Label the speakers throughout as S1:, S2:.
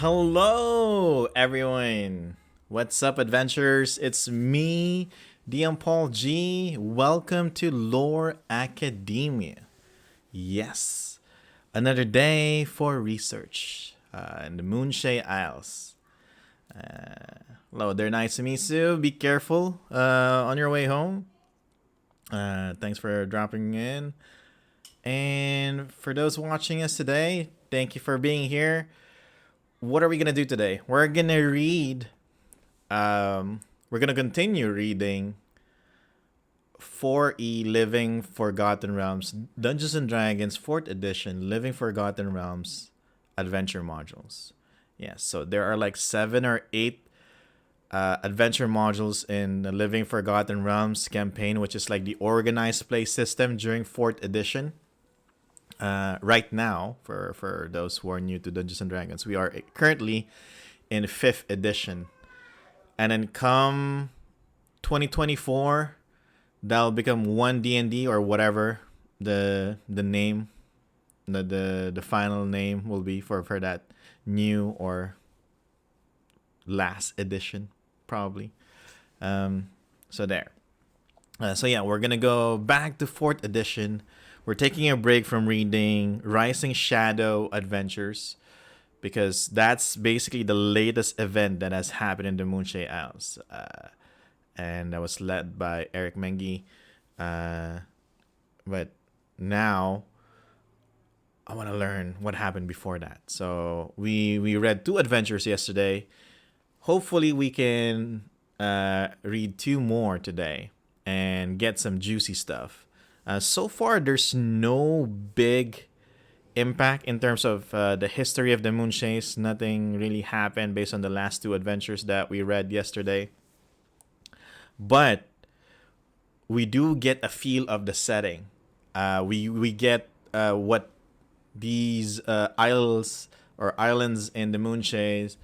S1: Hello, everyone. What's up, adventurers? It's me, DMPaulG. Welcome to Lore Academia. Yes, another day for research in the Moonshae Isles. Hello there, nice to meet you. Be careful on your way home. Thanks for dropping in. And for those watching us today, thank you for being here. What are we gonna do today? We're gonna read. We're gonna continue reading 4E Living Forgotten Realms Dungeons and Dragons 4th Edition Living Forgotten Realms adventure modules. Yeah, so there are like 7 or 8 adventure modules in the Living Forgotten Realms campaign, which is like the organized play system during 4th Edition. Right now, for those who are new to Dungeons and Dragons, we are currently in 5th edition, and then come 2024, that'll become 1 D&D or whatever the name, the final name will be for that new or last edition probably. So there. So yeah, we're gonna go back to 4th edition. We're taking a break from reading Rising Shadow Adventures because that's basically the latest event that has happened in the Moonshae Isles. And that was led by Eric Mengi. But now I want to learn what happened before that. So we read 2 adventures yesterday. Hopefully we can read 2 more today and get some juicy stuff. So far, there's no big impact in terms of the history of the Moonshaes. Nothing really happened based on the last 2 adventures that we read yesterday. But we do get a feel of the setting. We get what these isles or islands in the Moonshaes,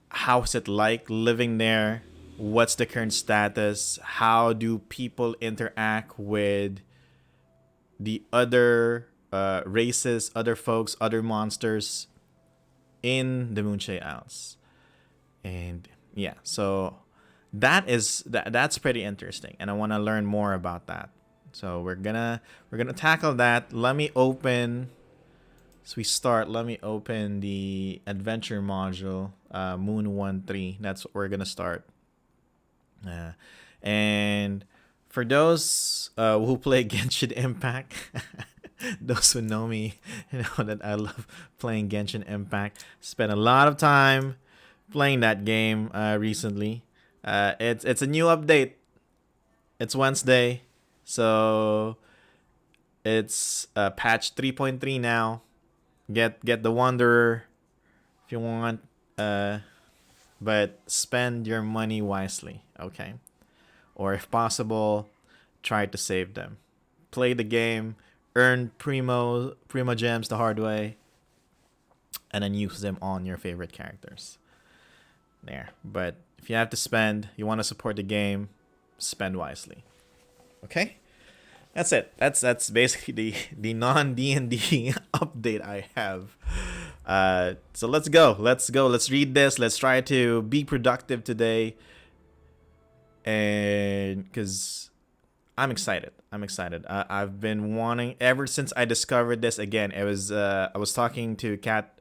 S1: how's it like living there? What's the current status? How do people interact with the other races, other folks, other monsters in the Moonshae Isles? And yeah, so that's pretty interesting, and I want to learn more about that. So we're gonna tackle that. Let me open. So we start. Let me open the adventure module, MOON1-3. That's what we're gonna start. And for those who play Genshin Impact, those who know me, know that I love playing Genshin Impact. Spent a lot of time playing that game recently. It's a new update. It's Wednesday, so it's patch 3.3 now. Get the Wanderer if you want. But spend your money wisely, okay? Or if possible, try to save them. Play the game, earn primo gems the hard way, and then use them on your favorite characters. There. But if you have to spend, you want to support the game, spend wisely. Okay? That's it. That's basically the non-D&D update I have. So let's go. Let's read this. Let's try to be productive today. And because I'm excited. I've been wanting ever since I discovered this. Again, it was I was talking to Kat,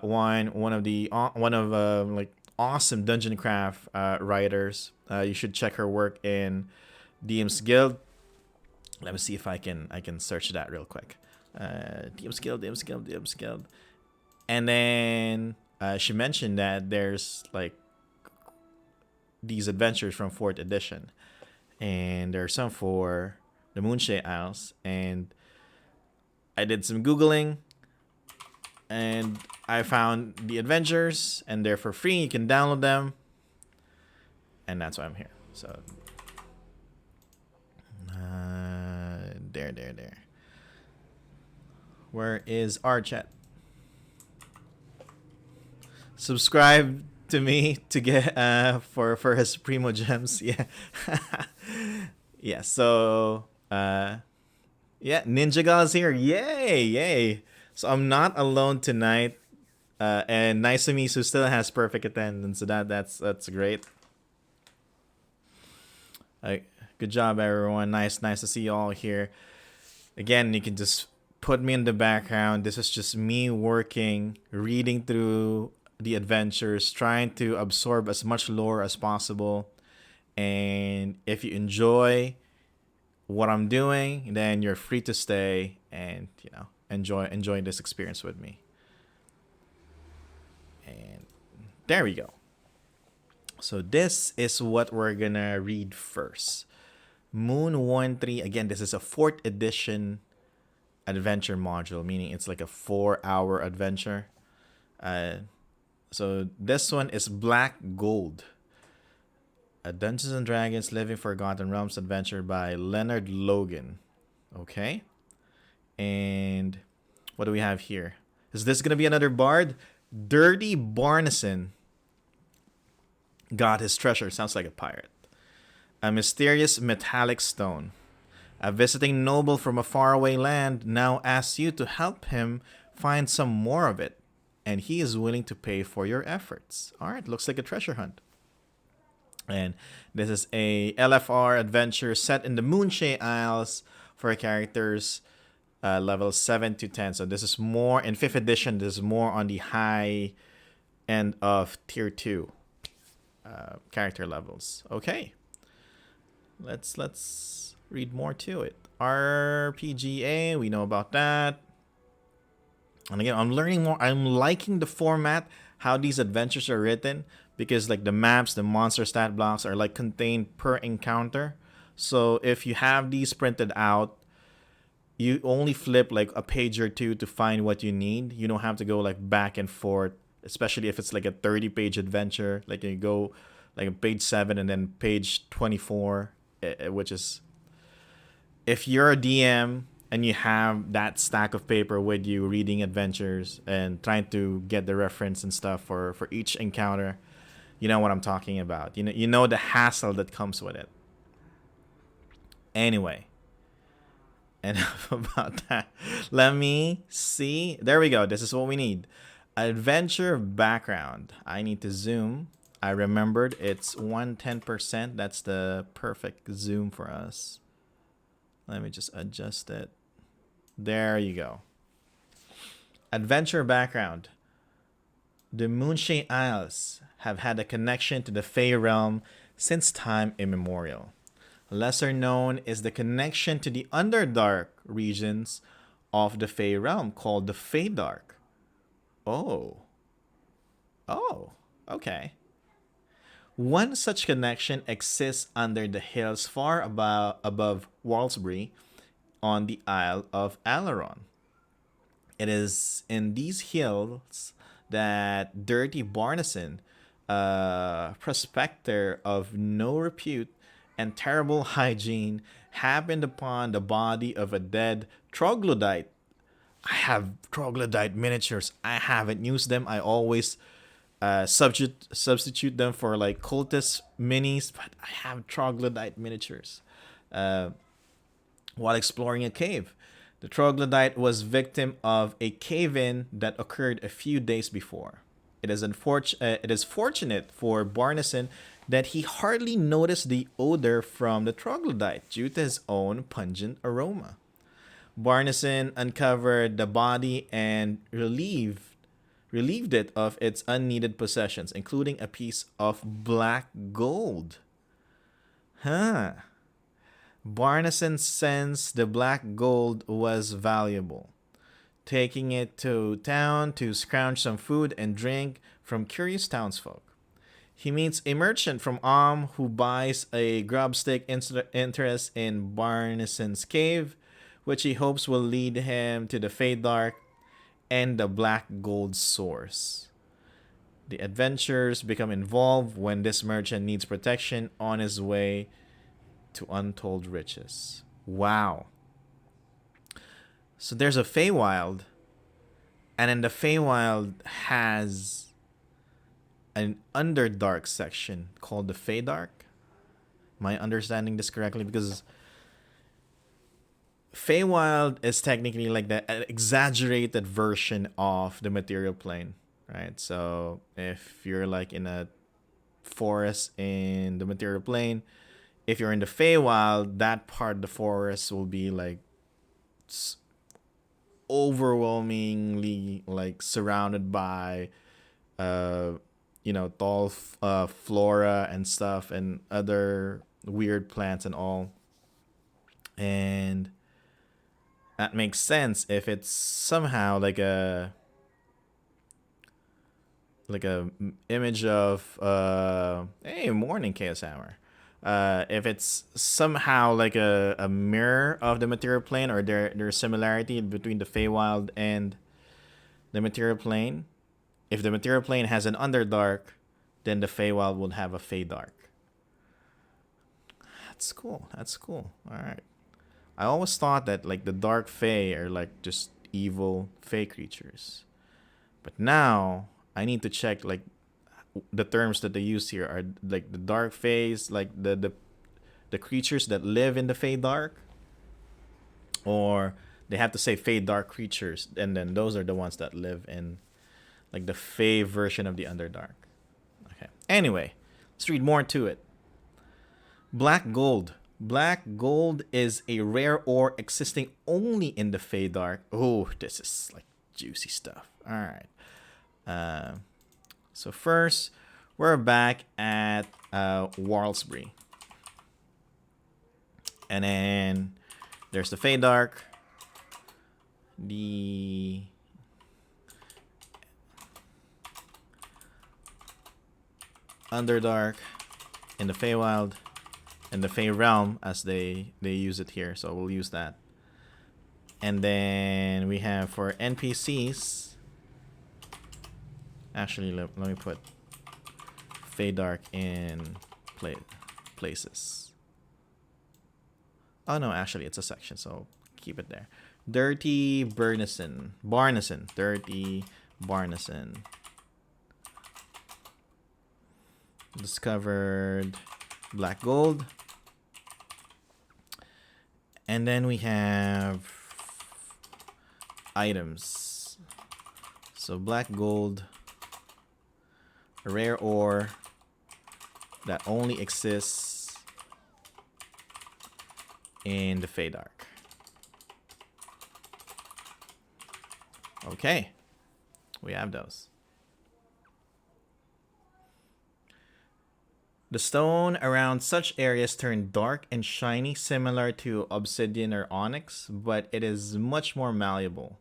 S1: one of like awesome dungeon craft writers. You should check her work in DM's Guild. Let me see if I can search that real quick. DM's Guild. And then she mentioned that there's like these adventures from 4th edition, and there are some for the Moonshae Isles. And I did some Googling, and I found the adventures, and they're for free. You can download them, and that's why I'm here. So there. Where is our chat? Subscribe to me to get for his primo gems. Yeah. Yeah, so yeah, Ninja Gal is here. Yay. So I'm not alone tonight. And nice to meet who still has perfect attendance. So that's great. Good job, everyone. Nice to see you all here. Again, you can just put me in the background. This is just me working, reading through the adventures, trying to absorb as much lore as possible. And if you enjoy what I'm doing, then you're free to stay and enjoy this experience with me. And there we go. So this is what we're gonna read first. Moon1-3. Again, this is a 4th edition adventure module, meaning it's like a 4-hour adventure. So this one is Black Gold, a Dungeons and Dragons Living Forgotten Realms adventure by Leonard Logan. Okay. And what do we have here? Is this gonna be another bard? Dirty Barnison got his treasure. Sounds like a pirate. A mysterious metallic stone. A visiting noble from a faraway land now asks you to help him find some more of it, and he is willing to pay for your efforts. Alright, looks like a treasure hunt. And this is a LFR adventure set in the Moonshae Isles for characters level 7 to 10. So this is more, in 5th edition, this is more on the high end of tier 2 character levels. Okay. Let's read more to it. RPGA, we know about that. And again, I'm learning more. I'm liking the format, how these adventures are written, because like the maps, the monster stat blocks are like contained per encounter. So if you have these printed out, you only flip like a page or two to find what you need. You don't have to go like back and forth, especially if it's like a 30-page adventure. Like you go like page 7 and then page 24, which is, if you're a DM and you have that stack of paper with you reading adventures and trying to get the reference and stuff for each encounter, you know what I'm talking about. You know the hassle that comes with it. Anyway, enough about that. Let me see. There we go. This is what we need. Adventure background. I need to zoom. I remembered it's 110%. That's the perfect zoom for us. Let me just adjust it. There you go. Adventure background. The Moonshae Isles have had a connection to the Fey realm since time immemorial. Lesser known is the connection to the Underdark regions of the Fey realm called the Feydark. Oh, okay. One such connection exists under the hills far above Walsbury on the Isle of Alaron. It is in these hills that Dirty Barnison, a prospector of no repute and terrible hygiene, happened upon the body of a dead troglodyte. I have troglodyte miniatures. I haven't used them. I always substitute them for like cultist minis, but I have troglodyte miniatures. While exploring a cave, the troglodyte was victim of a cave-in that occurred a few days before. It is fortunate for Barnison that he hardly noticed the odor from the troglodyte due to his own pungent aroma. Barnison uncovered the body and relieved it of its unneeded possessions, including a piece of black gold. Barnison sensed the black gold was valuable, taking it to town to scrounge some food and drink from curious townsfolk. He meets a merchant from who buys a grubstick interest in Barnison's cave, which he hopes will lead him to the Feydark and the black gold source. The adventurers become involved when this merchant needs protection on his way to untold riches. Wow. So there's a Feywild, and then the Feywild has an Underdark section called the Feydark. Am I understanding this correctly? Because Feywild is technically like the exaggerated version of the material plane. right? So if you're like in a forest in the material plane, if you're in the Feywild, that part of the forest will be like overwhelmingly like surrounded by tall flora and stuff and other weird plants and all. And that makes sense if it's somehow like a image of hey, morning chaos hammer. If it's somehow like a mirror of the material plane, or there's similarity between the Feywild and the material plane. If the material plane has an Underdark, then the Feywild would have a Feydark. That's cool. That's cool. All right. I always thought that like the Dark Fey are like just evil Fey creatures, but now I need to check like the terms that they use here are like the Dark Fays, like the creatures that live in the Feydark, or they have to say Feydark creatures, and then those are the ones that live in like the Fey version of the Underdark. Okay. Anyway, let's read more to it. Black gold. Black gold is a rare ore existing only in the Feydark. Oh, this is like juicy stuff. All right. So first, we're back at Warlsbury. And then there's the Feydark. The Underdark in the Feywild and the Fey realm as they use it here, so we'll use that. And then we have for NPCs, actually let me put Feydark in places. Oh no, actually it's a section, so keep it there. Dirty Barnison. Dirty Barnison. Discovered black gold. And then we have items. So black gold, a rare ore that only exists in the Feydark. Okay, we have those. The stone around such areas turn dark and shiny, similar to obsidian or onyx, but it is much more malleable.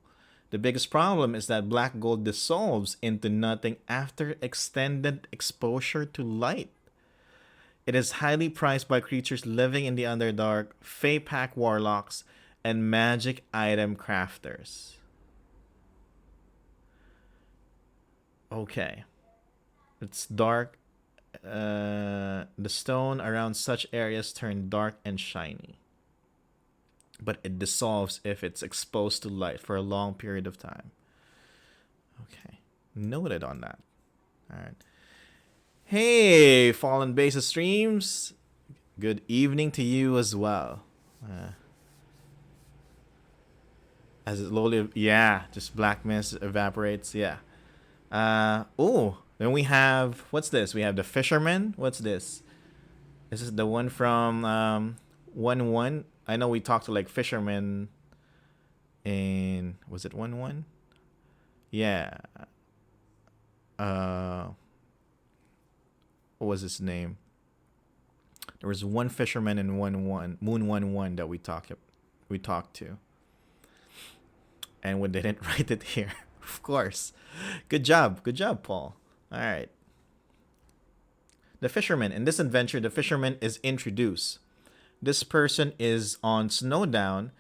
S1: The biggest problem is that black gold dissolves into nothing after extended exposure to light. It is highly prized by creatures living in the Underdark, Fey Pack warlocks, and magic item crafters. Okay. It's dark. The stone around such areas turn dark and shiny, but it dissolves if it's exposed to light for a long period of time. Okay. Noted on that. Alright. Hey, Fallen Bases Streams. Good evening to you as well. As it slowly, yeah, just black mist evaporates, yeah. Oh, then we have, what's this? We have the Fisherman. What's this? This is the one from 1-1. I know we talked to like Fisherman in, was it 1-1? Yeah. What was his name? There was one Fisherman in 1-1, Moon1-1 that we talked to. And we didn't write it here. Of course. Good job, Paul. All right. The Fisherman. In this adventure, the Fisherman is introduced. This person is on Snowdown,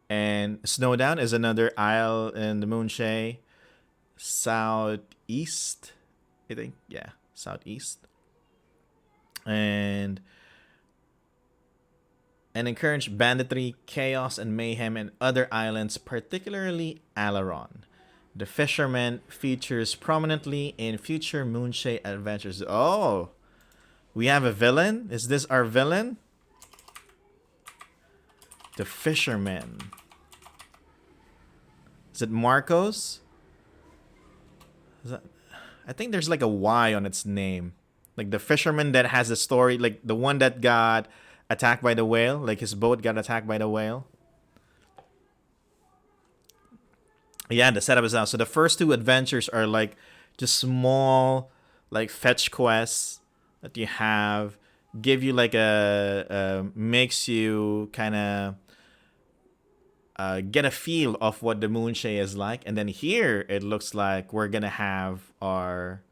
S1: and Snowdown is another isle in the Moonshae, southeast, I think. Yeah, southeast. And encourage banditry, chaos, and mayhem in other islands, particularly Alaron. The Fisherman features prominently in future Moonshae adventures. Oh, we have a villain? Is this our villain? The Fisherman. Is it Marcos? Is that... I think there's like a Y on its name. Like the fisherman that has a story, like the one that got attacked by the whale, like his boat got attacked by the whale. Yeah, the setup is now. So the first two adventures are like just small, like fetch quests that you have, give you like makes you kind of get a feel of what the Moonshae is like, and then here it looks like we're gonna have our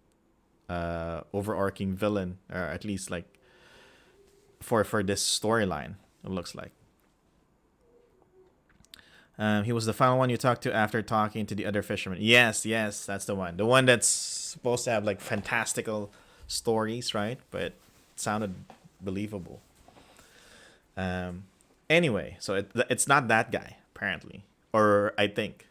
S1: overarching villain, or at least like for this storyline. It looks like. He was the final one you talked to after talking to the other fisherman. Yes, yes, that's the one. The one that's supposed to have like fantastical stories, right? But it sounded believable. Anyway, so it's not that guy, apparently. Or I think.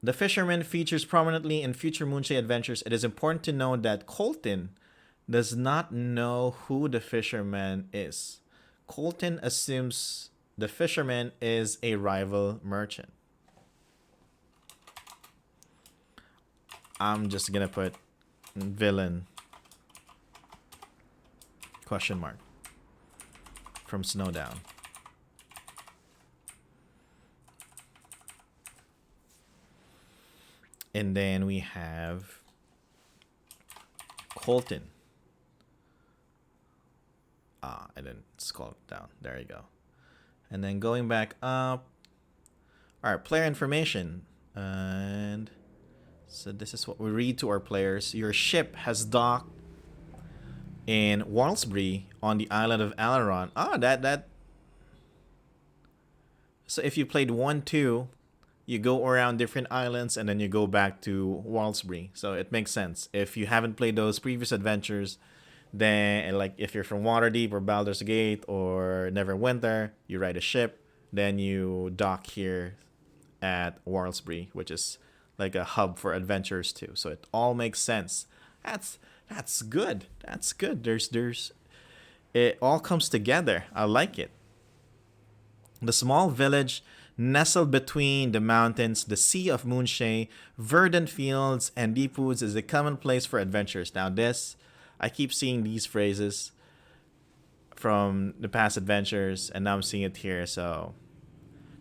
S1: The fisherman features prominently in future Moonshae adventures. It is important to note that Colton does not know who the fisherman is. Colton assumes the fisherman is a rival merchant. I'm just gonna put villain question mark from Snowdown. And then we have Colton. I didn't scroll down. There you go. And then going back up. All right, player information. And so this is what we read to our players. Your ship has docked in Walsbury on the island of Alaron. That. So if you played 1-2, you go around different islands and then you go back to Walsbury. So it makes sense. If you haven't played those previous adventures, then like if you're from Waterdeep or Baldur's Gate or Neverwinter, you ride a ship, then you dock here at Walsbury, which is like a hub for adventures too. So it all makes sense. That's good. That's good. There's it all comes together. I like it. The small village nestled between the mountains, the sea of Moonshae, verdant fields, and deep woods is a common place for adventures. Now this, I keep seeing these phrases from the past adventures, and now I'm seeing it here, so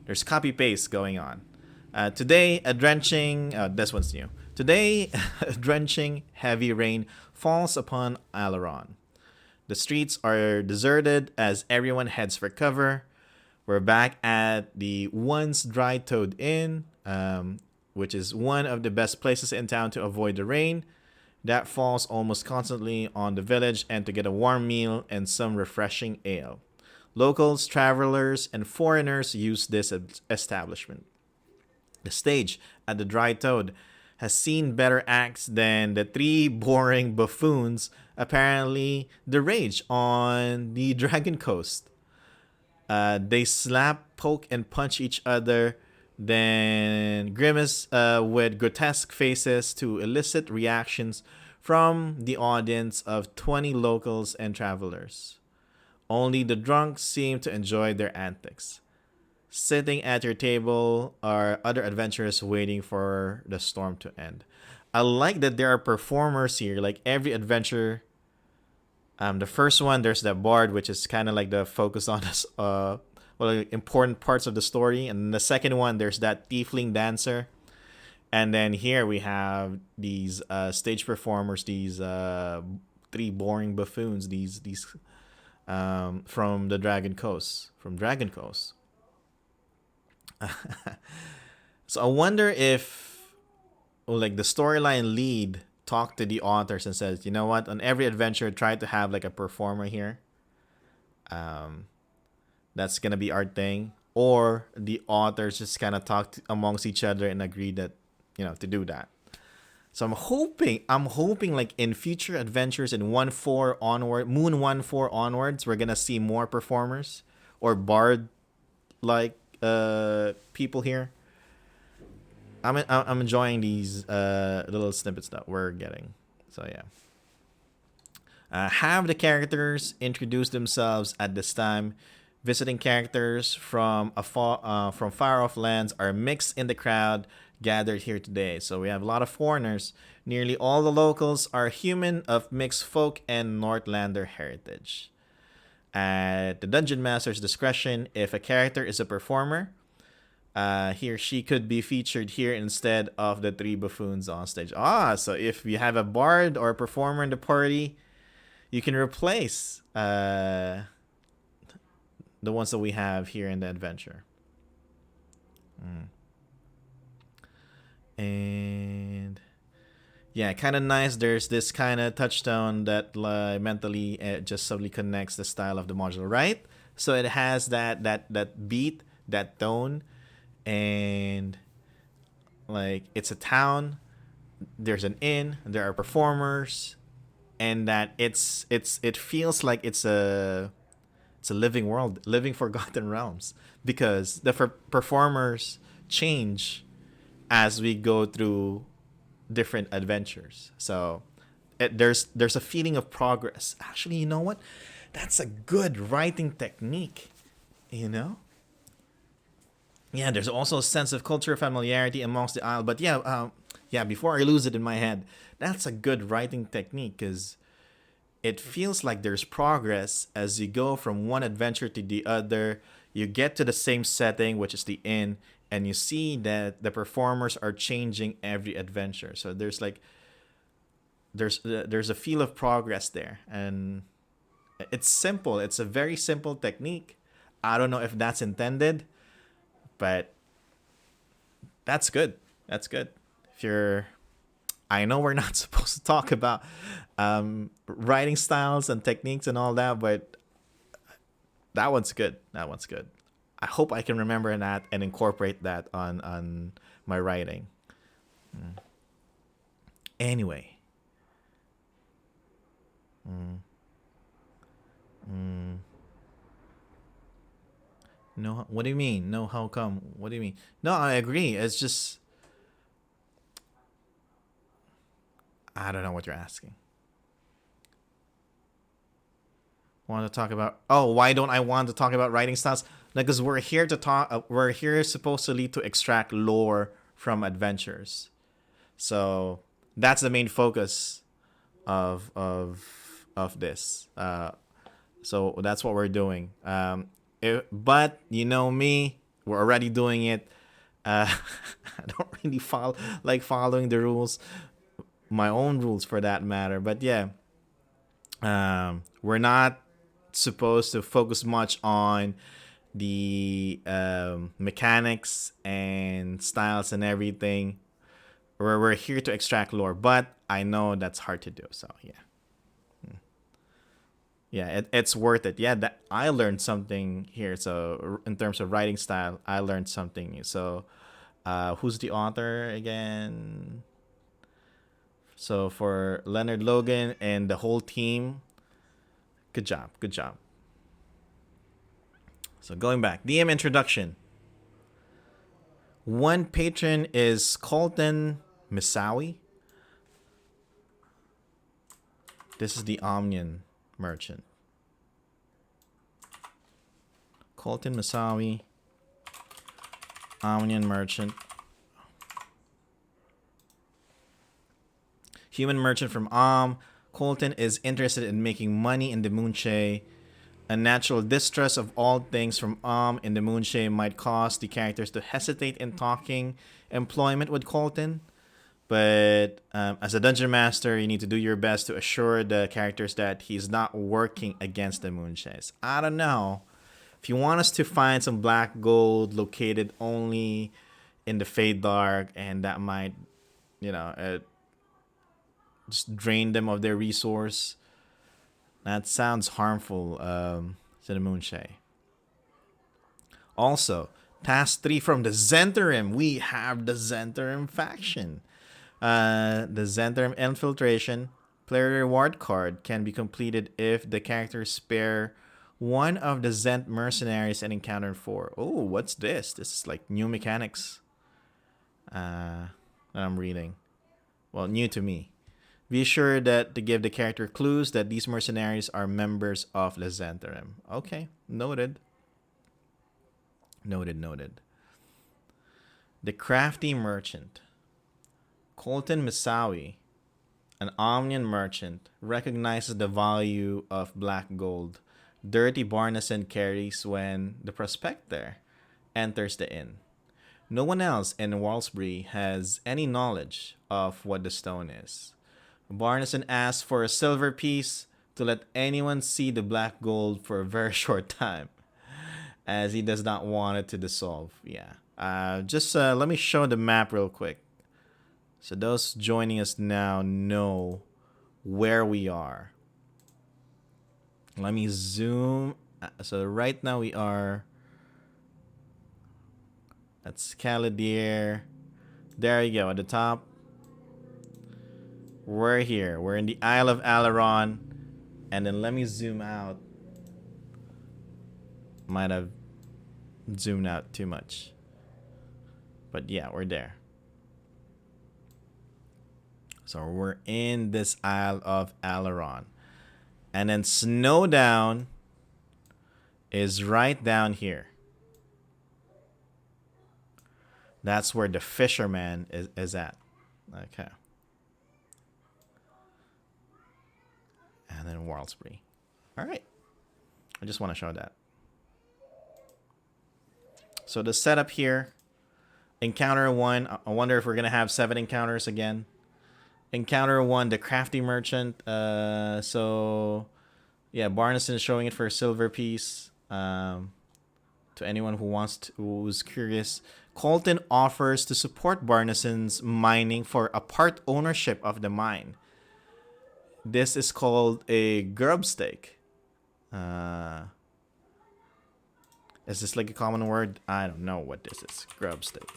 S1: there's copy-paste going on. Today, a drenching... this one's new. Today, a drenching heavy rain falls upon Alaron. The streets are deserted as everyone heads for cover. We're back at the once Dry Toad Inn, which is one of the best places in town to avoid the rain that falls almost constantly on the village and to get a warm meal and some refreshing ale. Locals, travelers, and foreigners use this establishment. The stage at the Dry Toad has seen better acts than the three boring buffoons apparently the rage on the Dragon Coast. They slap, poke, and punch each other, then grimace with grotesque faces to elicit reactions from the audience of 20 locals and travelers. Only the drunk seem to enjoy their antics. Sitting at your table are other adventurers waiting for the storm to end. I like that there are performers here. Like every adventure, the first one, there's that bard, which is kind of like the focus on this, important parts of the story. And the second one, there's that tiefling dancer. And then here we have these stage performers, these three boring buffoons, these from the Dragon Coast, So I wonder if, like, the storyline lead talked to the authors and says, you know what, on every adventure, try to have like a performer here. That's gonna be our thing. Or the authors just kind of talked amongst each other and agreed that, to do that. So I'm hoping like in future adventures in 1-4 onward, Moon1-4 onwards, we're gonna see more performers or bard like people here. I'm enjoying these little snippets that we're getting. So yeah. Have the characters introduce themselves at this time. Visiting characters from far off lands are mixed in the crowd, gathered here today. So we have a lot of foreigners. Nearly all the locals are human of mixed folk and Northlander heritage. At the Dungeon Master's discretion, if a character is a performer, he or she could be featured here instead of the 3 buffoons on stage. So if you have a bard or a performer in the party, you can replace the ones that we have here in the adventure. And yeah, kind of nice. There's this kind of touchstone that mentally just subtly connects the style of the module, right? So it has that beat, that tone, and like it's a town. There's an inn. There are performers, and that it feels like it's a living world, living Forgotten Realms, because the performers change as we go through different adventures. So there's a feeling of progress. Actually, you know what? That's a good writing technique, you know? Yeah, there's also a sense of cultural familiarity amongst the isle. But yeah, before I lose it in my head, that's a good writing technique because it feels like there's progress as you go from one adventure to the other. You get to the same setting, which is the inn, and you see that the performers are changing every adventure. So there's a feel of progress there, and it's simple. It's a very simple technique. I don't know if that's intended, but that's good. That's good. I know we're not supposed to talk about writing styles and techniques and all that, but that one's good. That one's good. I hope I can remember that and incorporate that on my writing. Anyway. No, what do you mean? No, how come? What do you mean? No, I agree. It's just I don't know what you're asking. Want to talk about? Oh, why don't I want to talk about writing styles? Because we're here to talk. We're here supposedly to extract lore from adventures, so that's the main focus of this. So that's what we're doing. But you know me, we're already doing it. I don't really following the rules, my own rules for that matter. But yeah, we're not supposed to focus much on the mechanics and styles and everything. We're here to extract lore, but I know that's hard to do. So yeah, it's worth it. Yeah, that I learned something here. So in terms of writing style, I learned something new. So who's the author again? So for Leonard, Logan, and the whole team, good job. Good job. So going back, DM introduction. One patron is Colton Misawi. This is the Omnian merchant. Colton Misawi, Omnian merchant. Human merchant from Colton is interested in making money in the Moonshae. A natural distrust of all things from in the Moonshae might cause the characters to hesitate in talking employment with Colton. But as a dungeon master, you need to do your best to assure the characters that he's not working against the Moonshaes. I don't know. If you want us to find some black gold located only in the Fade Dark, and that might, just drain them of their resource, that sounds harmful to the Moonshae. Also, task 3 from the Zentarim. We have the Zentarim faction. The Zentarim infiltration player reward card can be completed if the characters spare one of the Zent mercenaries and encounter 4. Oh, what's this? This is like new mechanics that I'm reading. Well, new to me. Be sure that to give the character clues that these mercenaries are members of the Zentarim. Okay, noted. Noted. The crafty merchant. Colton Misawi, an Omnian merchant, recognizes the value of black gold Dirty Barneson carries when the prospector enters the inn. No one else in Walsbury has any knowledge of what the stone is. Barneson asks for a silver piece to let anyone see the black gold for a very short time, as he does not want it to dissolve. Yeah. Just let me show the map real quick. So those joining us now know where we are. Let me zoom. So right now we are at Scaladier. There you go, at the top. We're here. We're in the Isle of Alaron. And then let me zoom out. Might have zoomed out too much. But yeah, we're there. So we're in this Isle of Alaron. And then Snowdown is right down here. That's where the fisherman is at. Okay. And then Walsbury. All right. I just want to show that. So the setup here. Encounter 1. I wonder if we're going to have 7 encounters again. Encounter 1, the crafty merchant. So yeah, Barneson is showing it for a silver piece. To anyone who's curious, Colton offers to support Barneson's mining for a part ownership of the mine. This is called a grubstake. Is this like a common word? I don't know what this is. Grubstake.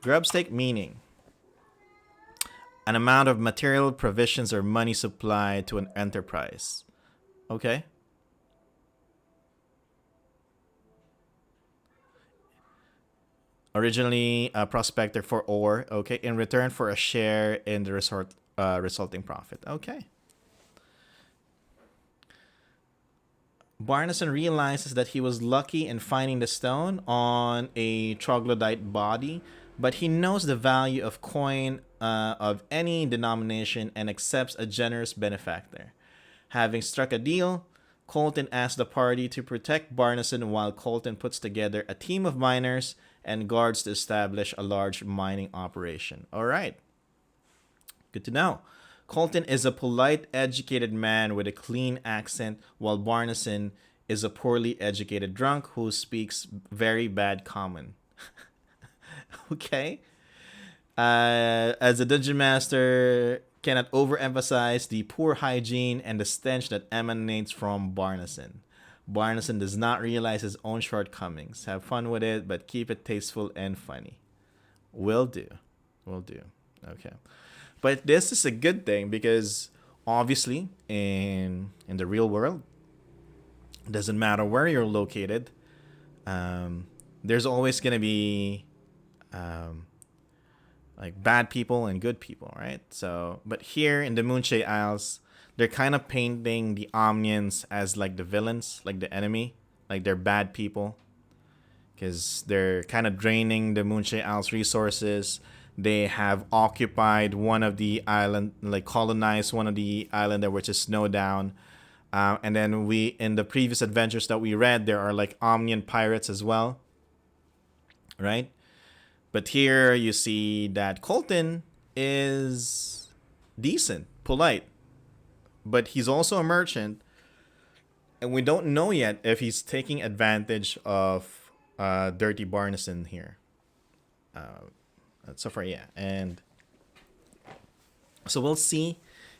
S1: Grubstake meaning an amount of material provisions or money supplied to an enterprise. Okay. Originally a prospector for ore. Okay. In return for a share in the resulting profit. Okay. Barneson realizes that he was lucky in finding the stone on a troglodyte body, but he knows the value of coin of any denomination and accepts a generous benefactor. Having struck a deal, Colton asks the party to protect Barneson while Colton puts together a team of miners and guards to establish a large mining operation. All right. Good to know. Colton is a polite, educated man with a clean accent, while Barneson is a poorly educated drunk who speaks very bad common. Okay. As a dungeon master, cannot overemphasize the poor hygiene and the stench that emanates from Barneson. Barneson does not realize his own shortcomings. Have fun with it, but keep it tasteful and funny. Will do. Will do. Okay. But this is a good thing because obviously in the real world, it doesn't matter where you're located. There's always going to be like bad people and good people, right? So, but here in the Moonshae Isles, they're kind of painting the Omnians as like the villains, like the enemy, like they're bad people, because they're kind of draining the Moonshae Isles resources. They have occupied one of the island, like colonized one of the island there, which is Snowdown. And then in the previous adventures that we read, there are like Omnian pirates as well, right? But here you see that Colton is decent, polite, but he's also a merchant, and we don't know yet if he's taking advantage of Dirty Barneson here. So far, yeah, and so we'll see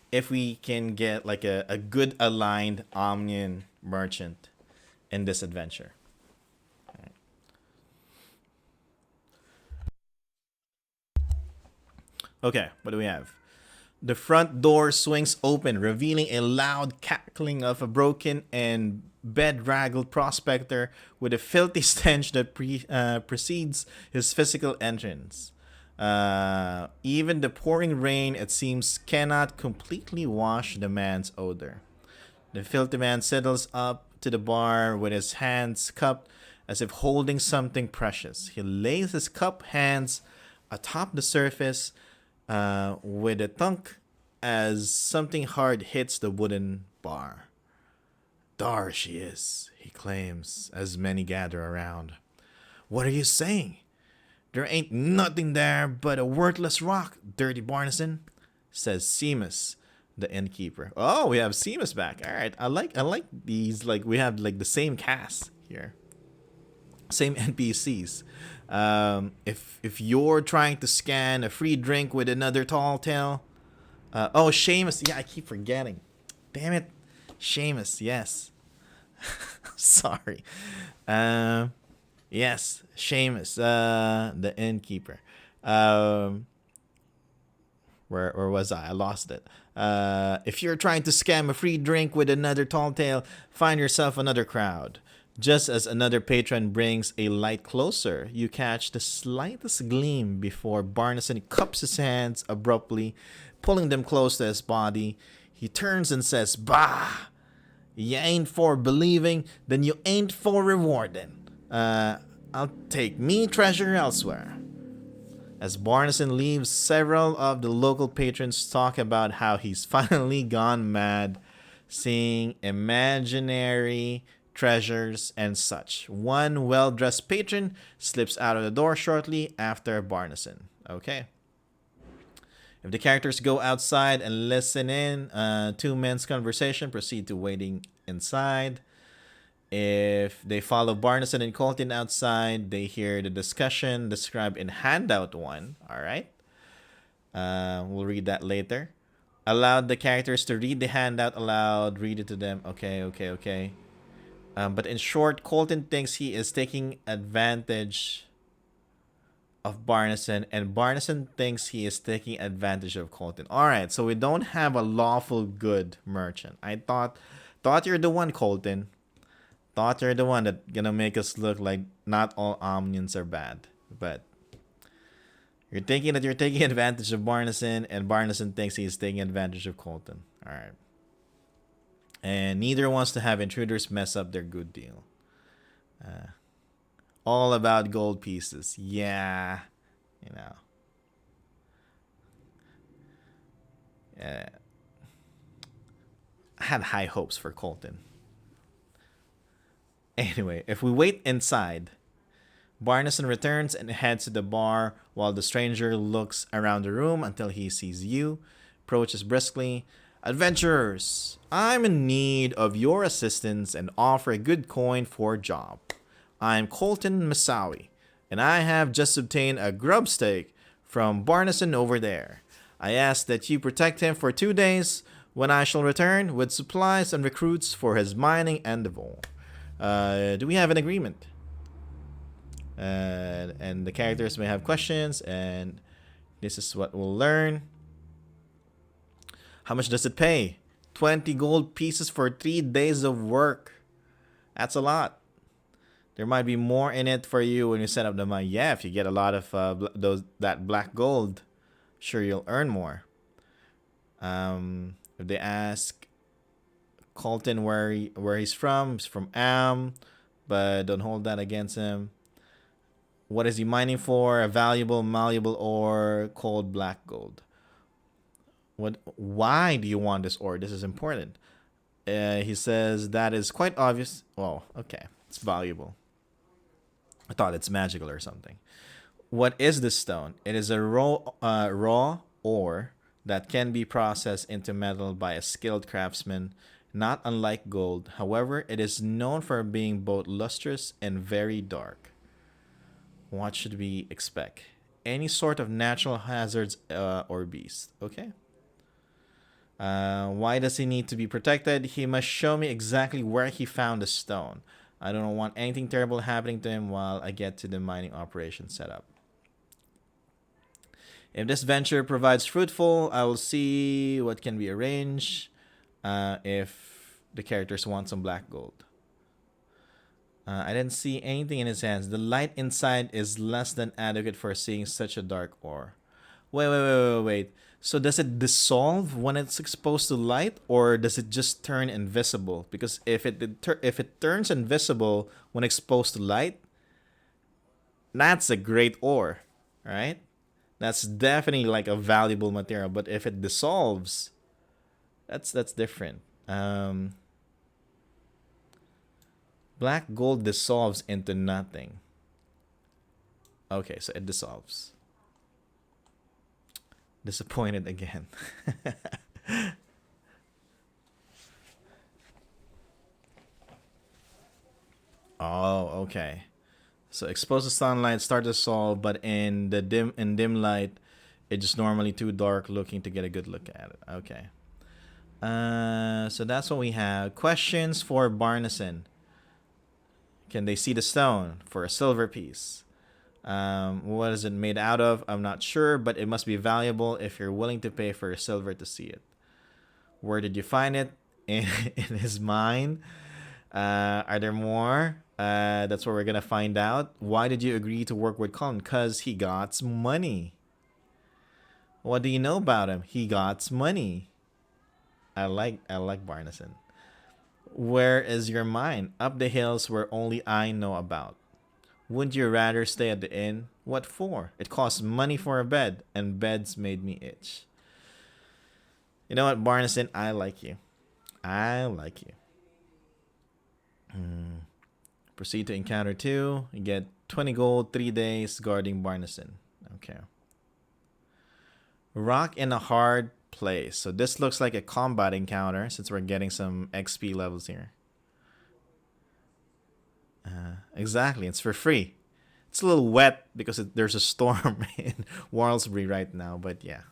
S1: if we can get like a good aligned Omnian merchant in this adventure. Right. Okay, what do we have? The front door swings open, revealing a loud cackling of a broken and bedraggled prospector with a filthy stench that precedes his physical entrance. Even the pouring rain, it seems, cannot completely wash the man's odor. The filthy man settles up to the bar with his hands cupped as if holding something precious. He lays his cup hands atop the surface with a thunk as something hard hits the wooden bar. There she is, he claims as many gather around. What are you saying? There ain't nothing there but a worthless rock, dirty Barnison, says Seamus, the innkeeper. Oh, we have Seamus back. All right, I like these. Like we have like the same cast here, same NPCs. If you're trying to scan a free drink with another tall tale, oh Seamus, yeah, I keep forgetting. Damn it, Seamus. Yes, sorry. Yes, Seamus, the innkeeper. Where was I? I lost it. If you're trying to scam a free drink with another tall tale, find yourself another crowd. Just as another patron brings a light closer, you catch the slightest gleam before Barnison cups his hands abruptly, pulling them close to his body. He turns and says, "Bah! You ain't for believing, then you ain't for rewarding. I'll take me treasure elsewhere." As Barnison leaves, several of the local patrons talk about how he's finally gone mad, seeing imaginary treasures and such. One well-dressed patron slips out of the door shortly after Barnison. Okay. If the characters go outside and listen in, two men's conversation, proceed to waiting inside. If they follow Barnison and Colton outside, they hear the discussion described in handout 1. All right. We'll read that later. Allowed the characters to read the handout aloud. Read it to them. Okay. But in short, Colton thinks he is taking advantage of Barnison, and Barnison thinks he is taking advantage of Colton. All right. So we don't have a lawful good merchant. I thought you're the one, Colton. Thought you're the one that gonna make us look like not all Omnians are bad, but you're thinking that you're taking advantage of Barnison, and Barnison thinks he's taking advantage of Colton. All right, and neither wants to have intruders mess up their good deal. All about gold pieces, yeah, you know. I had high hopes for Colton. Anyway, if we wait inside, Barnison returns and heads to the bar while the stranger looks around the room until he sees you, approaches briskly. "Adventurers, I'm in need of your assistance and offer a good coin for a job. I'm Colton Masawi, and I have just obtained a grub steak from Barnison over there. I ask that you protect him for 2 days, when I shall return with supplies and recruits for his mining endeavor. Do we have an agreement?" And the characters may have questions, and this is what we'll learn. How much does it pay? 20 gold pieces for 3 days of work. That's a lot. There might be more in it for you when you set up the mine. Yeah, if you get a lot of that black gold, sure you'll earn more. If they ask Colton where he's from Am, but don't hold that against him. What is he mining for? A valuable, malleable ore, cold black gold. Why do you want this ore? This is important. He says that is quite obvious. Well, okay, it's valuable. I thought it's magical or something. What is this stone? It is a raw ore that can be processed into metal by a skilled craftsman, not unlike gold. However, it is known for being both lustrous and very dark. What should we expect? Any sort of natural hazards or beast. Okay. Why does he need to be protected? He must show me exactly where he found the stone. I don't want anything terrible happening to him while I get to the mining operation setup. If this venture provides fruitful, I will see what can be arranged. If the characters want some black gold. I didn't see anything in his hands. The light inside is less than adequate for seeing such a dark ore. Wait. So does it dissolve when it's exposed to light, or does it just turn invisible? Because if it turns invisible when exposed to light, that's a great ore, right? That's definitely like a valuable material. But if it dissolves, that's different. Black gold dissolves into nothing. Okay, so it dissolves. Disappointed again. Oh, okay. So exposed to sunlight, start to solve, but in dim light, it's just normally too dark looking to get a good look at it. Okay. So that's what we have. Questions for Barneson. Can they see the stone for a silver piece? What is it made out of? I'm not sure, but it must be valuable if you're willing to pay for silver to see it. Where did you find it? In his mine. Are there more? That's what we're gonna find out. Why did you agree to work with Colin? Cause he got money. What do you know about him? He got money. I like Barneson. Where is your mine? Up the hills where only I know about. Wouldn't you rather stay at the inn? What for? It costs money for a bed, and beds made me itch. You know what, Barneson? I like you. I like you. Proceed to encounter 2. You get 20 gold, 3 days guarding Barneson. Okay. Rock in a hard place. So this looks like a combat encounter since we're getting some XP levels here. Exactly. It's for free. It's a little wet because there's a storm in Warlsbury right now, but yeah.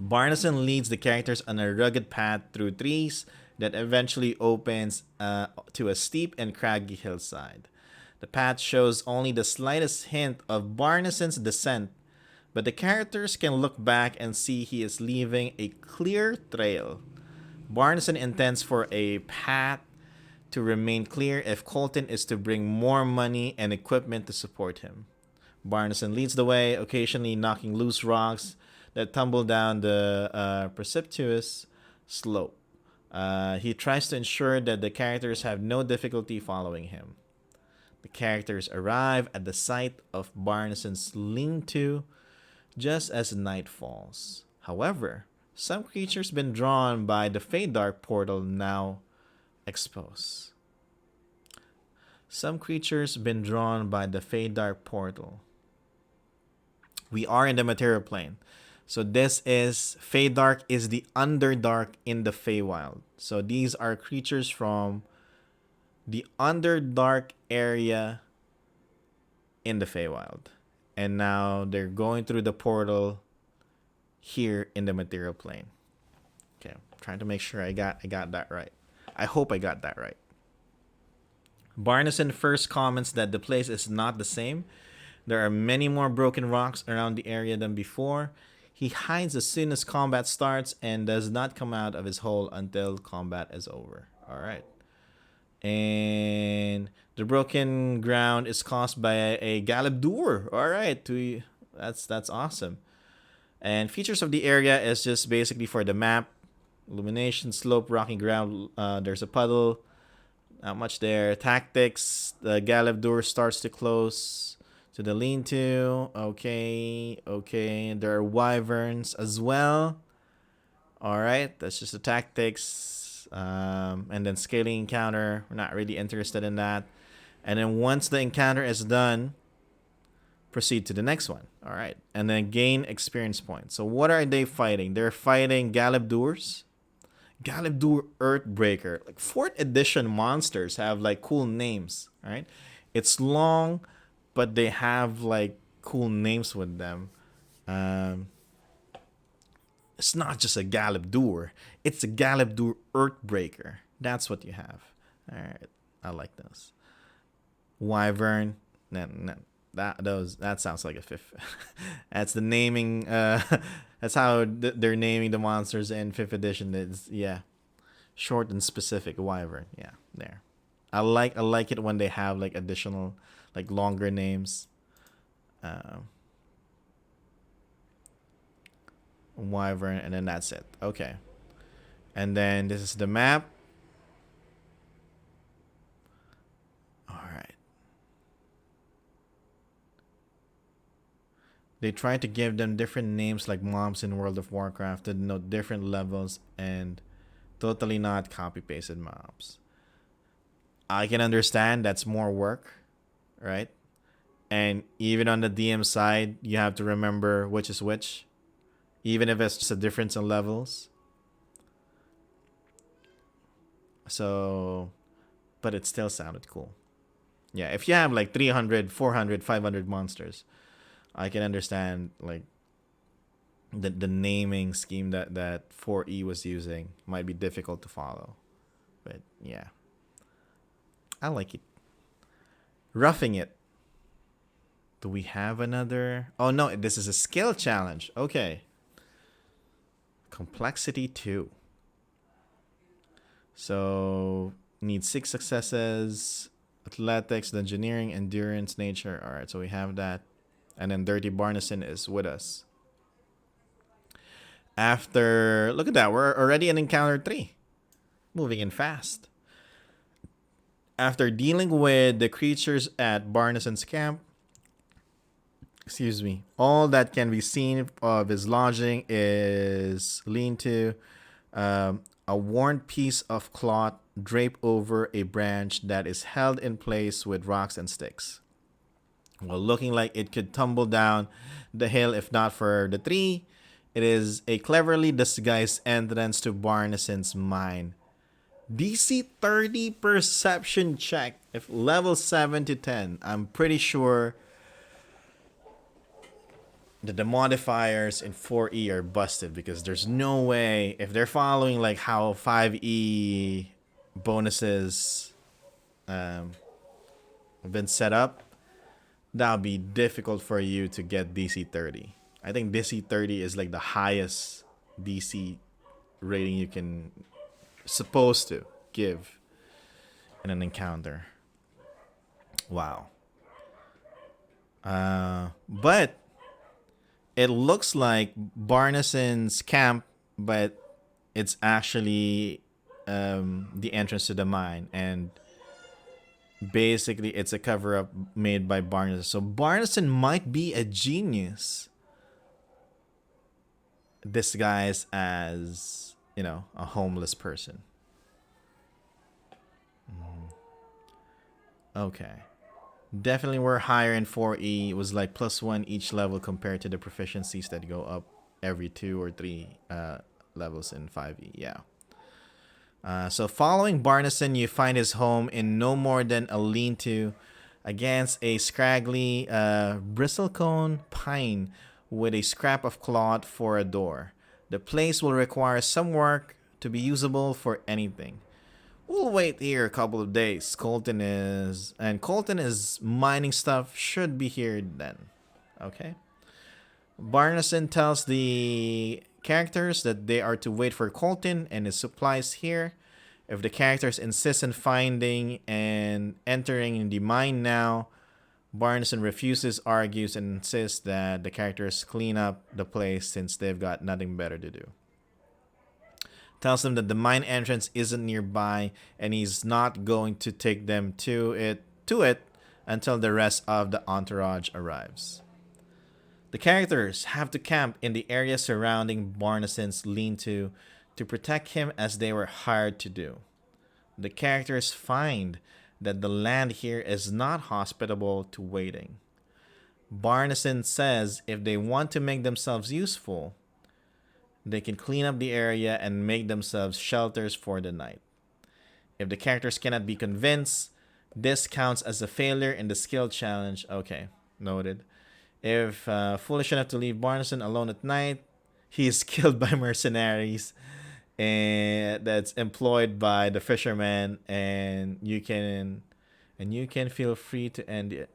S1: Barneson leads the characters on a rugged path through trees that eventually opens to a steep and craggy hillside. The path shows only the slightest hint of Barneson's descent, but the characters can look back and see he is leaving a clear trail. Barneson intends for a path to remain clear if Colton is to bring more money and equipment to support him. Barneson leads the way, occasionally knocking loose rocks that tumble down the precipitous slope. He tries to ensure that the characters have no difficulty following him. The characters arrive at the site of Barneson's lean-to just as night falls. However, some creatures been drawn by the Feydark portal now exposed. Some creatures been drawn by the Feydark portal. We are in the material plane. So this is Feydark is the Underdark in the Feywild. So these are creatures from the Underdark area in the Feywild. And now they're going through the portal here in the material plane. Okay, I'm trying to make sure I got that right. I hope I got that right. Barneson first comments that the place is not the same. There are many more broken rocks around the area than before. He hides as soon as combat starts and does not come out of his hole until combat is over. Alright. And the broken ground is caused by a Galabdur. Alright, that's awesome. And features of the area is just basically for the map. Illumination, slope, rocky ground. There's a puddle. Not much there. Tactics. The Galabdur starts to close to the lean-to. Okay. There are wyverns as well. Alright, that's just the tactics. And then scaling encounter. We're not really interested in that. And then once the encounter is done, proceed to the next one. Alright. And then gain experience points. So what are they fighting? They're fighting Galabdurs. Galabdur Earthbreaker. Like 4th edition monsters have like cool names. Right? It's long, but they have like cool names with them. It's not just a Galabdur. It's a Galabdur Earthbreaker. That's what you have. Alright. I like those. Wyvern. That sounds like a 5th. That's the naming. That's how they're naming the monsters in 5th edition. It's short and specific. Wyvern. Yeah, there. I like it when they have like additional, like longer names. wyvern, and then that's it. Okay. And then this is the map. All right. They try to give them different names like mobs in World of Warcraft to denote different levels and totally not copy pasted mobs. I can understand that's more work, right? And even on the DM side, you have to remember which is which, even if it's just a difference in levels. So, but it still sounded cool. Yeah, if you have like 300, 400, 500 monsters, I can understand like the naming scheme that 4E was using might be difficult to follow. But yeah, I like it. Roughing it. Do we have another? Oh no, this is a skill challenge. Okay. Complexity 2. So need 6 successes. Athletics, engineering, endurance, nature. Alright, so we have that. And then Dirty Barnison is with us. After, look at that, we're already in encounter 3. Moving in fast. After dealing with the creatures at Barnison's camp, excuse me, all that can be seen of his lodging is lean-to, a worn piece of cloth draped over a branch that is held in place with rocks and sticks. Well, looking like it could tumble down the hill if not for the tree, it is a cleverly disguised entrance to Barnison's mine. DC 30 perception check. If level 7 to 10, I'm pretty sure that the modifiers in 4E are busted because there's no way if they're following like how 5E bonuses have been set up, that would be difficult for you to get DC 30. I think DC 30 is like the highest DC rating you can supposed to give in an encounter. Wow. But it looks like Barnison's camp, but it's actually the entrance to the mine, and basically it's a cover-up made by Barnison. So Barnison might be a genius disguised as, you know, a homeless person. Okay. Definitely we're higher in 4E. It was like +1 each level compared to the proficiencies that go up every 2 or 3 levels in 5E. Yeah. So following Barnison, you find his home in no more than a lean-to against a scraggly bristlecone pine with a scrap of cloth for a door. The place will require some work to be usable for anything. We'll wait here a couple of days. Colton is mining stuff. Should be here then. Okay. Barnison tells the characters that they are to wait for Colton and his supplies here. If the characters insist on finding and entering the mine now, Barnison refuses, argues, and insists that the characters clean up the place since they've got nothing better to do. Tells them that the mine entrance isn't nearby and he's not going to take them to it until the rest of the entourage arrives. The characters have to camp in the area surrounding Barnison's lean-to protect him as they were hired to do. The characters find that the land here is not hospitable to waiting. Barnison says if they want to make themselves useful, they can clean up the area and make themselves shelters for the night. If the characters cannot be convinced, this counts as a failure in the skill challenge. Okay, noted. If foolish enough to leave Barnison alone at night, he is killed by mercenaries and that's employed by the fisherman, and you can feel free to end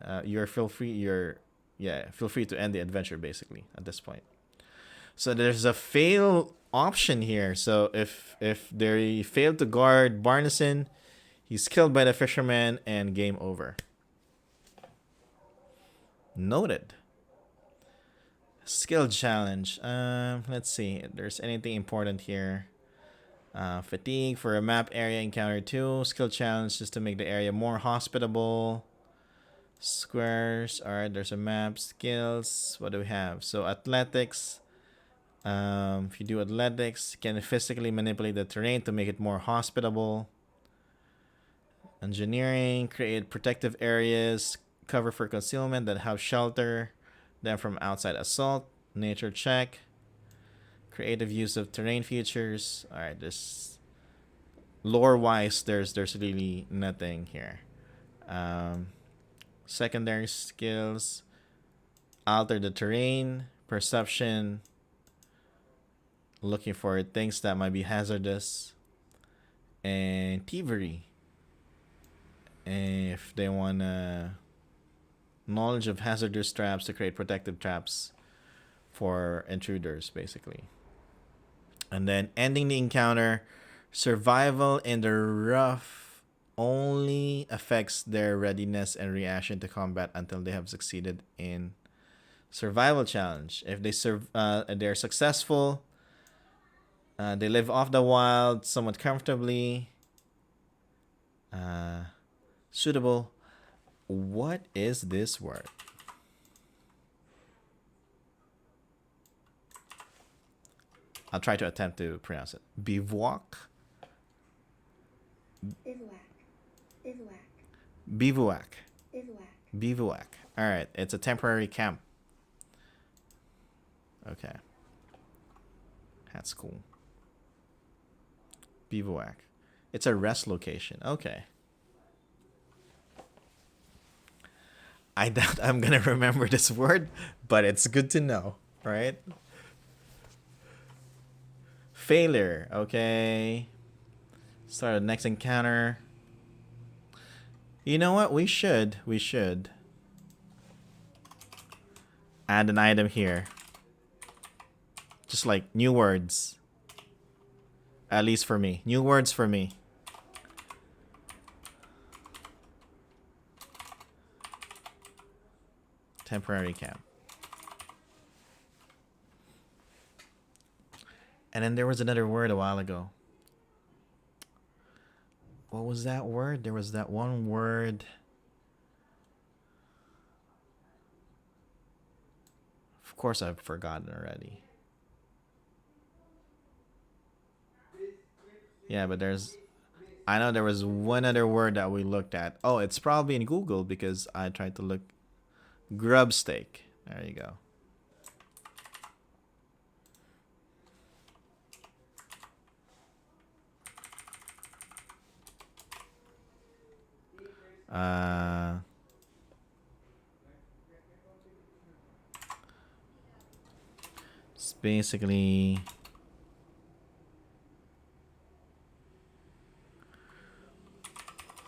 S1: feel free to end the adventure basically at this point. So there's a fail option here. So if they fail to guard Barnison, he's killed by the fisherman and game over. Noted. Skill challenge. Let's see if there's anything important here. Fatigue for a map area encounter 2. Skill challenge is to make the area more hospitable. Squares. Alright, there's a map. Skills. What do we have? So athletics. If you do athletics, you can physically manipulate the terrain to make it more hospitable. Engineering. Create protective areas. Cover for concealment that have shelter them from outside assault. Nature check. Creative use of terrain features. Alright, this lore wise there's really nothing here. Secondary skills. Alter the terrain. Perception. Looking for things that might be hazardous. And thievery. And if they want knowledge of hazardous traps to create protective traps for intruders, basically. And then ending the encounter. Survival in the rough only affects their readiness and reaction to combat until they have succeeded in survival challenge. If they're successful, they live off the wild somewhat comfortably. Suitable. What is this word? I'll try to attempt to pronounce it. Bivouac. Bivouac. Bivouac. All right, it's a temporary camp. Okay. That's cool. Bivouac. It's a rest location. Okay. I doubt I'm gonna remember this word, but it's good to know, right? Failure. Okay. Start the next encounter. You know what? We should add an item here. Just like new words. At least for me. New words for me. Temporary camp. And then there was another word a while ago. What was that word? There was that one word. Of course I've forgotten already. Yeah, but I know there was one other word that we looked at. Oh, it's probably in Google because I tried to look. Grub steak. There you go. It's basically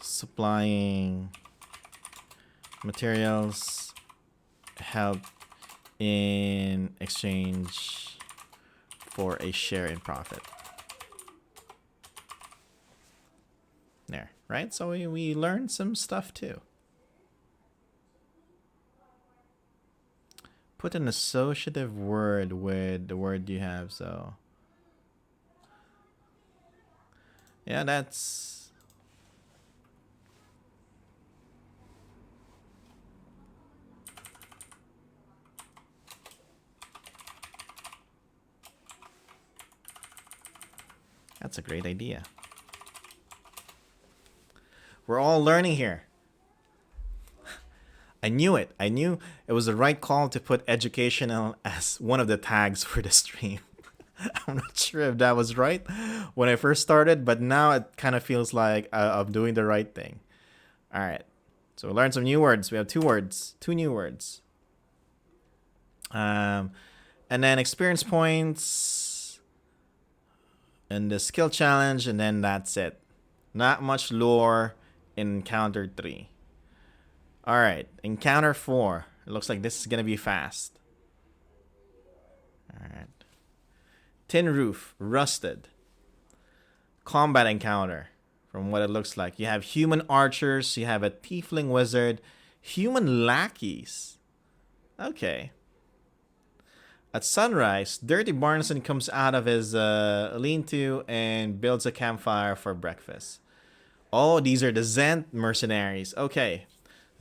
S1: supplying materials, help in exchange for a share in profit. There, right? So we learned some stuff too. Put an associative word with the word you have, so yeah, that's a great idea. We're all learning here. I knew it. I knew it was the right call to put educational as one of the tags for the stream. I'm not sure if that was right when I first started, but now it kind of feels like I'm doing the right thing. All right. So we learned some new words. We have two new words. And then experience points and the skill challenge, and then that's it. Not much lore in encounter 3. All right, encounter 4. It looks like this is gonna be fast. All right. Tin roof, rusted. Combat encounter. From what it looks like, you have human archers. You have a tiefling wizard, human lackeys. Okay. At sunrise, Dirty Barneson comes out of his lean-to and builds a campfire for breakfast. Oh, these are the Zent mercenaries. Okay.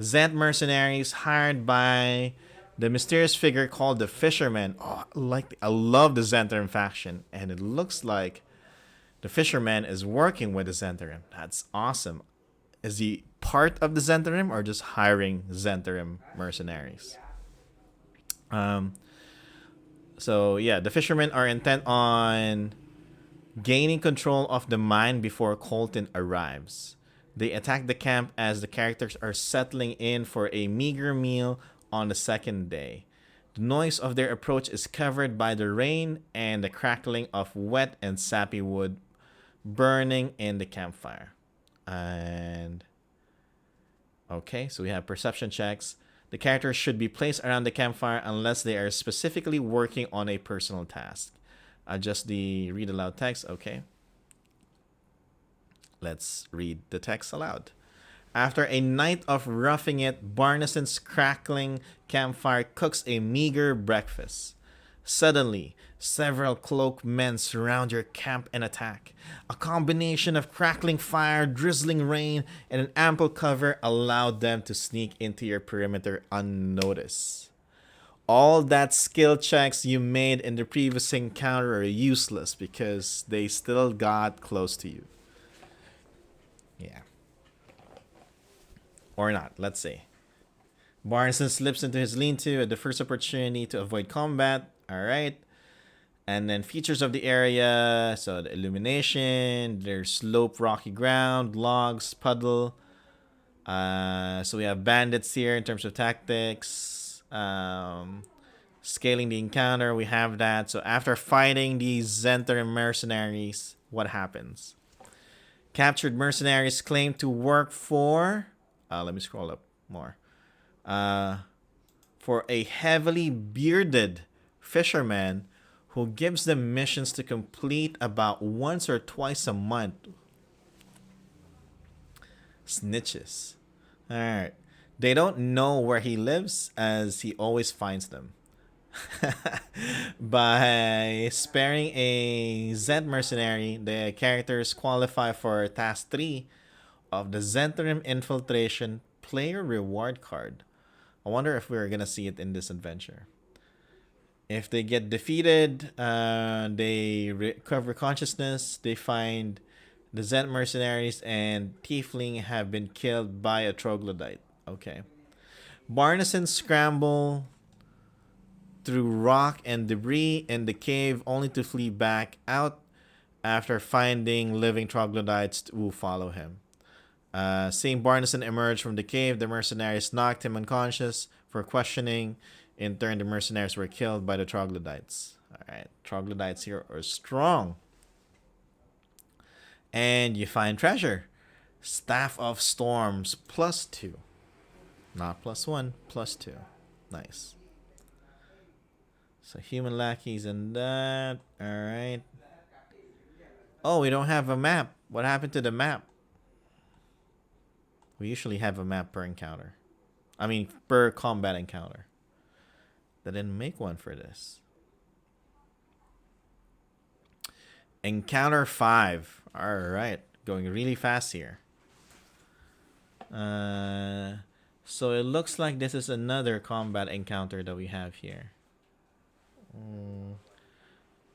S1: Zent mercenaries hired by the mysterious figure called the Fisherman. Oh, I love the Zentarim faction. And it looks like the Fisherman is working with the Zentarim. That's awesome. Is he part of the Zentarim or just hiring Zentarim mercenaries? So yeah, the fishermen are intent on gaining control of the mine before Colton arrives. They attack the camp as the characters are settling in for a meager meal on the second day. The noise of their approach is covered by the rain and the crackling of wet and sappy wood burning in the campfire. And okay, so we have perception checks. The characters should be placed around the campfire unless they are specifically working on a personal task. Adjust the read aloud text. Okay. Let's read the text aloud. After a night of roughing it, Barneson's crackling campfire cooks a meager breakfast. Suddenly, several cloaked men surround your camp and attack. A combination of crackling fire, drizzling rain, and an ample cover allowed them to sneak into your perimeter unnoticed. All that skill checks you made in the previous encounter are useless because they still got close to you. Yeah. Or not, let's see. Barneson slips into his lean-to at the first opportunity to avoid combat. Alright. And then features of the area. So the illumination. There's slope, rocky ground, logs, puddle. So we have bandits here in terms of tactics. Scaling the encounter, we have that. So after fighting these Zentarim mercenaries, what happens? Captured mercenaries claim to work for... let me scroll up more. For a heavily bearded fisherman who gives them missions to complete about once or twice a month. Snitches. Alright. They don't know where he lives as he always finds them. By sparing a Zent mercenary, the characters qualify for Task 3 of the Zentarim Infiltration Player Reward card. I wonder if we're gonna see it in this adventure. If they get defeated, they recover consciousness. They find the Zent mercenaries and Tiefling have been killed by a troglodyte. Okay. Barneson scramble through rock and debris in the cave only to flee back out after finding living troglodytes who follow him. Seeing Barneson emerge from the cave, the mercenaries knocked him unconscious for questioning. In turn, the mercenaries were killed by the troglodytes. Alright, troglodytes here are strong. And you find treasure. Staff of Storms +2. Not +1, +2. Nice. So human lackeys and that. Alright. Oh, we don't have a map. What happened to the map? We usually have a map per encounter. I mean, per combat encounter. They didn't make one for this. Encounter 5. Alright. Going really fast here. So it looks like this is another combat encounter that we have here.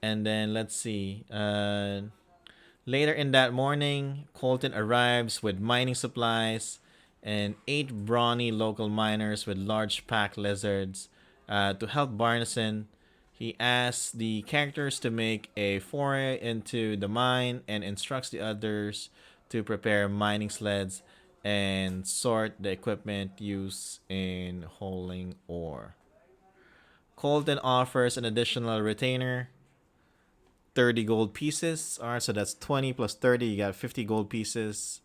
S1: And then let's see. Later in that morning, Colton arrives with mining supplies and 8 brawny local miners with large pack lizards to help Barneson. He asks the characters to make a foray into the mine and instructs the others to prepare mining sleds and sort the equipment used in hauling ore. Colton offers an additional retainer, 30 gold pieces. Alright, so that's 20 plus 30. You got 50 gold pieces.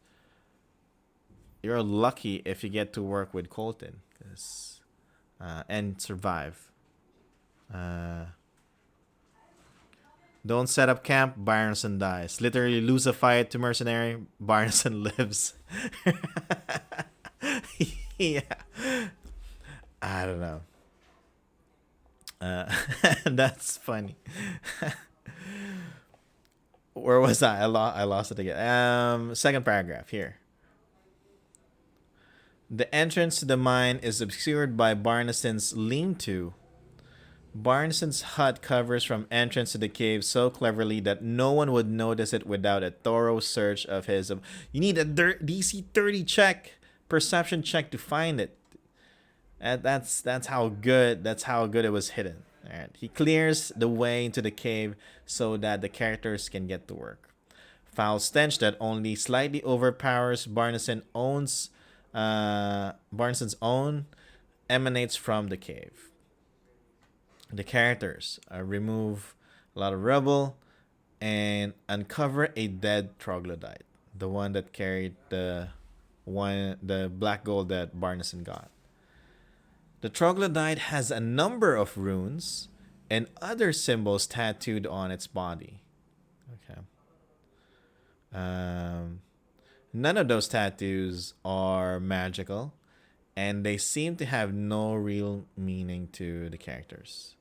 S1: You're lucky if you get to work with Colton. And survive. Don't set up camp, Barneson dies. Literally lose a fight to mercenary, Barneson lives. Yeah. I don't know. Uh, that's funny. Where was I? I lost it again. Second paragraph here. The entrance to the mine is obscured by Barneson's lean-to. Barneson's hut covers from entrance to the cave so cleverly that no one would notice it without a thorough search of his. You need a DC 30 check, perception check to find it. That's how good it was hidden. All right. He clears the way into the cave so that the characters can get to work. Foul stench that only slightly overpowers Barneson's own emanates from the cave. The characters remove a lot of rubble and uncover a dead troglodyte, the one that carried the black gold that Barneson got. The troglodyte has a number of runes and other symbols tattooed on its body. Okay. None of those tattoos are magical, and they seem to have no real meaning to the characters.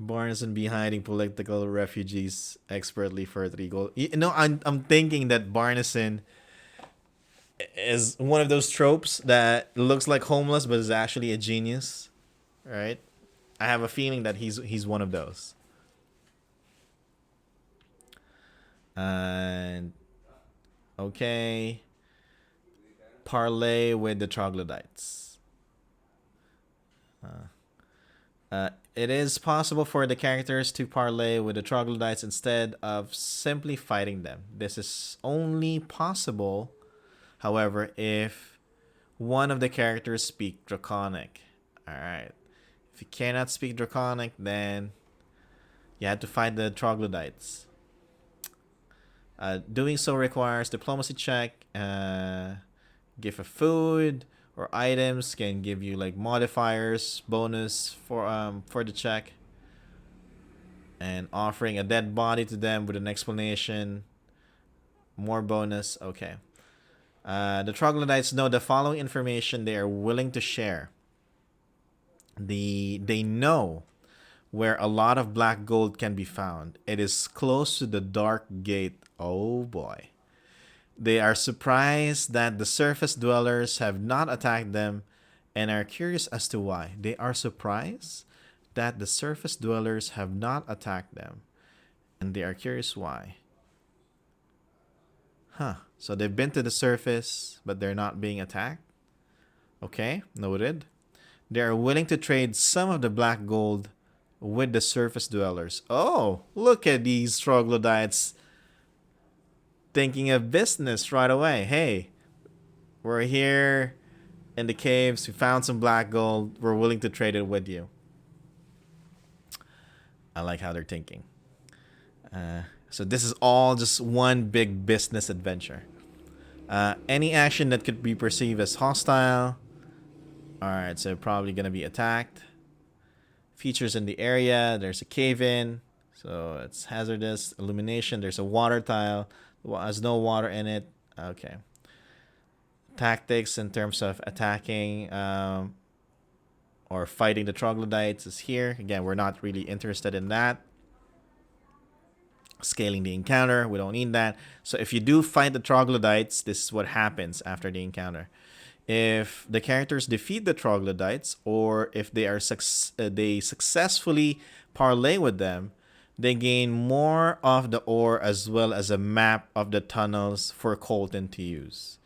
S1: Barneson be hiding political refugees expertly for 3 gold. I'm thinking that Barneson is one of those tropes that looks like homeless but is actually a genius, right? I have a feeling that he's one of those. And okay, parlay with the troglodytes. It is possible for the characters to parlay with the troglodytes instead of simply fighting them. This is only possible, however, if one of the characters speak Draconic. Alright. If you cannot speak Draconic, then you have to fight the troglodytes. Doing so requires diplomacy check, gift of food, or items can give you like modifiers, bonus for the check, and offering a dead body to them with an explanation, more bonus. Okay. The troglodytes know the following information they are willing to share. They know where a lot of black gold can be found. It is close to the Dark Gate. Oh boy. They are surprised that the surface dwellers have not attacked them and are curious as to why. They are surprised that the surface dwellers have not attacked them and they are curious why. So they've been to the surface but they're not being attacked? Okay, noted. They are willing to trade some of the black gold with the surface dwellers. Oh, look at these troglodytes thinking of business right away. Hey, we're here in the caves. We found some black gold. We're willing to trade it with you. I like how they're thinking. So this is all just one big business adventure. Any action that could be perceived as hostile. Alright, so probably going to be attacked. Features in the area. There's a cave-in. So it's hazardous. Illumination. There's a water tile. There's no water in it. Okay. Tactics in terms of attacking or fighting the troglodytes is here. Again, we're not really interested in that. Scaling the encounter. We don't need that. So if you do fight the troglodytes, this is what happens after the encounter. If the characters defeat the troglodytes, or if they are they successfully parlay with them, they gain more of the ore as well as a map of the tunnels for Colton to use.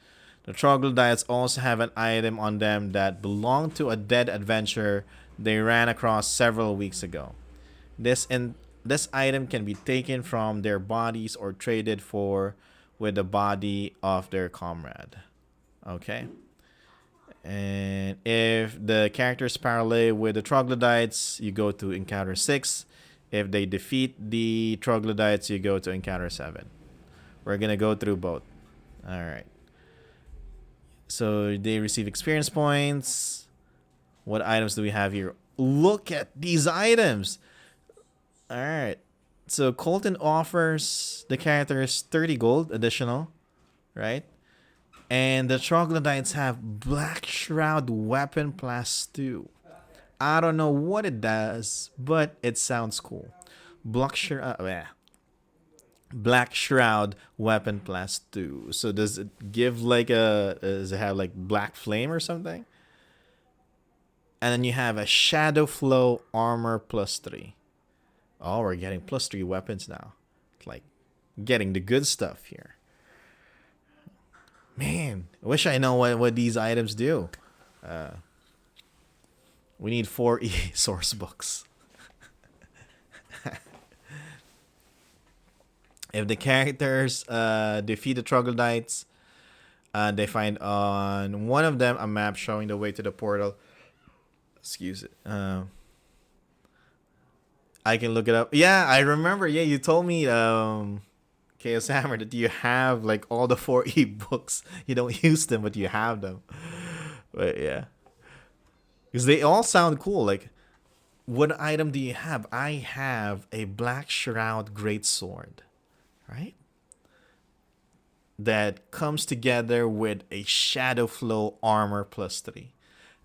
S1: The troglodytes also have an item on them that belonged to a dead adventurer they ran across several weeks ago. This item can be taken from their bodies or traded for with the body of their comrade. Okay. And if the characters parlay with the troglodytes, you go to encounter 6. If they defeat the troglodytes, you go to encounter 7. We're going to go through both. All right. So they receive experience points. What items do we have here? Look at these items. All right. So Colton offers the characters 30 gold additional, right? And the troglodytes have Black Shroud Weapon +2. I don't know what it does, but it sounds cool. Black Shroud Weapon +2. So does it give like does it have like Black Flame or something? And then you have a Shadow Flow Armor +3. Oh, we're getting +3 weapons now. It's like getting the good stuff here. Man, I wish I know what these items do. We need 4 source books. If the characters defeat the troglodytes, they find on one of them a map showing the way to the portal. Excuse it. I can look it up. Yeah, I remember. Yeah, you told me, Chaos Hammer, that you have like all the 4 books. You don't use them, but you have them. But yeah, because they all sound cool. Like, what item do you have? I have a Black Shroud Greatsword, right? That comes together with a Shadow Flow Armor +3.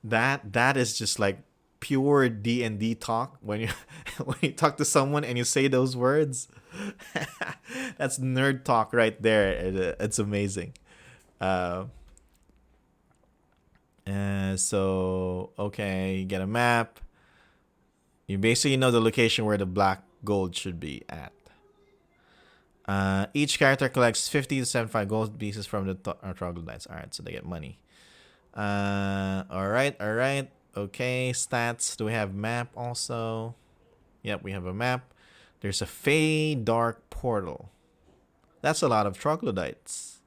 S1: That is just like pure D&D talk. When you when you talk to someone and you say those words, that's nerd talk right there. It's amazing. So okay, you get a map. You basically know the location where the black gold should be at. Each character collects 50 to 75 gold pieces from the troglodytes. Alright, so they get money. Alright. Okay, stats. Do we have map also? Yep, we have a map. There's a Fey Dark Portal. That's a lot of troglodytes.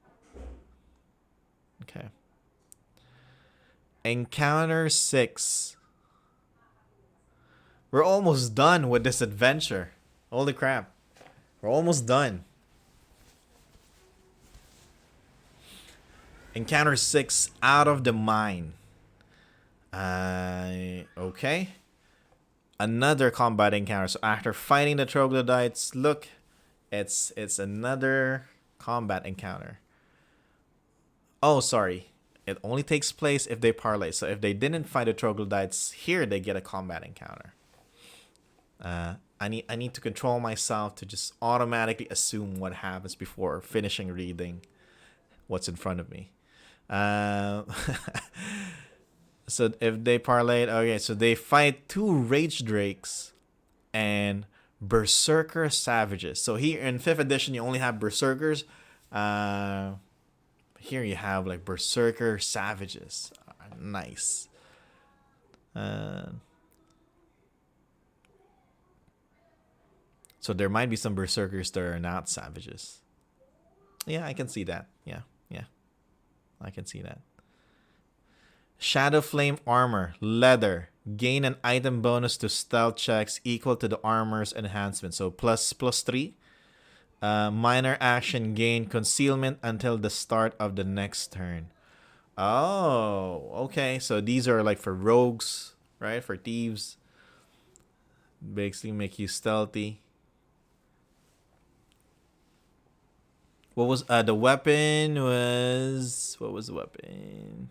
S1: Okay. Encounter 6. We're almost done with this adventure. Holy crap. We're almost done. Encounter 6, Out of the Mine. Okay. Another combat encounter. So after fighting the troglodytes, look, it's another combat encounter. Oh, sorry. It only takes place if they parlay. So if they didn't fight the troglodytes here, they get a combat encounter. I need to control myself to just automatically assume what happens before finishing reading what's in front of me. So if they parlayed, okay, so they fight 2 Rage Drakes and Berserker Savages. So here in 5th edition, you only have Berserkers. Here you have like Berserker Savages. Nice. So there might be some Berserkers that are not Savages. Yeah, I can see that. Yeah. I can see that. Shadow Flame Armor, Leather. Gain an item bonus to stealth checks equal to the armor's enhancement. So +3. Minor action, gain concealment until the start of the next turn. Oh, okay. So these are like for rogues, right? For thieves. Basically make you stealthy. What was the weapon was... What was the weapon?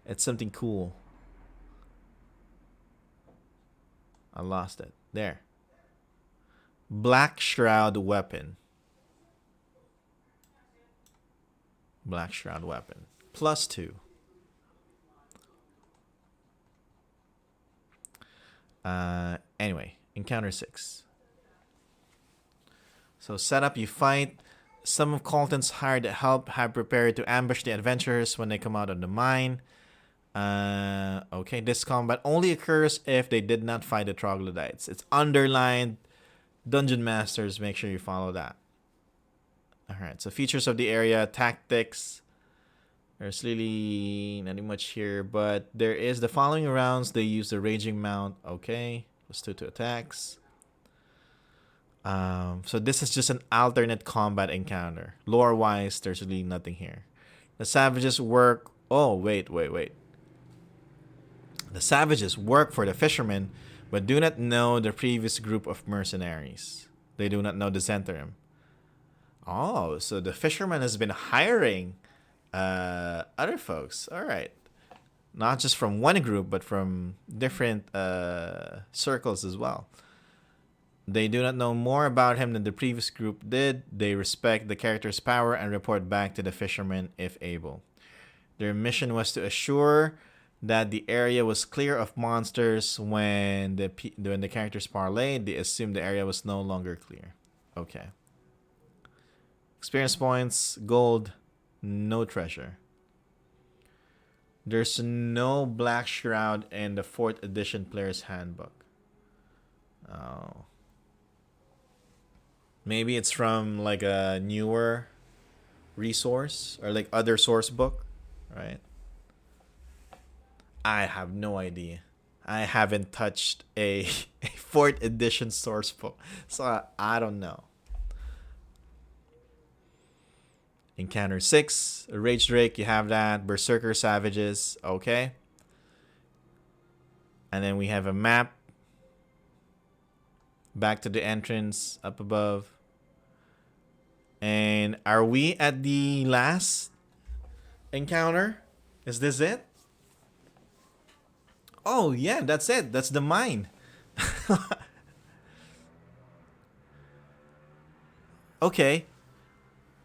S1: It's something cool. I lost it. There. Black Shroud Weapon. Black Shroud Weapon. +2. Anyway, encounter 6. So setup, you fight. Some of Colton's hired help have prepared to ambush the adventurers when they come out of the mine. Okay, this combat only occurs if they did not fight the troglodytes. It's underlined. Dungeon Masters, make sure you follow that. Alright, so features of the area, tactics. There's really nothing much here, but there is the following rounds. They use the Raging Mount. Okay, +2 to attacks. So this is just an alternate combat encounter. Lore-wise, there's really nothing here. The Savages work... Oh, wait. The Savages work for the fishermen, but do not know the previous group of mercenaries. They do not know the Zentrum. Oh, so the fisherman has been hiring other folks. All right. Not just from one group, but from different circles as well. They do not know more about him than the previous group did. They respect the character's power and report back to the fishermen if able. Their mission was to assure that the area was clear of monsters. When the characters parlayed, they assumed the area was no longer clear. Okay. Experience points, gold, no treasure. There's no Black Shroud in the 4th edition player's handbook. Oh. Maybe it's from like a newer resource or like other source book, right? I have no idea. I haven't touched a 4th edition source book, so I don't know. Encounter 6, Rage Drake, you have that. Berserker Savages, okay. And then we have a map. Back to the entrance, up above. And are we at the last encounter? Is this it? Oh, yeah, that's it. That's the mine. Okay.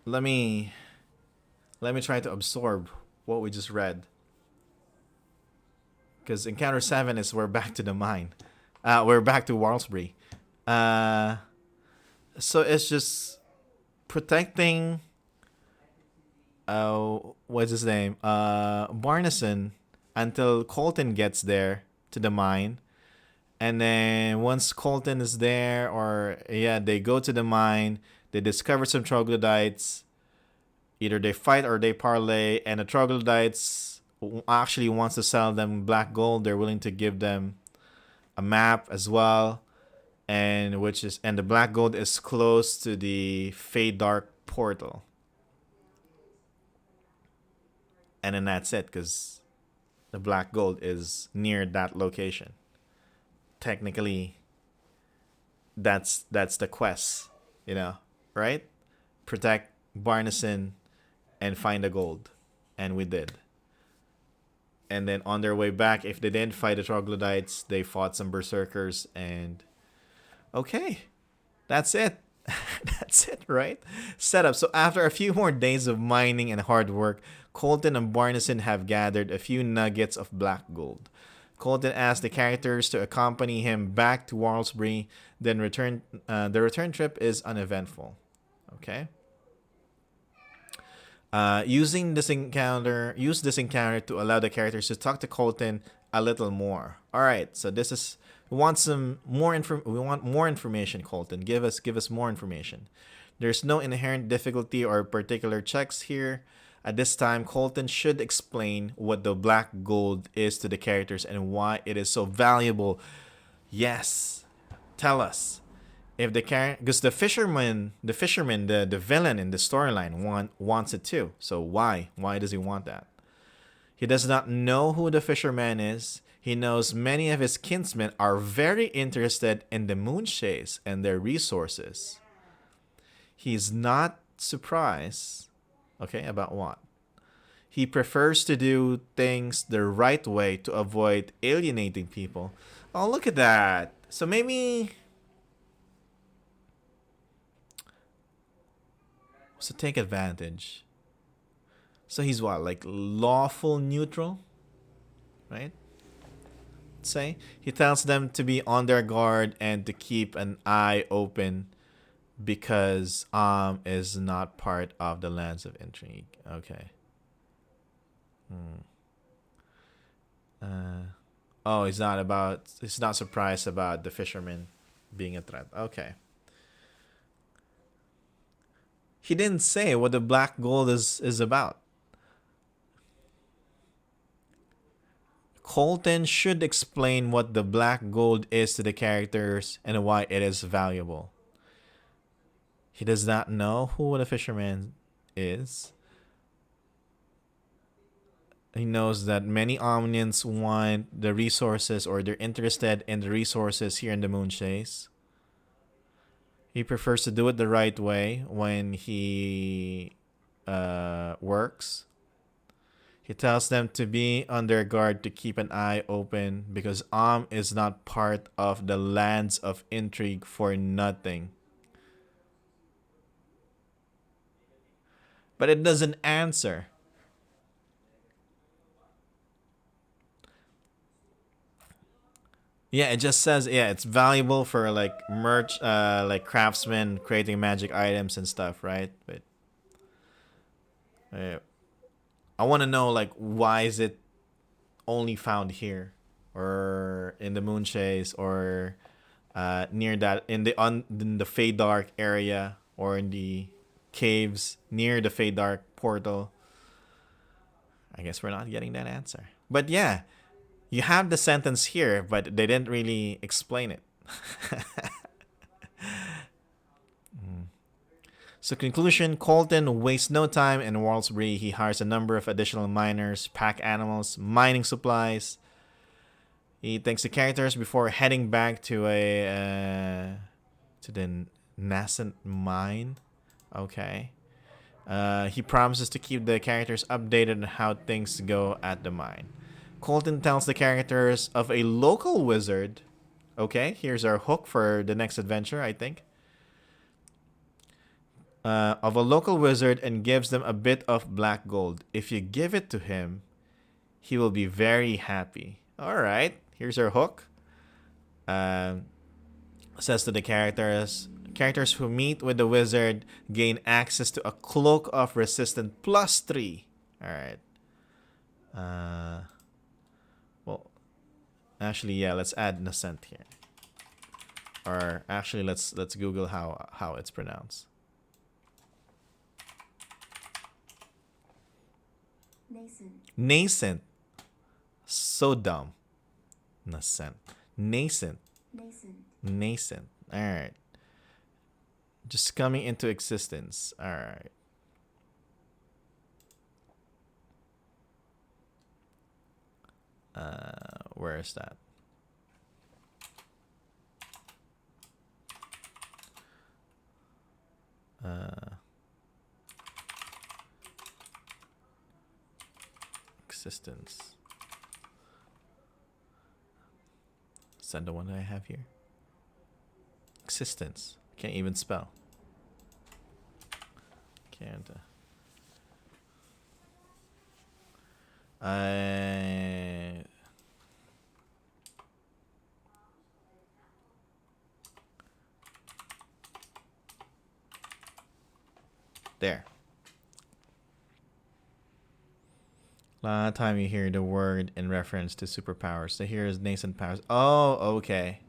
S1: Let me try to absorb what we just read. Because encounter 7 is we're back to the mine. We're back to Walsbury. So it's just protecting what's his name? Barnison until Colton gets there to the mine. And then once Colton is there, or yeah, they go to the mine, they discover some troglodytes. Either they fight or they parlay, and the troglodytes actually wants to sell them black gold. They're willing to give them a map as well, and the black gold is close to the Fey Dark portal. And then that's it, because the black gold is near that location. Technically, that's the quest, right? Protect Barnison and find the gold, and we did. And then on their way back, if they didn't fight the troglodytes, they fought some berserkers, and okay, that's it. That's it, right? Setup. So after a few more days of mining and hard work, Colton and Barnison have gathered a few nuggets of black gold. Colton asked the characters to accompany him back to Walsbury, then the return trip is uneventful. Okay. Use this encounter to allow the characters to talk to Colton a little more. All right, so this is we want more information. Colton, give us more information. There's no inherent difficulty or particular checks here. At this time, Colton should explain what the black gold is to the characters and why it is so valuable. Yes, tell us. If because the fisherman, the villain in the storyline wants it too. So why? Why does he want that? He does not know who the fisherman is. He knows many of his kinsmen are very interested in the Moonshaes and their resources. He's not surprised. Okay, about what? He prefers to do things the right way to avoid alienating people. Oh, look at that. So maybe... So take advantage. So he's what? Like lawful neutral? Right? Say. He tells them to be on their guard and to keep an eye open because is not part of the lands of intrigue. Okay. He's not surprised about the fisherman being a threat. Okay. He didn't say what the black gold is about. Colton should explain what the black gold is to the characters and why it is valuable. He does not know who the fisherman is. He knows that many Omnians want the resources, or they're interested in the resources here in the Moonshaes. He prefers to do it the right way when he works. He tells them to be on their guard to keep an eye open because is not part of the lands of intrigue for nothing. But it doesn't answer. Yeah, it just says it's valuable for like merch, like craftsmen creating magic items and stuff, right? But I want to know like why is it only found here, or in the Moonshaes, or near that in the Fey Dark area, or in the caves near the Fey Dark portal. I guess we're not getting that answer. But yeah, you have the sentence here, but they didn't really explain it. So conclusion, Colton wastes no time in Walsbury. He hires a number of additional miners, pack animals, mining supplies. He thanks the characters before heading back to the nascent mine. Okay. He promises to keep the characters updated on how things go at the mine. Colton tells the characters of a local wizard. Okay, here's our hook for the next adventure, I think. Of a local wizard and gives them a bit of black gold. If you give it to him, he will be very happy. All right, here's our hook. Says to the characters who meet with the wizard gain access to a cloak of resistance +3. All right. Well, actually, yeah. Let's add Nascent here. Or actually, let's Google how it's pronounced. Nascent. So dumb. Nascent. Nascent. All right. Just coming into existence. All right. Where is that? Existence. Is that the one that I have here? Existence. Can't even spell. Can't. There. A lot of time you hear the word in reference to superpowers. So here is nascent powers. Oh, okay.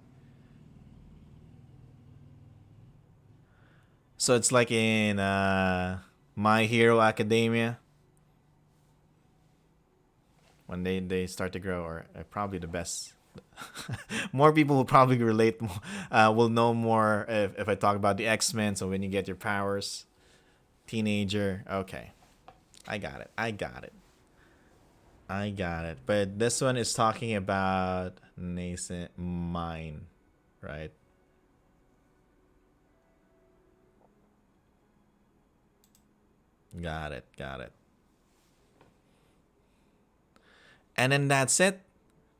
S1: So it's like in My Hero Academia. When they start to grow, or probably the best. More people will probably relate, will know more if I talk about the X-Men. So when you get your powers, teenager. Okay. I got it. But this one is talking about nascent mine, right? Got it. And then that's it.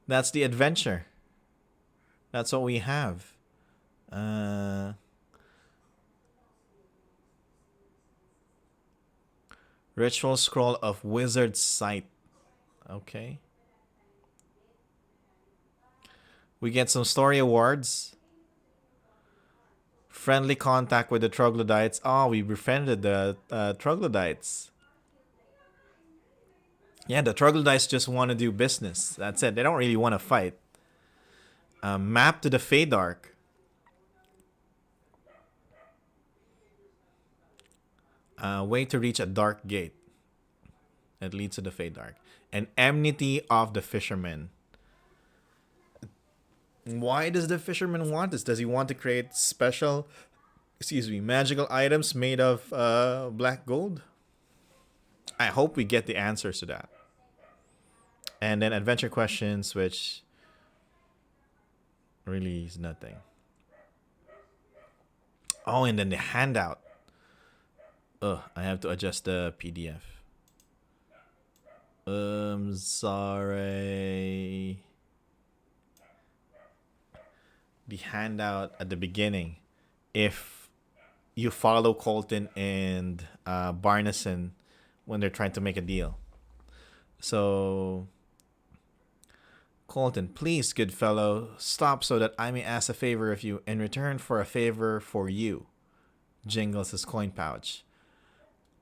S1: That's the adventure. That's what we have. Ritual Scroll of Wizard Sight. Okay. We get some story awards. Friendly contact with the troglodytes. Oh, we befriended the troglodytes. Yeah, the troglodytes just want to do business. That's it. They don't really want to fight. Map to the Feydark. Way to reach a dark gate. It leads to the Feydark. An enmity of the fisherman. Why does the fisherman want this? Does he want to create special, magical items made of black gold? I hope we get the answers to that. And then adventure questions, which really is nothing. Oh, and then the handout. Ugh, I have to adjust the PDF. Sorry. The handout at the beginning. If you follow Colton and Barneson when they're trying to make a deal. So, Colton, please, good fellow, stop so that I may ask a favor of you in return for a favor for you. Jingles his coin pouch.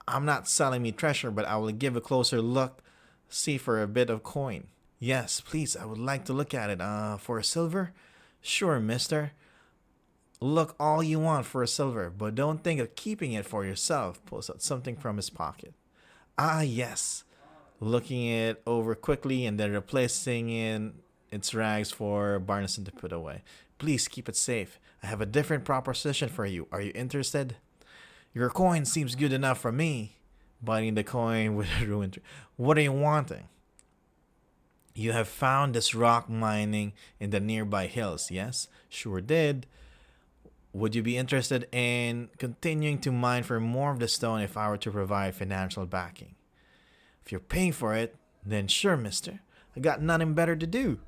S1: I'm not selling me treasure, but I will give a closer look, see for a bit of coin. Yes, please, I would like to look at it. For a silver? Sure, mister. Look all you want for a silver, but don't think of keeping it for yourself. Pulls out something from his pocket. Ah, yes. Looking it over quickly and then replacing in its rags for Barneson to put away. Please keep it safe. I have a different proposition for you. Are you interested? Your coin seems good enough for me. Biting the coin with a ruined tree. What are you wanting? You have found this rock mining in the nearby hills, yes? Sure did. Would you be interested in continuing to mine for more of the stone if I were to provide financial backing? If you're paying for it, then sure, mister. I got nothing better to do.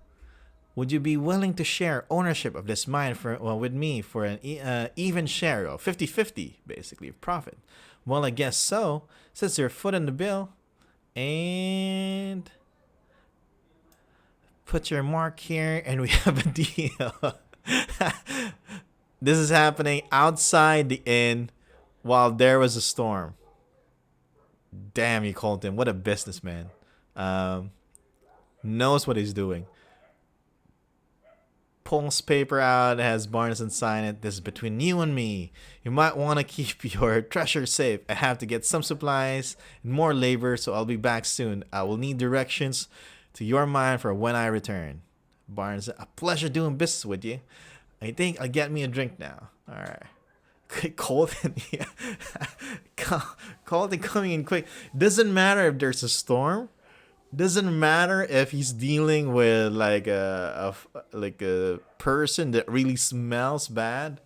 S1: Would you be willing to share ownership of this mine with me for an even share of 50-50, basically, of profit? Well, I guess so, since your foot in the bill. And put your mark here, and we have a deal. This is happening outside the inn while there was a storm. Damn you, Colton. What a businessman. Knows what he's doing. Pulls paper out, has Barneson sign it. This is between you and me. You might want to keep your treasure safe. I have to get some supplies and more labor, so I'll be back soon. I will need directions to your mine for when I return. Barneson, a pleasure doing business with you. I think I'll get me a drink now. All right. Colton, yeah. Colton coming in quick. Doesn't matter if there's a storm. Doesn't matter if he's dealing with like a person that really smells bad.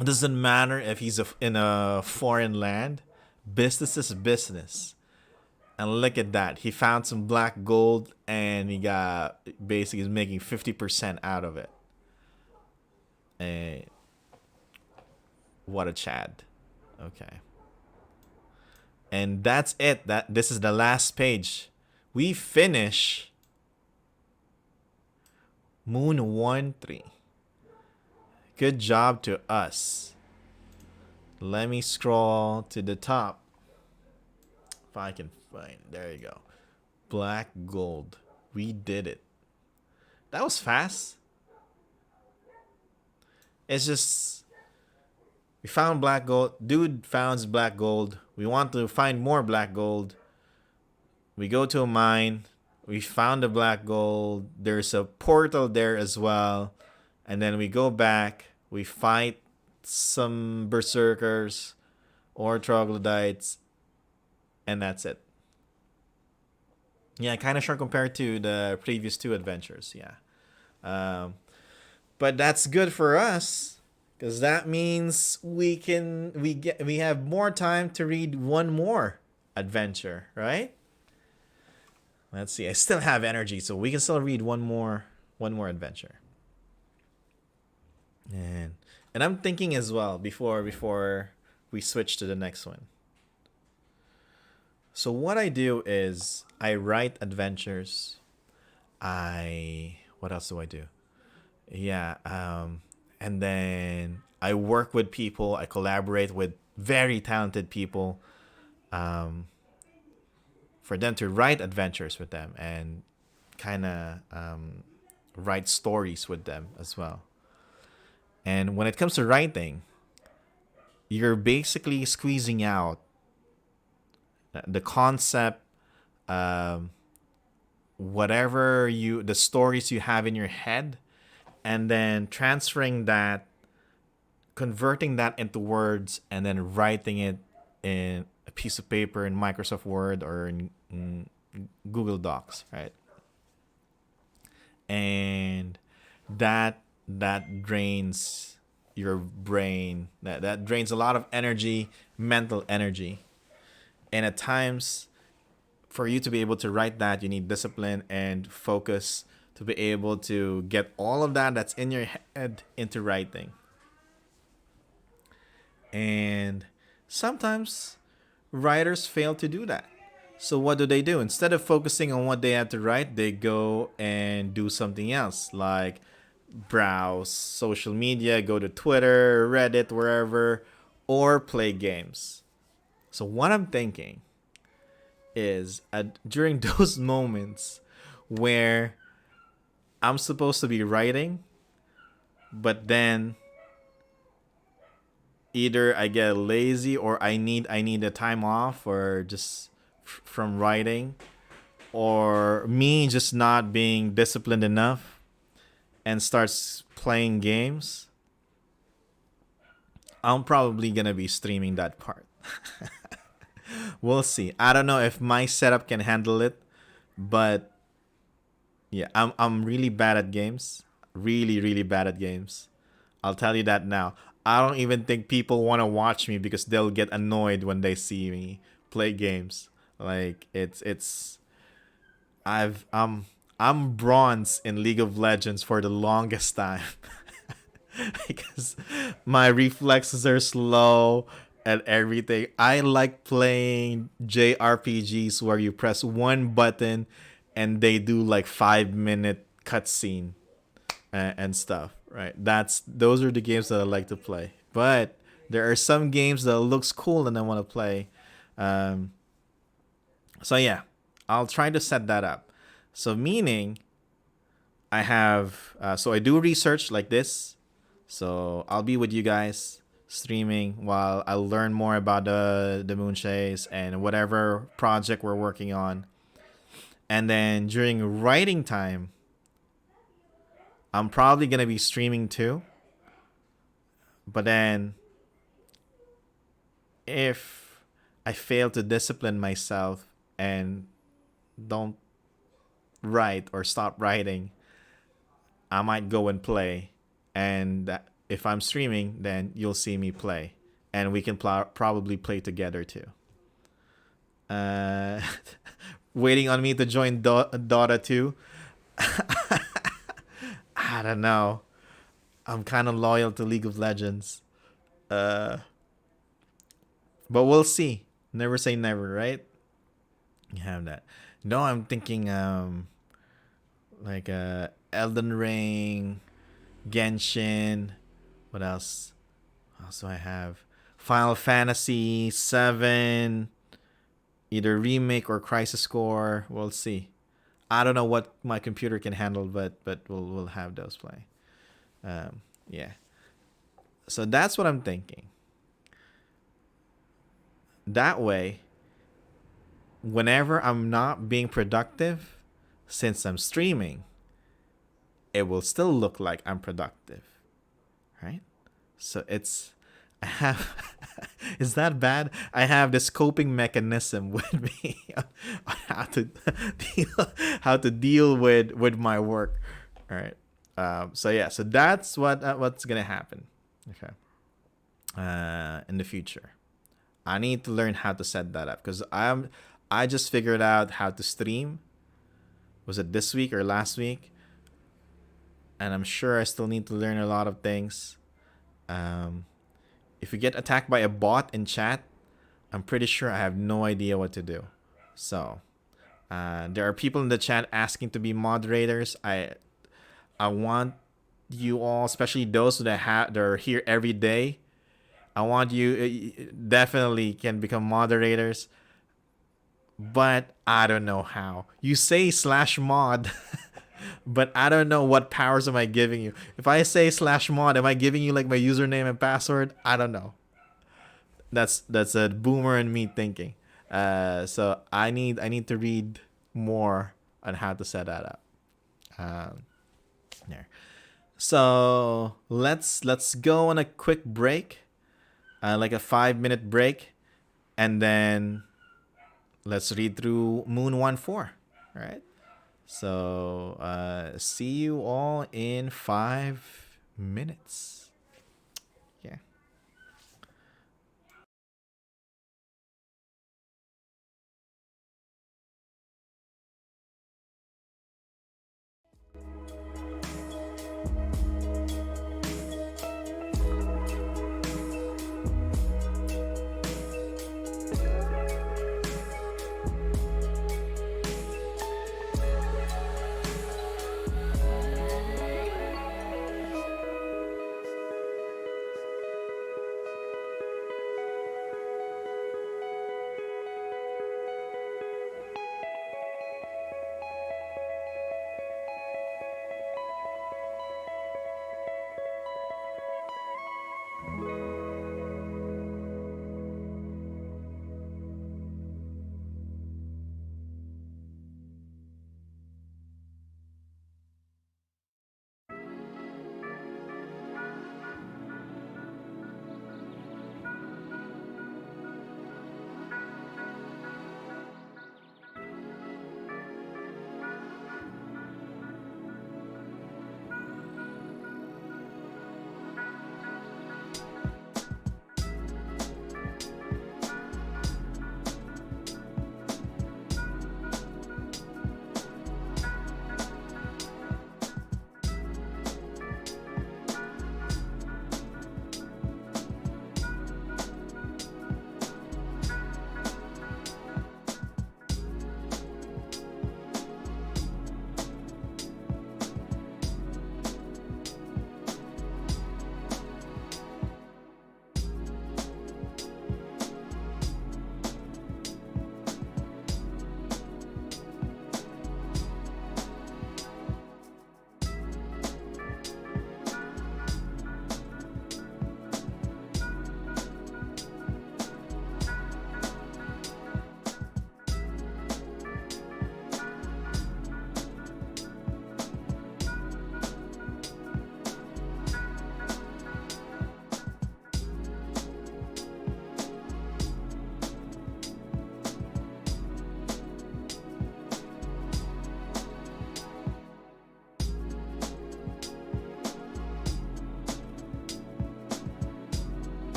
S1: It doesn't matter if he's in a foreign land. Business is business. And look at that. He found some black gold and he got basically is making 50% out of it. What a Chad. Okay. And that's it. This is the last page. We finish MOON1-3. Good job to us. Let me scroll to the top. If I can find. There you go. Black gold. We did it. That was fast. It's just we found black gold. Dude founds black gold. We want to find more black gold. We go to a mine. We found the black gold. There's a portal there as well. And then we go back. We fight some berserkers or troglodytes. And that's it. Yeah, kind of short compared to the previous two adventures. Yeah. But that's good for us. Because that means we have more time to read one more adventure, right? Let's see. I still have energy, so we can still read one more adventure. And I'm thinking as well before we switch to the next one. So what I do is I write adventures. What else do I do? Yeah, and then I work with people. I collaborate with very talented people for them to write adventures with them and kind of write stories with them as well. And when it comes to writing, you're basically squeezing out the concept, the stories you have in your head, and then transferring that, converting that into words, and then writing it in a piece of paper in Microsoft Word or in Google Docs, right? And that drains your brain. That drains a lot of energy, mental energy. And at times, for you to be able to write that, you need discipline and focus to be able to get all of that that's in your head into writing. And sometimes writers fail to do that. So what do? Instead of focusing on what they have to write, they go and do something else, like browse social media, go to Twitter, Reddit, wherever, or play games. So what I'm thinking is during those moments where I'm supposed to be writing, but then either I get lazy or I need a time off or just from writing, or me just not being disciplined enough and starts playing games, I'm probably gonna be streaming that part. We'll see. I don't know if my setup can handle it, but yeah, I'm really bad at games. Really, really bad at games. I'll tell you that now. I don't even think people want to watch me because they'll get annoyed when they see me play games. Like it's I'm bronze in League of Legends for the longest time. Because my reflexes are slow and everything. I like playing JRPGs where you press one button and they do like 5 minute cutscene and stuff. Right? Those are the games that I like to play. But there are some games that looks cool and I want to play. Um, so yeah, I'll try to set that up. So meaning I have so I do research like this. So I'll be with you guys streaming while I learn more about the Moonshaes and whatever project we're working on. And then during writing time, I'm probably gonna be streaming too. But then if I fail to discipline myself and don't write or stop writing, I might go and play. And if I'm streaming, then you'll see me play. And we can probably play together too. Uh, waiting on me to join Dota 2. I don't know. I'm kind of loyal to League of Legends. Uh, but we'll see. Never say never, right? You have that. No, I'm thinking like Elden Ring, Genshin. What else? What else do I have? Final Fantasy 7, either remake or Crisis Core. We'll see. I don't know what my computer can handle, but we'll have those play. Yeah. So that's what I'm thinking. That way, whenever I'm not being productive, since I'm streaming, it will still look like I'm productive, right? So it's I have is that bad? I have this coping mechanism with me on how to deal with my work. All right. So yeah, so that's what's gonna happen. Okay. In the future, I need to learn how to set that up because I just figured out how to stream. Was it this week or last week? And I'm sure I still need to learn a lot of things. If you get attacked by a bot in chat, I'm pretty sure I have no idea what to do. So there are people in the chat asking to be moderators. I want you all, especially those that are here every day. I want you definitely can become moderators, but I don't know how. You say /mod. But I don't know what powers am I giving you. If I say /mod, am I giving you like my username and password? I don't know. That's a boomer in me thinking. So I need to read more on how to set that up. There. So let's go on a quick break, like a 5-minute break, and then let's read through Moon 1-4. All right. So, see you all in 5 minutes. Yeah.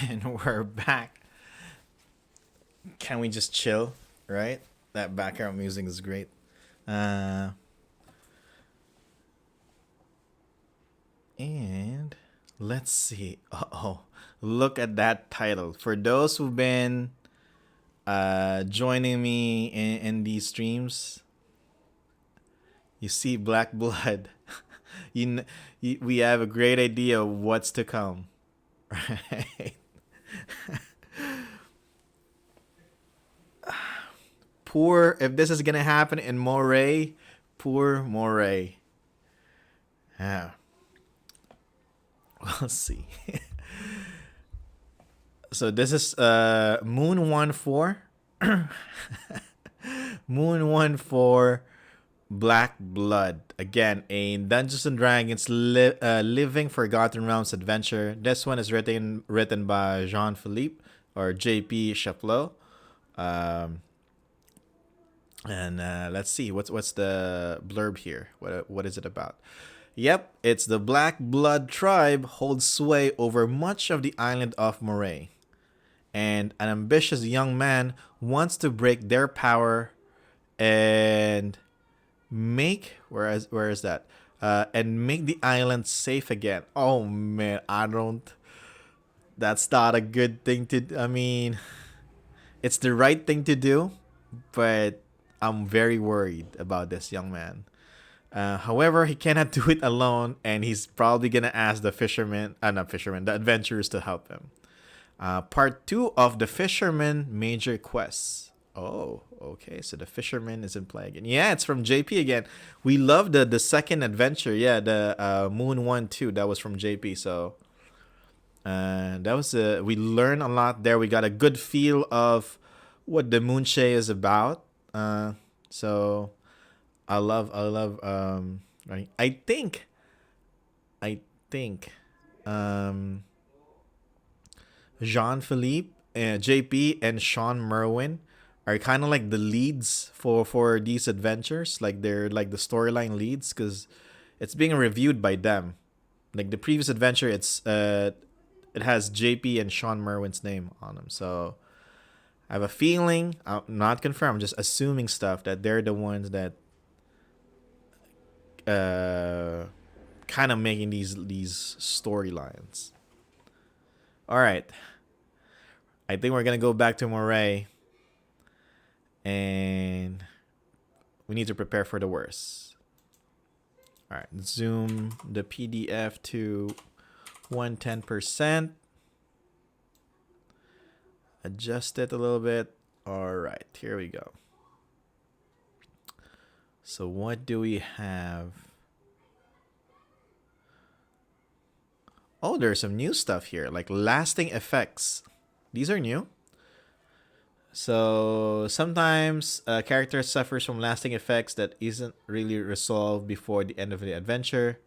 S1: And we're back. Can we just chill, right? That background music is great. And let's see. Uh-oh. Look at that title. For those who've been joining me in these streams, you see Black Blood. We have a great idea of what's to come. Right? Poor, if this is gonna happen in Moray, poor Moray. Yeah. We'll see. So this is MOON1-4. MOON1-4 Black Blood. Again, a Dungeons and Dragons Living Forgotten Realms adventure. This one is written by Jean-Philipe or JP Chapleau. And let's see what's the blurb here. What is it about? Yep, it's the Black Blood tribe holds sway over much of the island of Moray, and an ambitious young man wants to break their power and make where is that? And make the island safe again. Oh man, that's not a good thing to. I mean, it's the right thing to do, but I'm very worried about this young man. However, he cannot do it alone, and he's probably gonna ask the the adventurers to help him. Part 2 of the Fisherman Major Quests. Oh, okay. So the Fisherman is in play again. Yeah, it's from JP again. We love the second adventure. Yeah, the MOON1-2. That was from JP. So that was we learned a lot there. We got a good feel of what the Moonshae is about. So I love right. I think Jean-Philipe, JP, and Sean Merwin are kind of like the leads for these adventures. Like they're like the storyline leads because it's being reviewed by them. Like the previous adventure, it has JP and Sean Merwin's name on them. So I have a feeling, I'm not confirmed, I'm just assuming stuff that they're the ones that kind of making these storylines. All right. I think we're going to go back to Moray. And we need to prepare for the worst. All right. Zoom the PDF to 110%. Adjust it a little bit. All right. Here we go. So what do we have? Oh, there's some new stuff here, like lasting effects. These are new. So sometimes a character suffers from lasting effects that isn't really resolved before the end of the adventure.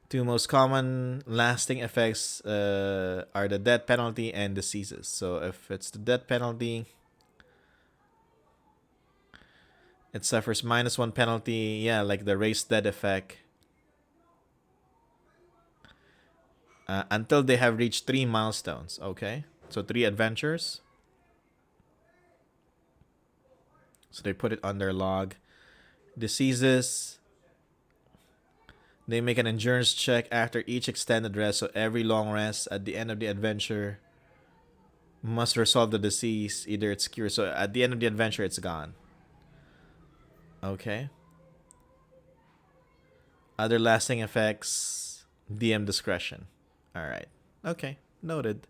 S1: 2 most common lasting effects are the death penalty and diseases. So if it's the death penalty, it suffers -1 penalty. Yeah, like the race dead effect. Until they have reached 3 milestones. Okay, so 3 adventures. So they put it on their log. Diseases. They make an endurance check after each extended rest. So every long rest at the end of the adventure must resolve the disease. Either it's cured. So at the end of the adventure, it's gone. Okay. Other lasting effects. DM discretion. All right. Okay. Noted.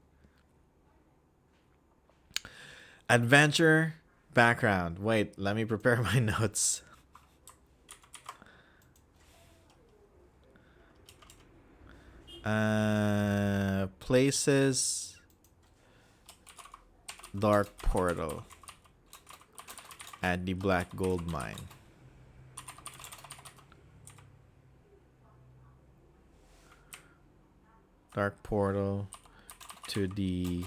S1: Adventure background. Wait, let me prepare my notes. Places. Dark portal. At the Black Gold Mine. Dark portal to the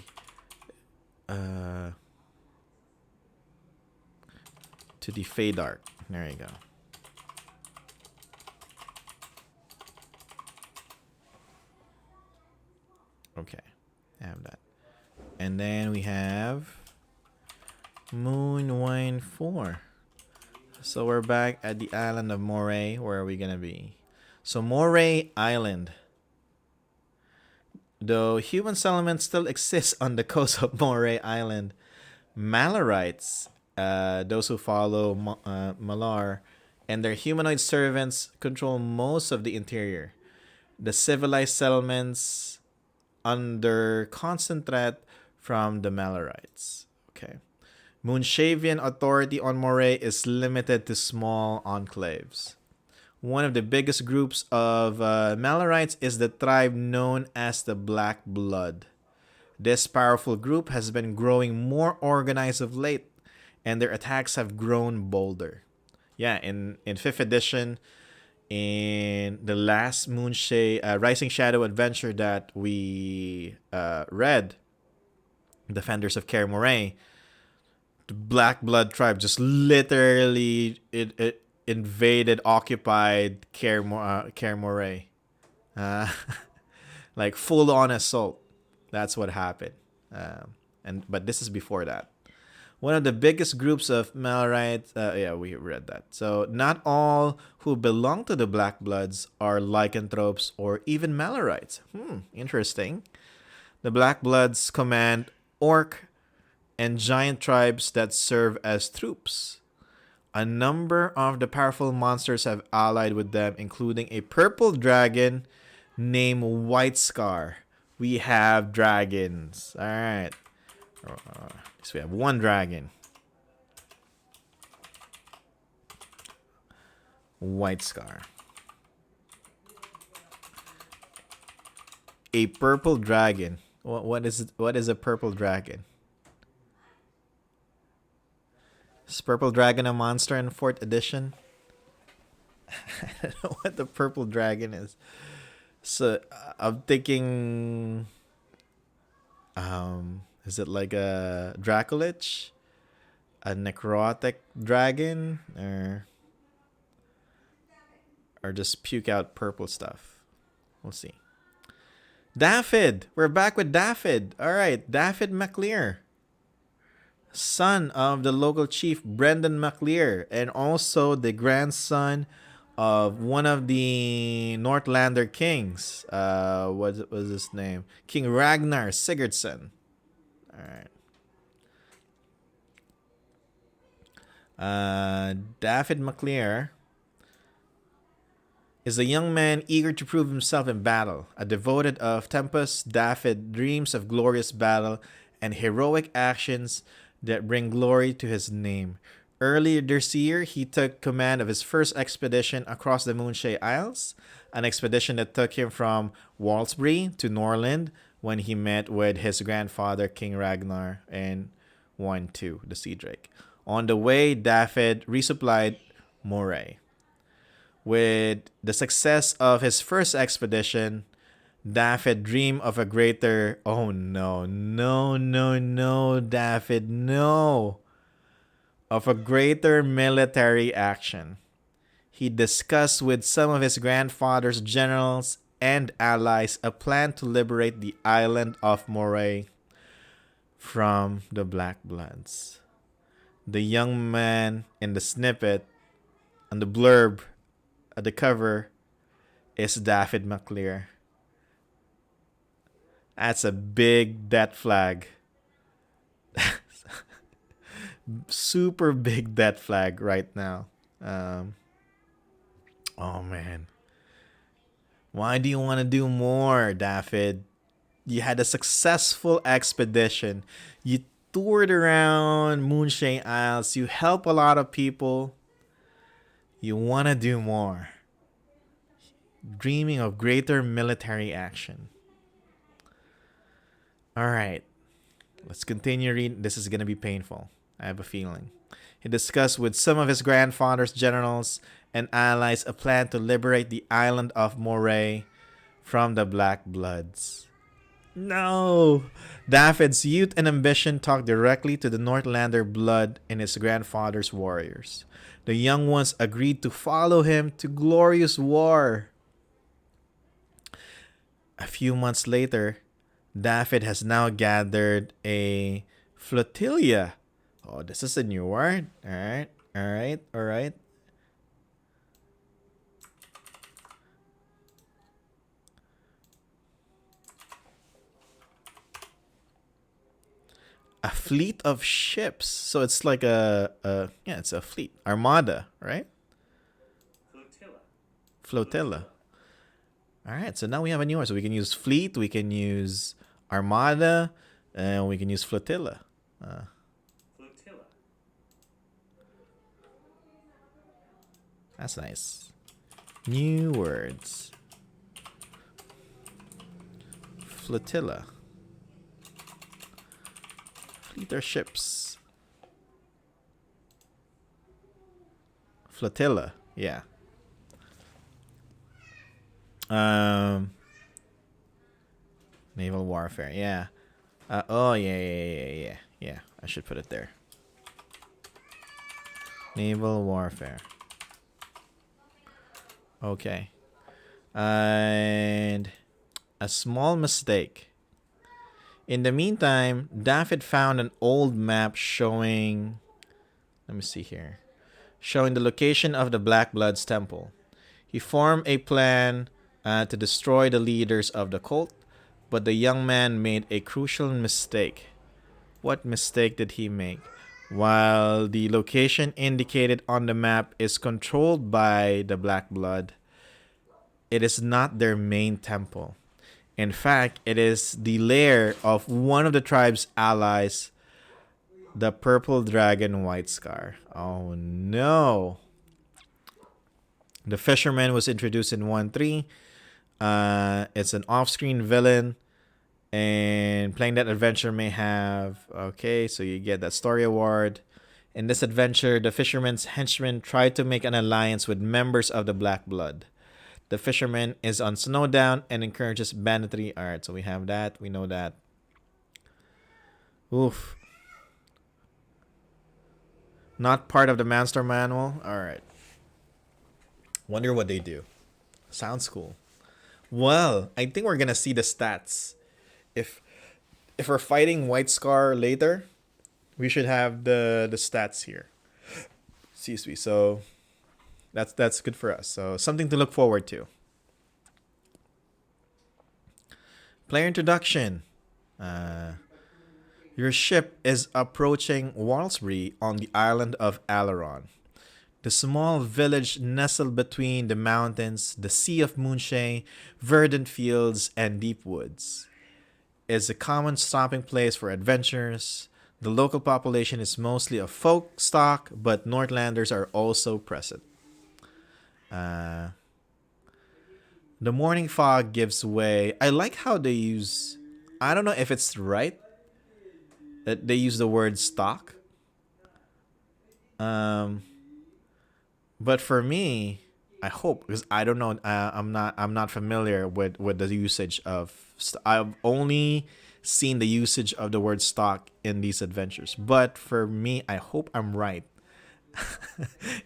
S1: Feydark. There you go. Okay, I have that. And then we have MOON1-4. So we're back at the island of Moray. Where are we gonna be? So Moray Island. Though human settlement still exists on the coast of Moray Island, Malarites, those who follow Malar, and their humanoid servants control most of the interior. The civilized settlements under constant threat from the Malarites. Okay. Moonshavian authority on Moray is limited to small enclaves. One of the biggest groups of Malarites is the tribe known as the Black Blood. This powerful group has been growing more organized of late, and their attacks have grown bolder. Yeah, in 5th edition, in the last Moonshae Rising Shadow adventure that we read, Defenders of Kaer Morhen, the Black Blood tribe just literally invaded, occupied Kaer Morhen. Like full on assault. That's what happened. But this is before that. One of the biggest groups of Malarites. Yeah, we read that. So not all who belong to the Black Bloods are lycanthropes or even Malarites. Interesting. The Black Bloods command orc and giant tribes that serve as troops. A number of the powerful monsters have allied with them, including a purple dragon named White Scar. We have dragons. All right. So we have one dragon. White Scar. A purple dragon. What is it? What is a purple dragon? Is Purple Dragon a monster in 4th edition? I don't know what the purple dragon is. So I'm thinking, is it like a Dracolich, a necrotic dragon, or just puke out purple stuff? We'll see. Daffyd, we're back with Daffyd. All right, Daffyd MacLear, son of the local chief Brendan MacLear, and also the grandson of one of the Northlander kings. What was his name? King Ragnar Sigurdsson. All right. Daffyd MacLear is a young man eager to prove himself in battle. A devoted of Tempest, Daffyd dreams of glorious battle and heroic actions that bring glory to his name. Earlier this year, he took command of his first expedition across the Moonshae Isles, an expedition that took him from Walsbury to Norland when he met with his grandfather, King Ragnar, in 1-2, the Sea Drake. On the way, Daffyd resupplied Moray. With the success of his first expedition, Daffyd dreamed of a greater... Oh, no, Daffyd, no! Of a greater military action. He discussed with some of his grandfather's generals and allies a plan to liberate the island of Moray from the Black Bloods. The young man in the snippet and the blurb at the cover is Daffyd MacLear. That's a big death flag. Super big death flag right now. Oh man. Why do you want to do more, Daffyd? You had a successful expedition. You toured around Moonshae Isles. You help a lot of people. You want to do more. Dreaming of greater military action. All right. Let's continue reading. This is going to be painful. I have a feeling. He discussed with some of his grandfather's generals and allies a plan to liberate the island of Moray from the Black Bloods. No! Daffyd's youth and ambition talked directly to the Northlander blood in his grandfather's warriors. The young ones agreed to follow him to glorious war. A few months later, Daffyd has now gathered a flotilla. Oh, this is a new word. All right, all right, all right. A fleet of ships. So it's like yeah, it's a fleet. Armada, right? Flotilla. All right, so now we have a new word. So we can use fleet, we can use armada, and we can use flotilla. That's nice. New words. Flotilla. Fleet or ships. Flotilla, yeah. Naval warfare, yeah. Oh, yeah. I should put it there. Naval warfare. Okay. And a small mistake. In the meantime, Daffyd found an old map showing... Let me see here. Showing the location of the Black Bloods temple. He formed a plan to destroy the leaders of the cult, but the young man made a crucial mistake. What mistake did he make? While the location indicated on the map is controlled by the Black Blood, it is not their main temple. In fact, it is the lair of one of the tribe's allies, the Purple Dragon White Scar. Oh no. The Fisherman was introduced in 1-3. It's an off-screen villain, and playing that adventure may have... Okay, so you get that story award. In this adventure, the Fisherman's henchmen try to make an alliance with members of the Black Blood. The Fisherman is on Snowdown and encourages banditry. Alright, so we have that. We know that. Oof. Not part of the Master Manual. Alright. Wonder what they do. Sounds cool. Well, I think we're gonna see the stats. If we're fighting White Scar later, we should have the stats here. Excuse me. So that's good for us. So something to look forward to. Player introduction. Your ship is approaching Walsbury on the island of Alaron. The small village nestled between the mountains, the sea of Moonshae, verdant fields, and deep woods is a common stopping place for adventurers. The local population is mostly of folk stock, but Northlanders are also present. The morning fog gives way. I like how they use... I don't know if it's right that they use the word stock. But for me, I hope, because I don't know, I'm not familiar with the usage of. I've only seen the usage of the word stock in these adventures. But for me, I hope I'm right.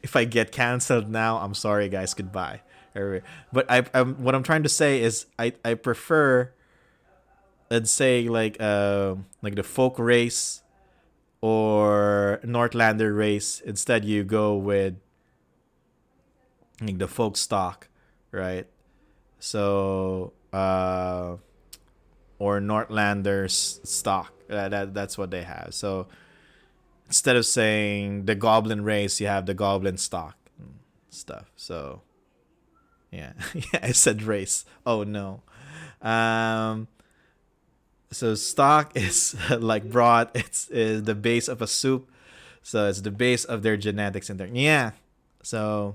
S1: If I get canceled now, I'm sorry, guys. Goodbye. But what I'm trying to say is I prefer, let's say, like the folk race or Northlander race. Instead, you go with like the folk stock, right? So or Northlanders stock. That's what they have. So instead of saying the goblin race, you have the goblin stock stuff. So yeah. Yeah, I said race. Oh no. So stock is like broth. It's is the base of a soup. So it's the base of their genetics in there. Yeah. So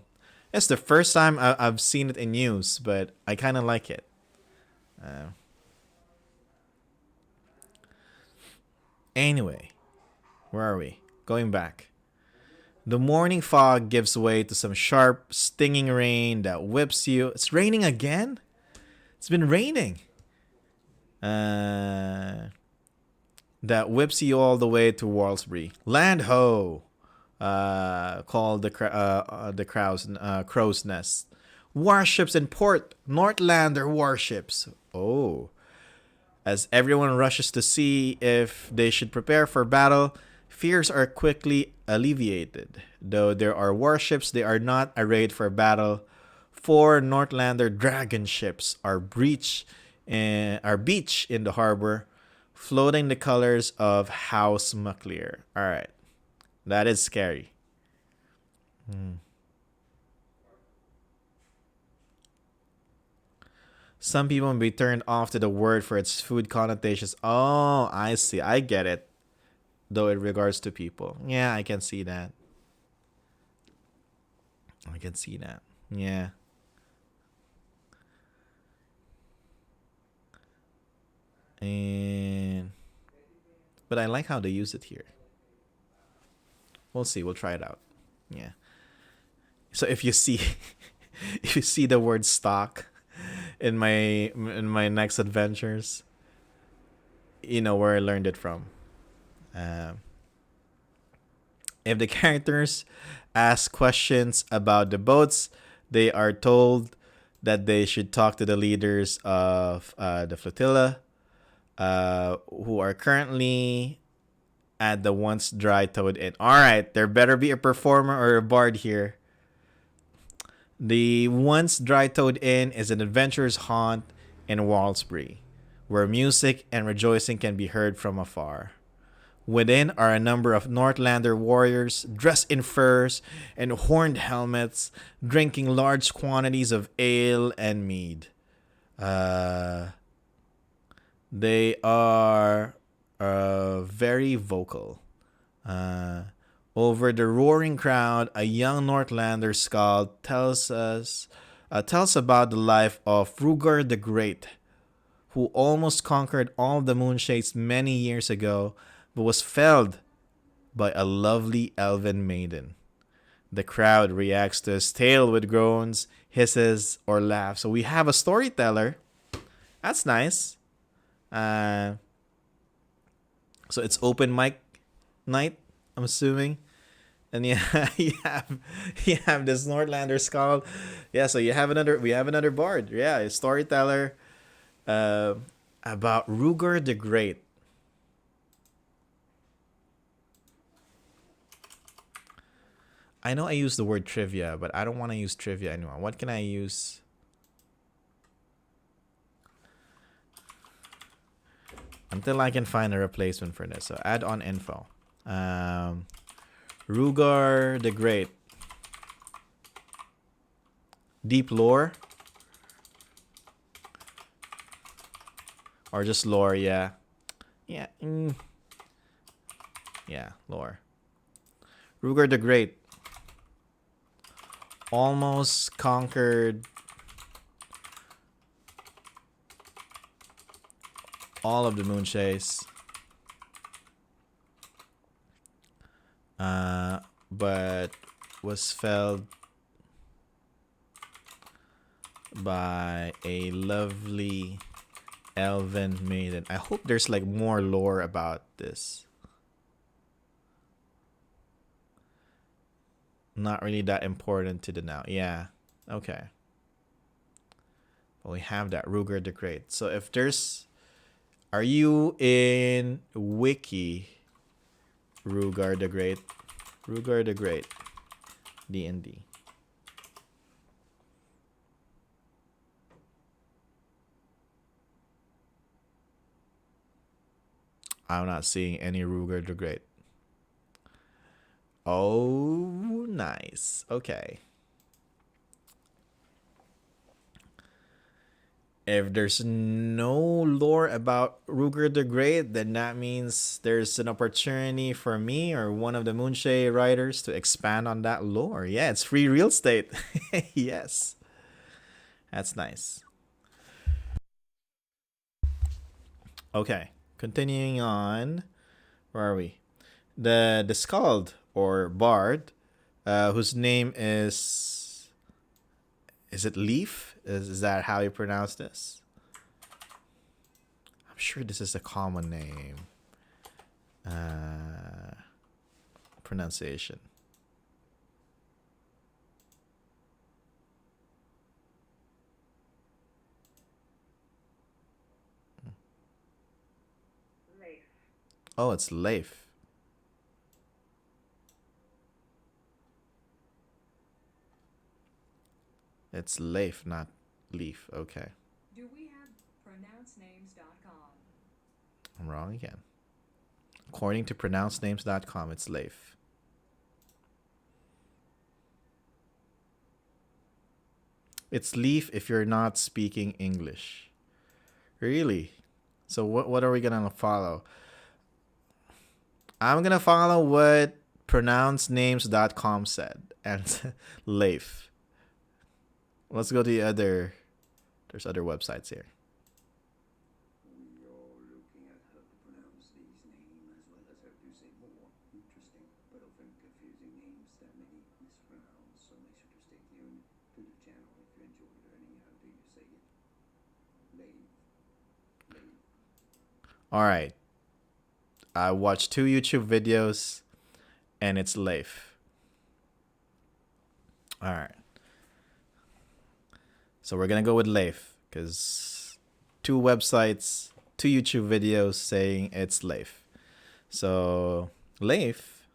S1: it's the first time I've seen it in use, but I kind of like it. Anyway, where are we? Going back. The morning fog gives way to some sharp, stinging rain that whips you. It's raining again? It's been raining. That whips you all the way to Walsbury. Land ho! Called the crow's nest. Warships in port. Northlander warships. Oh. As everyone rushes to see if they should prepare for battle, fears are quickly alleviated. Though there are warships, they are not arrayed for battle. 4 Northlander dragon ships are beached in the harbor, floating the colors of House McClear. All right, that is scary. Some people may be turned off to the word for its food connotations. Oh, I see. I get it. Though in regards to people. Yeah, I can see that. I can see that. Yeah. And but I like how they use it here. We'll see. We'll try it out. Yeah. So if you see if you see the word stock in my next adventures, you know where I learned it from. Um, if the characters ask questions about the boats, they are told that they should talk to the leaders of the flotilla, who are currently at the once dry toad inn. All right, there better be a performer or a bard here. The once dry toad inn is an adventurer's haunt in Walsbury, where music and rejoicing can be heard from afar. Within are a number of Northlander warriors dressed in furs and horned helmets, drinking large quantities of ale and mead. Uh, they are very vocal. Uh, Over the roaring crowd, a young Northlander skald tells about the life of Ruger the Great, who almost conquered all the Moonshaes many years ago, but was felled by a lovely elven maiden. The crowd reacts to his tale with groans, hisses, or laughs. So we have a storyteller. That's nice. Uh, so it's open mic night, I'm assuming. And yeah, you have this Northlander skull. Yeah, so we have another bard. Yeah, a storyteller uh, about Ruger the Great. I know I use the word trivia, but I don't want to use trivia anymore. What can I use? Until I can find a replacement for this. So add on info. Ruger the Great. Deep lore. Or just lore, yeah. Yeah. Yeah, lore. Ruger the Great almost conquered all of the Moonshaes. But was felled by a lovely elven maiden. I hope there's like more lore about this. Not really that important to the now. Yeah. Okay. Well, we have that Ruger the Great. So if there's... Are you in Wiki Ruger the Great? Ruger the Great. D&D. I'm not seeing any Ruger the Great. Oh, nice. Okay. If there's no lore about Ruger the Great, then that means there's an opportunity for me or one of the Moonshae writers to expand on that lore. Yeah, it's free real estate. Yes. That's nice. Okay. Continuing on. Where are we? The Skald or Bard, whose name is it Leaf? Is that how you pronounce this? I'm sure this is a common name. Pronunciation. Oh, it's Leif. It's Leif, not Leaf. Okay.
S2: Do we have pronouncenames.com?
S1: I'm wrong again. According to pronouncenames.com, it's Leif. It's Leaf if you're not speaking English. Really? So what are we gonna follow? I'm gonna follow what pronouncenames.com said and Leif. Let's go to the other. There's other websites here.
S3: We are looking at how to pronounce these names as well as how to say more interesting but often confusing names that many mispronounce. So make sure to stay tuned to the channel if you enjoy learning how to say it. Lave. Lave.
S1: All right. I watched 2 YouTube videos, and it's Leif. All right. So we're gonna go with Leif because 2 websites, 2 YouTube videos saying it's Leif. So Leif.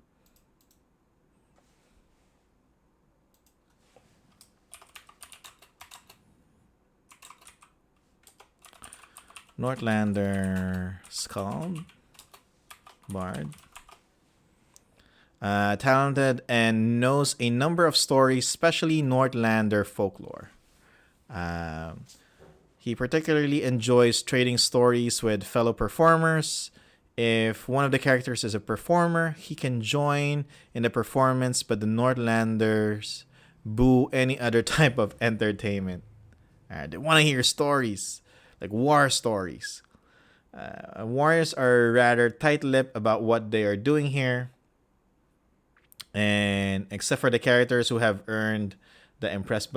S1: Northlander Skald. Bard. Talented and knows a number of stories, especially Nordlander folklore. He particularly enjoys trading stories with fellow performers. If one of the characters is a performer, he can join in the performance, but the Nordlanders boo any other type of entertainment. They want to hear stories, like war stories. Warriors are rather tight-lipped about what they are doing here, and except for the characters who have earned the Impressed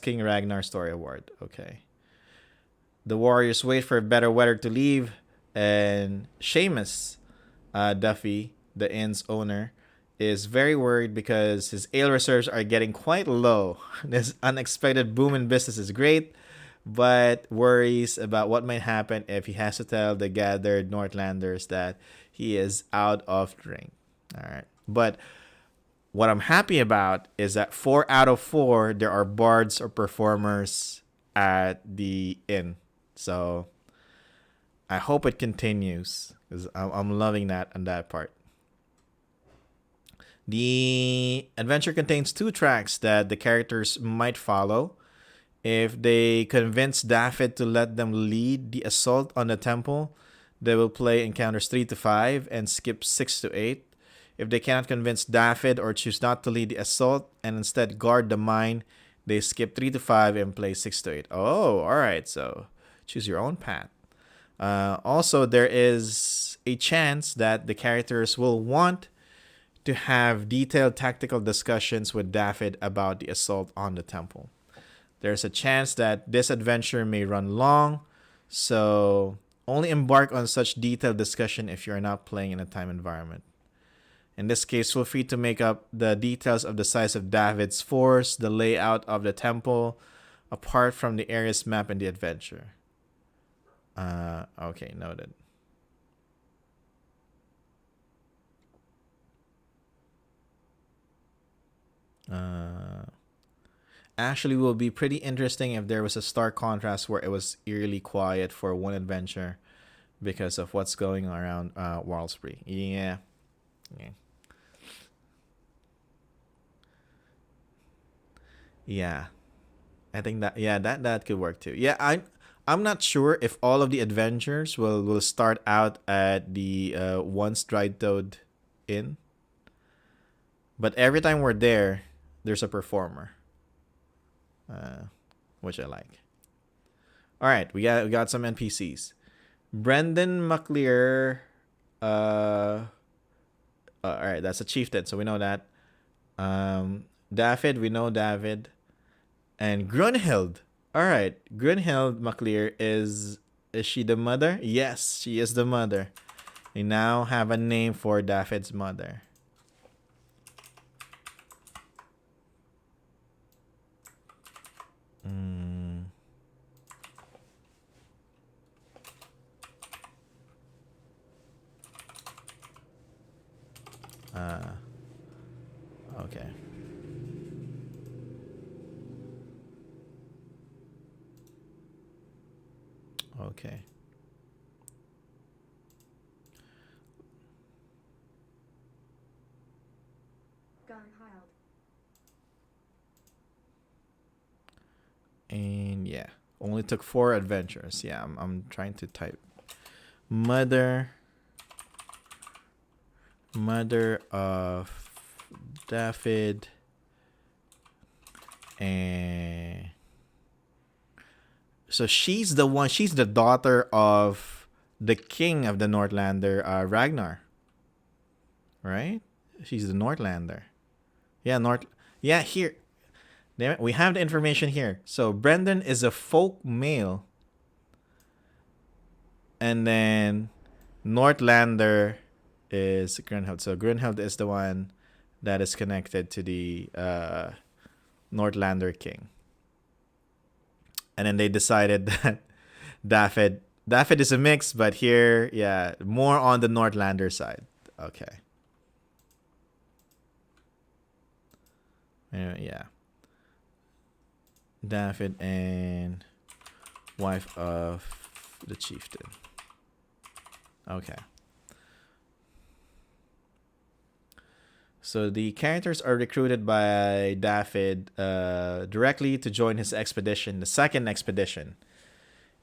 S1: King Ragnar story award. Okay, the Warriors wait for better weather to leave, and Seamus Duffy, the inn's owner, is very worried because his ale reserves are getting quite low. This unexpected boom in business is great, but worries about what might happen if he has to tell the gathered Northlanders that he is out of drink. All right. But what I'm happy about is that 4 out of 4, there are bards or performers at the inn. So I hope it continues because I'm loving that on that part. The adventure contains 2 tracks that the characters might follow. If they convince Daffyd to let them lead the assault on the temple, they will play encounters 3 to 5 and skip 6 to 8. If they cannot convince Daffyd or choose not to lead the assault and instead guard the mine, they skip 3 to 5 and play 6 to 8. Oh, alright, so choose your own path. Also, there is a chance that the characters will want to have detailed tactical discussions with Daffyd about the assault on the temple. There's a chance that this adventure may run long, so only embark on such detailed discussion if you're not playing in a time environment. In this case, feel free to make up the details of the size of David's force, the layout of the temple, apart from the area's map in the adventure. Okay, noted. Actually will be pretty interesting if there was a stark contrast where it was eerily quiet for one adventure because of what's going on around Walsbury. Yeah. Yeah. I think that could work too. Yeah, I'm not sure if all of the adventures will start out at the once dried toad inn. But every time we're there, there's a performer. Which I like. All right, we got some NPCs. Brendan McLear. All right, that's a chieftain, so we know that. David, we know David, and Grunhild. All right, Grunhild McLear is she the mother? Yes, she is the mother. We now have a name for David's mother. Okay. Okay. And yeah, only took 4 adventures. Yeah, I'm trying to type mother of David and so she's the daughter of the king of the Northlander, Ragnar. Right? She's the Northlander. Yeah, here. Damn it, we have the information here. So Brendan is a folk male. And then Northlander is Grunheld. So Grunheld is the one that is connected to the Northlander king. And then they decided that David is a mix, but here, yeah, more on the Northlander side. Okay. Yeah. David and wife of the chieftain. Okay. So the characters are recruited by David directly to join his expedition, the second expedition.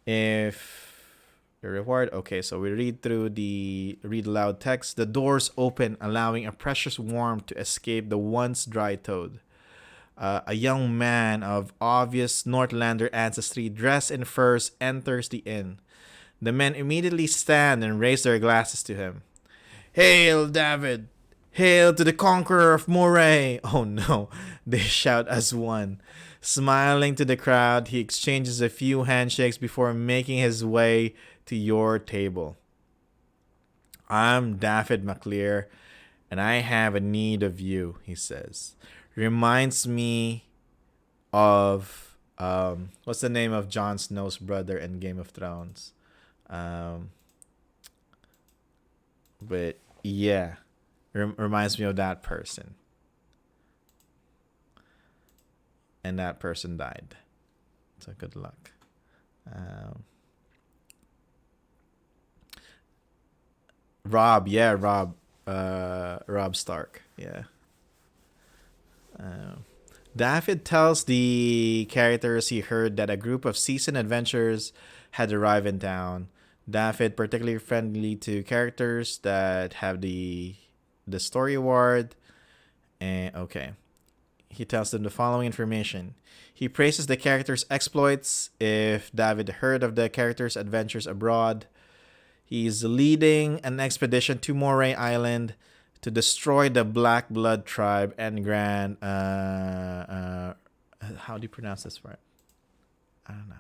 S1: If the reward, okay, so we read aloud text. The doors open, allowing a precious warmth to escape the once dry toad. A young man of obvious Northlander ancestry, dressed in furs, enters the inn. The men immediately stand and raise their glasses to him. Hail, David! Hail to the conqueror of Moray! Oh no, they shout as one. Smiling to the crowd, he exchanges a few handshakes before making his way to your table. I'm David McClear, and I have a need of you, he says. Reminds me of what's the name of Jon Snow's brother in Game of Thrones? But yeah, reminds me of that person, and that person died. So good luck. Rob Stark. Yeah. David tells the characters he heard that a group of seasoned adventurers had arrived in town. David particularly friendly to characters that have the story award. And okay. He tells them the following information. He praises the characters' exploits. If David heard of the characters' adventures abroad, he's leading an expedition to Moray Island to destroy the Black Blood tribe and grant how do you pronounce this word? I don't know.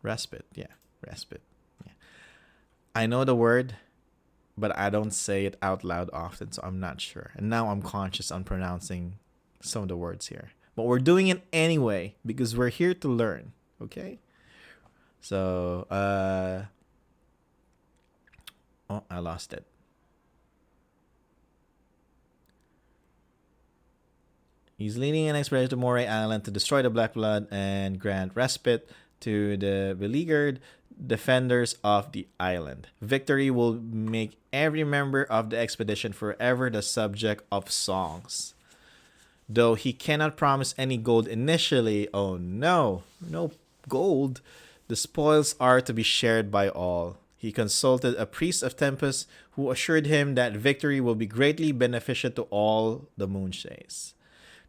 S1: Respite, yeah. Respite. Yeah. I know the word, but I don't say it out loud often, so I'm not sure. And now I'm conscious on pronouncing some of the words here. But we're doing it anyway because we're here to learn, okay? So, oh, I lost it. He's leading an expedition to Moray Island to destroy the Black Blood and grant respite to the beleaguered defenders of the island. Victory will make every member of the expedition forever the subject of songs. Though he cannot promise any gold initially, oh no gold. The spoils are to be shared by all. He consulted a priest of Tempest who assured him that victory will be greatly beneficial to all the Moonshaes.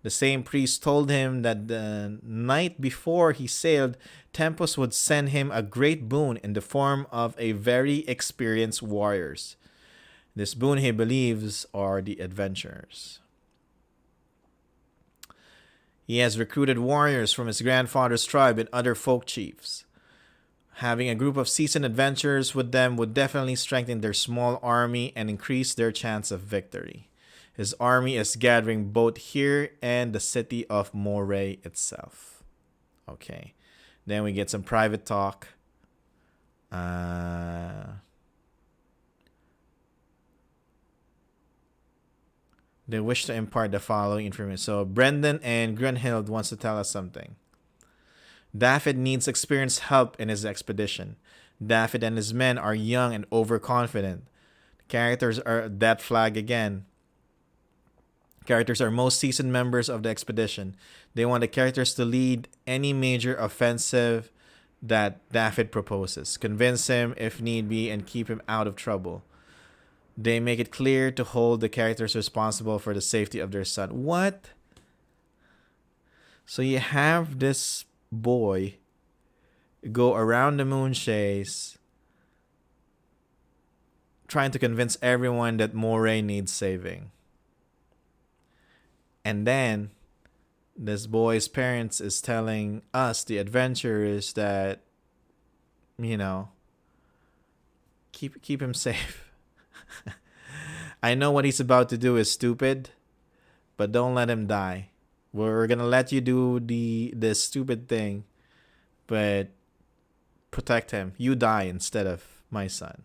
S1: The same priest told him that the night before he sailed, Tempest would send him a great boon in the form of a very experienced warriors. This boon, he believes, are the adventurers. He has recruited warriors from his grandfather's tribe and other folk chiefs. Having a group of seasoned adventurers with them would definitely strengthen their small army and increase their chance of victory. His army is gathering both here and the city of Moray itself. Okay. Then we get some private talk. They wish to impart the following information. So Brendan and Grunhild wants to tell us something. David needs experienced help in his expedition. David and his men are young and overconfident. Characters are that flag again. Characters are most seasoned members of the expedition. They want the characters to lead any major offensive that David proposes. Convince him if need be and keep him out of trouble. They make it clear to hold the characters responsible for the safety of their son. What? So you have this boy go around the Moonshaes trying to convince everyone that Moray needs saving. And then this boy's parents is telling us, the adventurers, that, you know, keep him safe. I know what he's about to do is stupid, but don't let him die. We're gonna let you do the stupid thing, but protect him. You die instead of my son.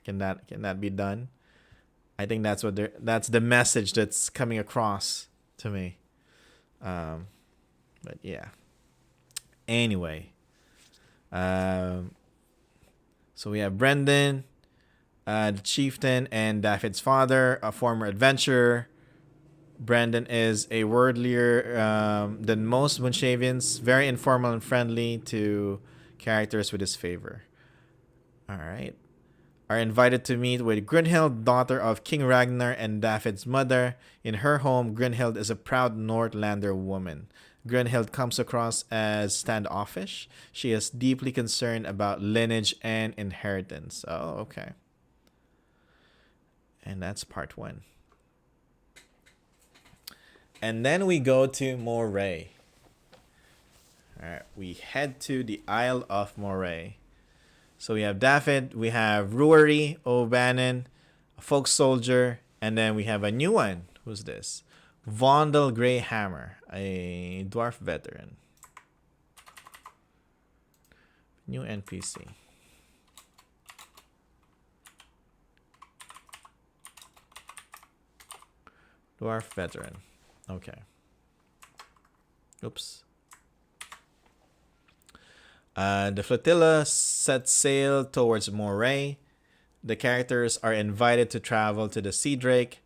S1: Can that be done? I think that's the message that's coming across to me. But yeah. Anyway, so we have Brendan, the chieftain, and David's father, a former adventurer. Brendan is a worldlier than most Moonshavians, very informal and friendly to characters with his favor. All right. Are invited to meet with Grunhild, daughter of King Ragnar and David's mother. In her home, Grunhild is a proud Nordlander woman. Grunhild comes across as standoffish. She is deeply concerned about lineage and inheritance. Oh, okay. And that's part 1. And then we go to Moray. Alright, we head to the Isle of Moray. So we have David, we have Ruari O'Bannon, a folk soldier, and then we have a new one. Who's this? Vondel Greyhammer, a dwarf veteran. New NPC. Dwarf veteran. Okay. Oops. The flotilla sets sail towards Moray. The characters are invited to travel to the Sea Drake,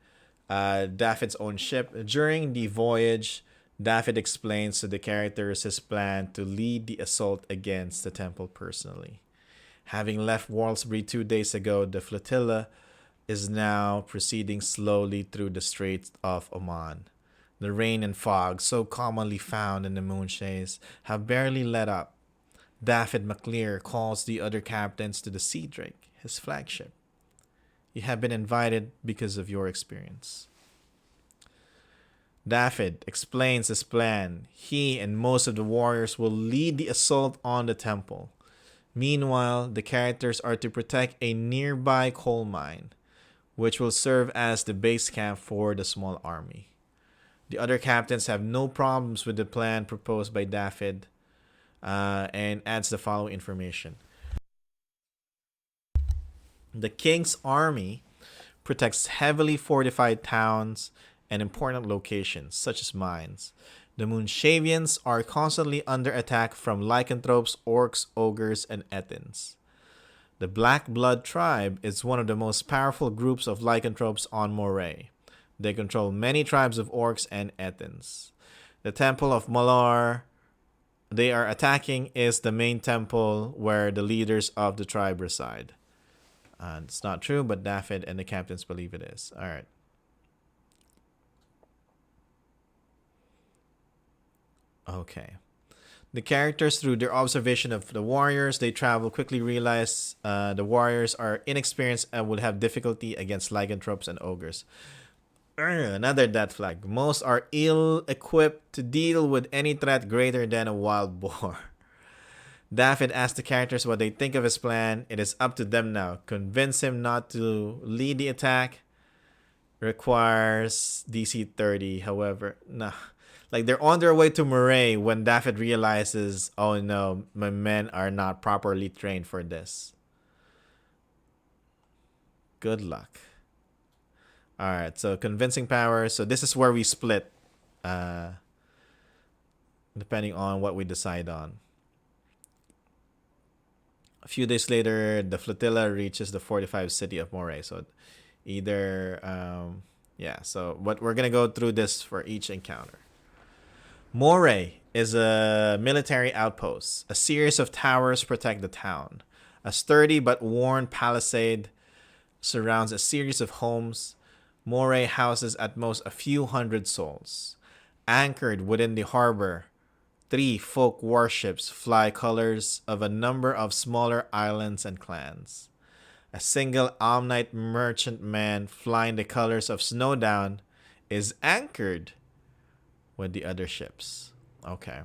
S1: David's own ship. During the voyage, David explains to the characters his plan to lead the assault against the temple personally. Having left Walsbury 2 days ago, the flotilla is now proceeding slowly through the Straits of Oman. The rain and fog, so commonly found in the Moonshaes, have barely let up. David McClear calls the other captains to the Sea Drake, his flagship. You have been invited because of your experience. David explains his plan. He and most of the warriors will lead the assault on the temple. Meanwhile, the characters are to protect a nearby coal mine, which will serve as the base camp for the small army. The other captains have no problems with the plan proposed by David, and adds the following information. The king's army protects heavily fortified towns and important locations, such as mines. The Moonshavians are constantly under attack from lycanthropes, orcs, ogres, and Ettins. The Black Blood tribe is one of the most powerful groups of lycanthropes on Moray. They control many tribes of orcs and Ettins. The Temple of Malar they are attacking is the main temple where the leaders of the tribe reside. It's not true, but David and the captains believe it is. All right. Okay. The characters, through their observation of the warriors, they travel quickly realize the warriors are inexperienced and will have difficulty against lycanthropes and ogres. Another death flag. Most are ill-equipped to deal with any threat greater than a wild boar. David asks the characters what they think of his plan. It is up to them now. Convince him not to lead the attack. Requires DC 30. However, nah. Like, they're on their way to Moray when David realizes, oh no, my men are not properly trained for this. Good luck. All right, so convincing power. So this is where we split, depending on what we decide on. A few days later, the flotilla reaches the fortified city of Moray. So either, yeah, so what we're going to go through this for each encounter. Moray is a military outpost. A series of towers protect the town. A sturdy but worn palisade surrounds a series of homes. Moray houses at most a few hundred souls. Anchored within the harbor, 3 folk warships fly colors of a number of smaller islands and clans. A single Omnite merchantman flying the colors of Snowdown is anchored with the other ships. Okay.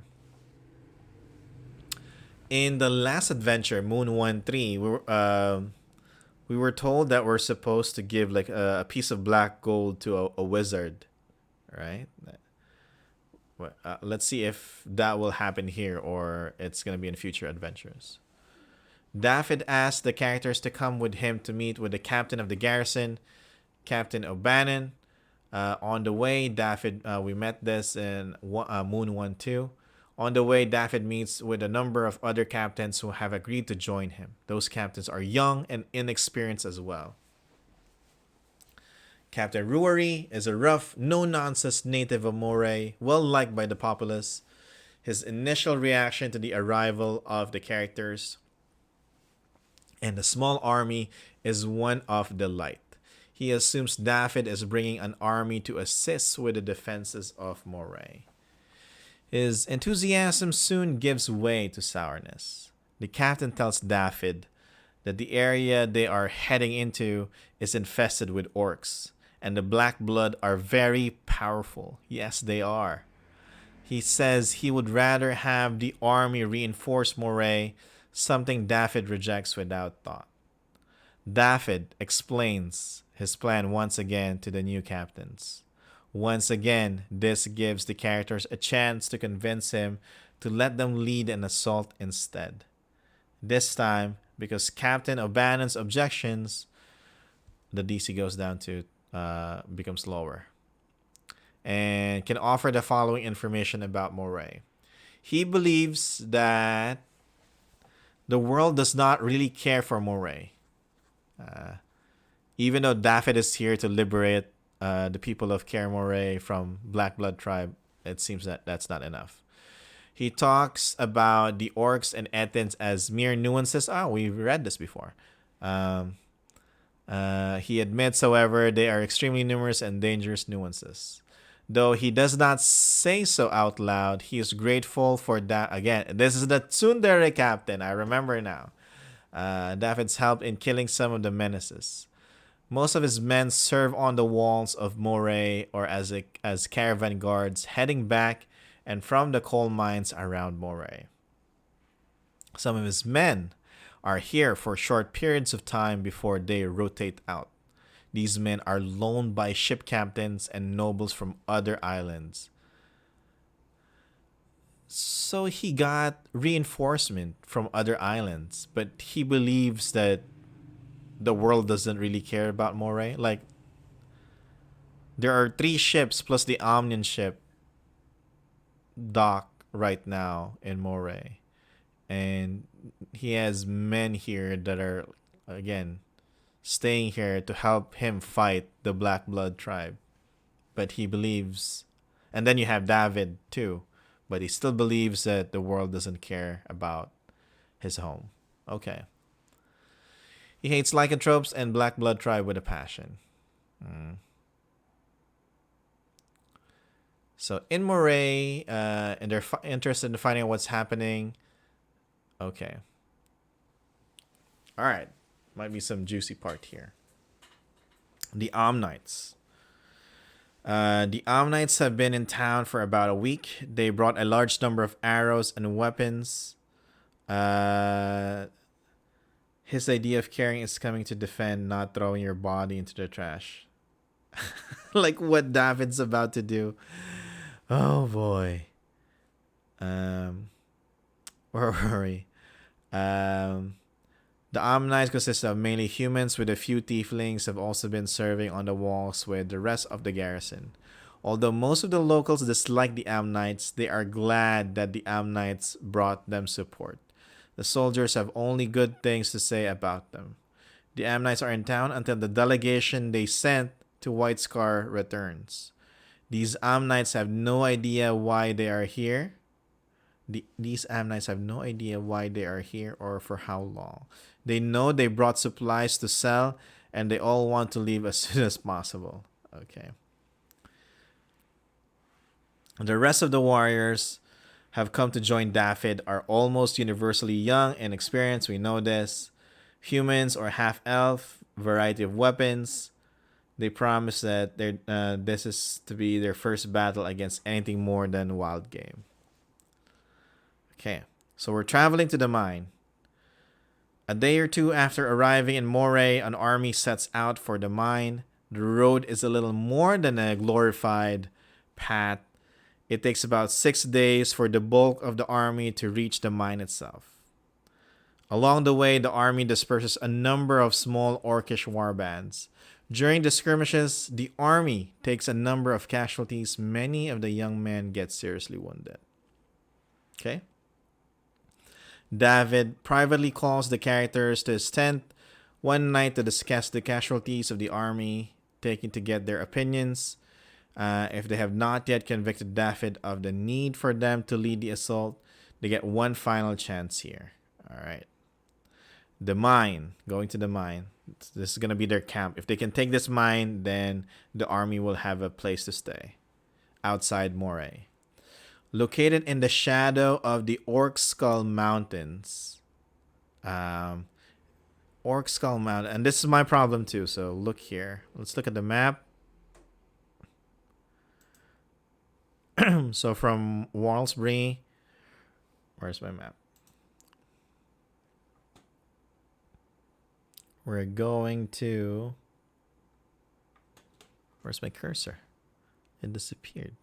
S1: In the last adventure, Moon1-3, we were told that we're supposed to give like a piece of black gold to a wizard, right? Let's see if that will happen here or it's going to be in future adventures. David asked the characters to come with him to meet with the captain of the garrison, Captain O'Bannon. On the way, David, we met this in Moon1-2. On the way, David meets with a number of other captains who have agreed to join him. Those captains are young and inexperienced as well. Captain Ruari is a rough, no-nonsense native of Moray, well-liked by the populace. His initial reaction to the arrival of the characters and the small army is one of delight. He assumes David is bringing an army to assist with the defenses of Moray. His enthusiasm soon gives way to sourness. The captain tells David that the area they are heading into is infested with orcs, and the Black Blood are very powerful. Yes, they are. He says he would rather have the army reinforce Moray, something David rejects without thought. David explains his plan once again to the new captains. Once again, this gives the characters a chance to convince him to let them lead an assault instead. This time, because Captain O'Bannon's objections, the DC goes down to becomes lower, and can offer the following information about Moray. He believes that the world does not really care for Moray. Even though David is here to liberate the people of Kaer Moray from Black Blood tribe, it seems that that's not enough. He talks about the orcs and Ethans as mere nuances. We've read this before. He admits, however, they are extremely numerous and dangerous nuances. Though he does not say so out loud, he is grateful for that. Again, this is the tsundere captain. I remember now. David's help in killing some of the menaces. Most of his men serve on the walls of Moray or as caravan guards heading back and from the coal mines around Moray. Some of his men are here for short periods of time before they rotate out. These men are loaned by ship captains and nobles from other islands. So he got reinforcement from other islands, but he believes that the world doesn't really care about Moray. Like, there are 3 ships plus the Omnian ship dock right now in Moray. And he has men here that are, again, staying here to help him fight the Black Blood tribe. But he believes, and then you have David too, but he still believes that the world doesn't care about his home. Okay. He hates lycanthropes and Black Blood tribe with a passion. So in Moray, and they're interested in finding out what's happening. Okay. All right. Might be some juicy part here. The Omnites. The Omnites have been in town for about a week. They brought a large number of arrows and weapons. His idea of caring is coming to defend, not throwing your body into the trash. Like what David's about to do. Oh boy. Where were we? The Ammonites consist of mainly humans, with a few tieflings have also been serving on the walls with the rest of the garrison. Although most of the locals dislike the Ammonites, they are glad that the Ammonites brought them support. The soldiers have only good things to say about them. The Ammonites are in town until the delegation they sent to White Scar returns. These Ammonites have no idea why they are here. These Ammonites have no idea why they are here or for how long. They know they brought supplies to sell, and they all want to leave as soon as possible. Okay. The rest of the warriors have come to join David are almost universally young and experienced. We know this. Humans or half-elf, variety of weapons. They promise that this is to be their first battle against anything more than wild game. Okay, so we're traveling to the mine. A day or two after arriving in Moray, an army sets out for the mine. The road is a little more than a glorified path. It takes about 6 days for the bulk of the army to reach the mine itself. Along the way, the army disperses a number of small orcish warbands. During the skirmishes, the army takes a number of casualties. Many of the young men get seriously wounded. Okay? David privately calls the characters to his tent one night to discuss the casualties of the army, taking to get their opinions. If they have not yet convicted David of the need for them to lead the assault, they get one final chance here. All right. The mine. Going to the mine. This is going to be their camp. If they can take this mine, then the army will have a place to stay outside Moray. Located in the shadow of the Orc Skull Mountains. Orc Skull Mountain. And this is my problem too. So look here. Let's look at the map. So from Walsbury. Where's my map? We're going to... Where's my cursor? It disappeared.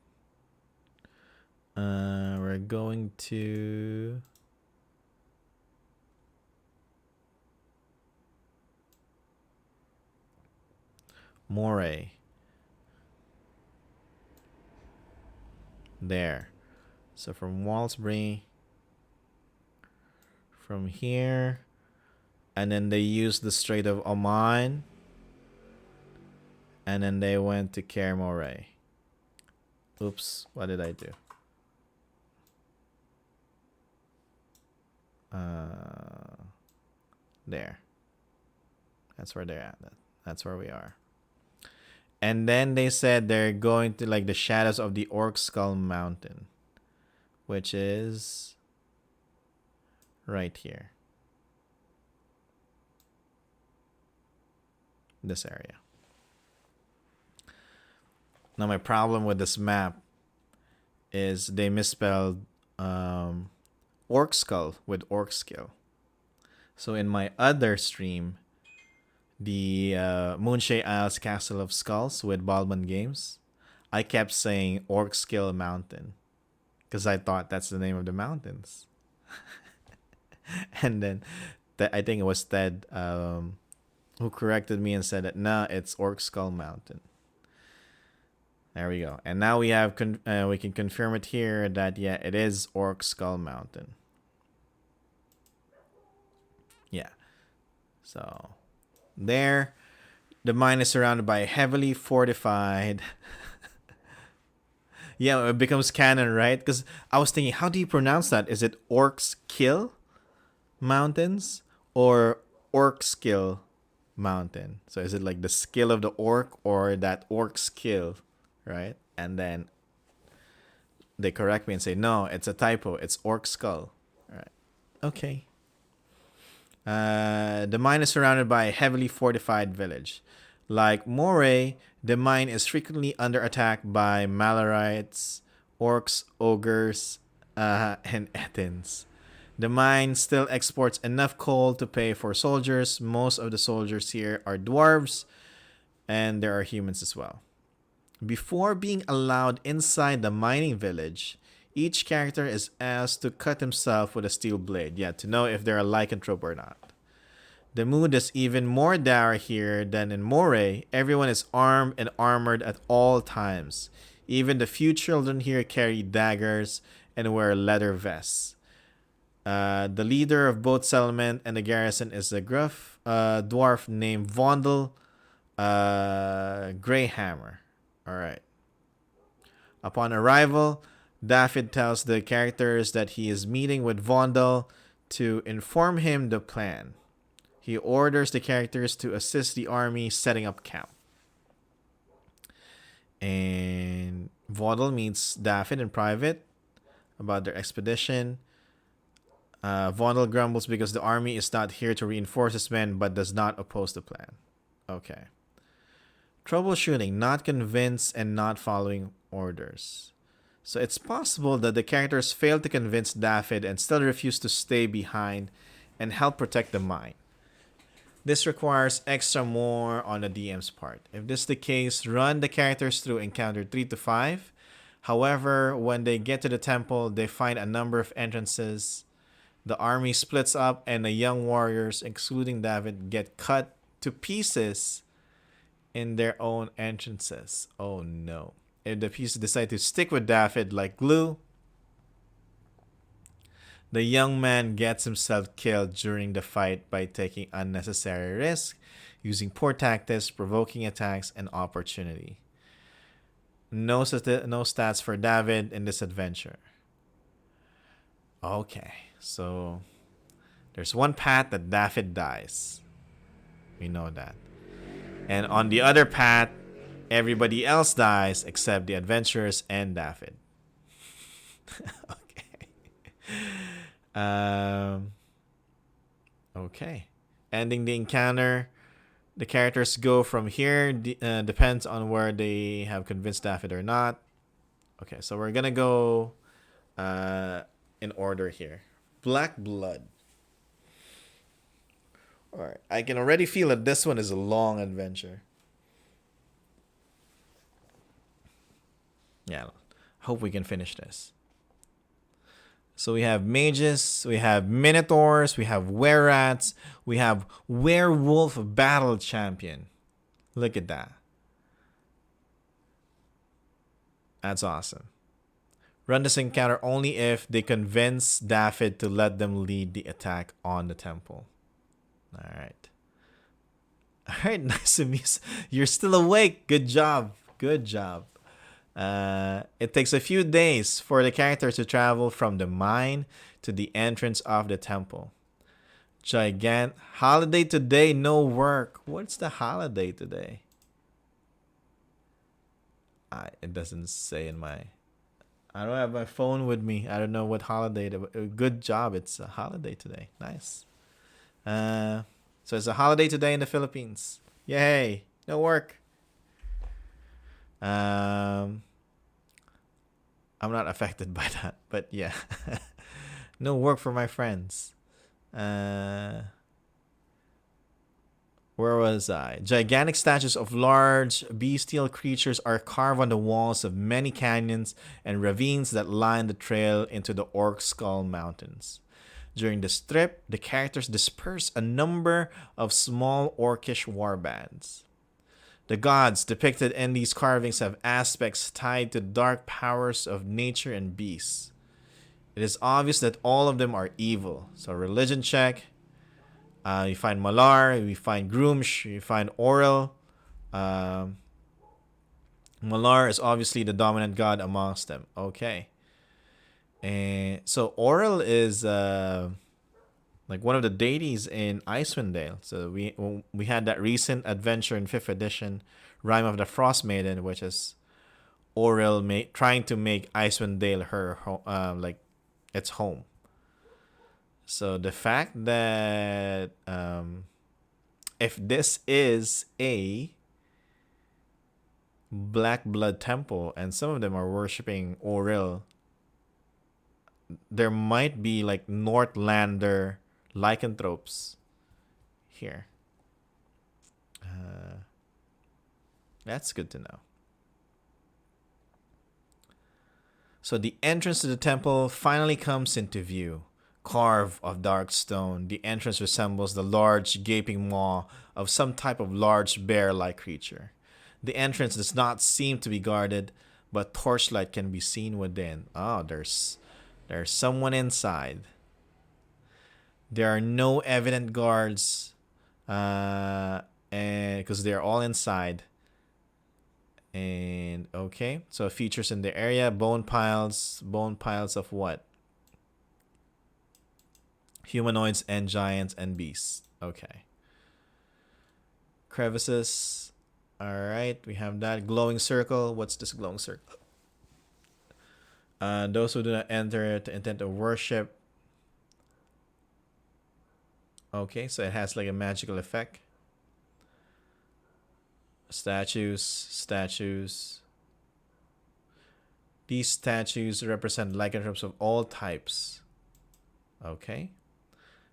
S1: We're going to... Moray. There. So from Walsbury, from here, and then they used the Strait of Oman, and then they went to Kaer Moray. Oops, what did I do? There. That's where they're at. That's where we are. And then they said they're going to like the shadows of the Orc Skull Mountain, which is right here. This area. Now my problem with this map is they misspelled Orc Skull with Orc Skill. So in my other stream, the Moonshae Isles Castle of Skulls with Baldman Games, I kept saying Orc Skill Mountain because I thought that's the name of the mountains. And then I think it was Ted who corrected me and said that no, it's Orc Skull Mountain. There we go. And now we have we can confirm it here that yeah, it is Orc Skull Mountain. Yeah. So there, the mine is surrounded by heavily fortified. Yeah, it becomes canon, right? Because I was thinking, how do you pronounce that? Is it Orcs Kill Mountains or Orc Skill Mountain? So is it like the skill of the orc or that orc skill, right? And then they correct me and say, no, it's a typo. It's Orc Skull. All right. Okay. The mine is surrounded by a heavily fortified village. Like Moray, the mine is frequently under attack by Malarites, orcs, ogres, and Ethins. The mine still exports enough coal to pay for soldiers. Most of the soldiers here are dwarves, and there are humans as well. Before being allowed inside the mining village, each character is asked to cut himself with a steel blade. Yeah, to know if they're a lycanthrope or not. The mood is even more dour here than in Moray. Everyone is armed and armored at all times. Even the few children here carry daggers and wear leather vests. The leader of both settlement and the garrison is a gruff dwarf named Vondel Greyhammer. Alright. Upon arrival, David tells the characters that he is meeting with Vondel to inform him the plan. He orders the characters to assist the army setting up camp. And Vondel meets David in private about their expedition. Vondel grumbles because the army is not here to reinforce his men but does not oppose the plan. Okay. Troubleshooting, not convinced and not following orders. So it's possible that the characters failed to convince David and still refuse to stay behind and help protect the mine. This requires extra more on the DM's part. If this is the case, run the characters through encounter 3 to 5. However, when they get to the temple, they find a number of entrances. The army splits up and the young warriors, excluding David, get cut to pieces in their own entrances. Oh no. If the pieces decide to stick with David like glue, the young man gets himself killed during the fight by taking unnecessary risk, using poor tactics, provoking attacks, and opportunity. No stats for David in this adventure. Okay, so there's one path that David dies. We know that. And on the other path, everybody else dies except the adventurers and David. Okay. Okay. Ending the encounter. The characters go from here. Depends on where they have convinced David or not. Okay, so we're gonna go in order here. Black Blood. Alright, I can already feel that this one is a long adventure. Yeah, hope we can finish this. So we have mages, we have minotaurs, we have were-rats, we have werewolf battle champion. Look at that. That's awesome. Run this encounter only if they convince David to let them lead the attack on the temple. Alright. Alright, nice to meet you. You're still awake. Good job. Good job. It takes a few days for the character to travel from the mine to the entrance of the temple. Holiday today, no work. What's the holiday today? It doesn't say in my... I don't have my phone with me. I don't know what holiday. Good job. It's a holiday today. Nice. So it's a holiday today in the Philippines. Yay. No work. I'm not affected by that, but yeah. No work for my friends. Where was I? Gigantic statues of large bestial creatures are carved on the walls of many canyons and ravines that line the trail into the Orc Skull Mountains. During the trip, the characters disperse a number of small orcish warbands. The gods depicted in these carvings have aspects tied to dark powers of nature and beasts. It is obvious that all of them are evil. So religion check. You find Malar, we find Groomsh, you find Orel. Malar is obviously the dominant god amongst them. Okay. And so Orel is like one of the deities in Icewind Dale. So we had that recent adventure in 5th edition, Rime of the Frost Maiden, which is Orel trying to make Icewind Dale her like its home. So the fact that if this is a Black Blood temple and some of them are worshipping Orel, there might be like Northlander lycanthropes here. That's good to know. So the entrance to the temple finally comes into view. carved of dark stone. The entrance resembles the large, gaping maw of some type of large bear-like creature. The entrance does not seem to be guarded, but torchlight can be seen within. Oh, there's someone inside. There are no evident guards, and because they're all inside. And okay, so features in the area: bone piles of what? Humanoids and giants and beasts. Okay. Crevices. All right, we have that glowing circle. What's this glowing circle? Those who do not enter the intent of worship. Okay, so it has like a magical effect. Statues. These statues represent lycanthropes of all types. Okay.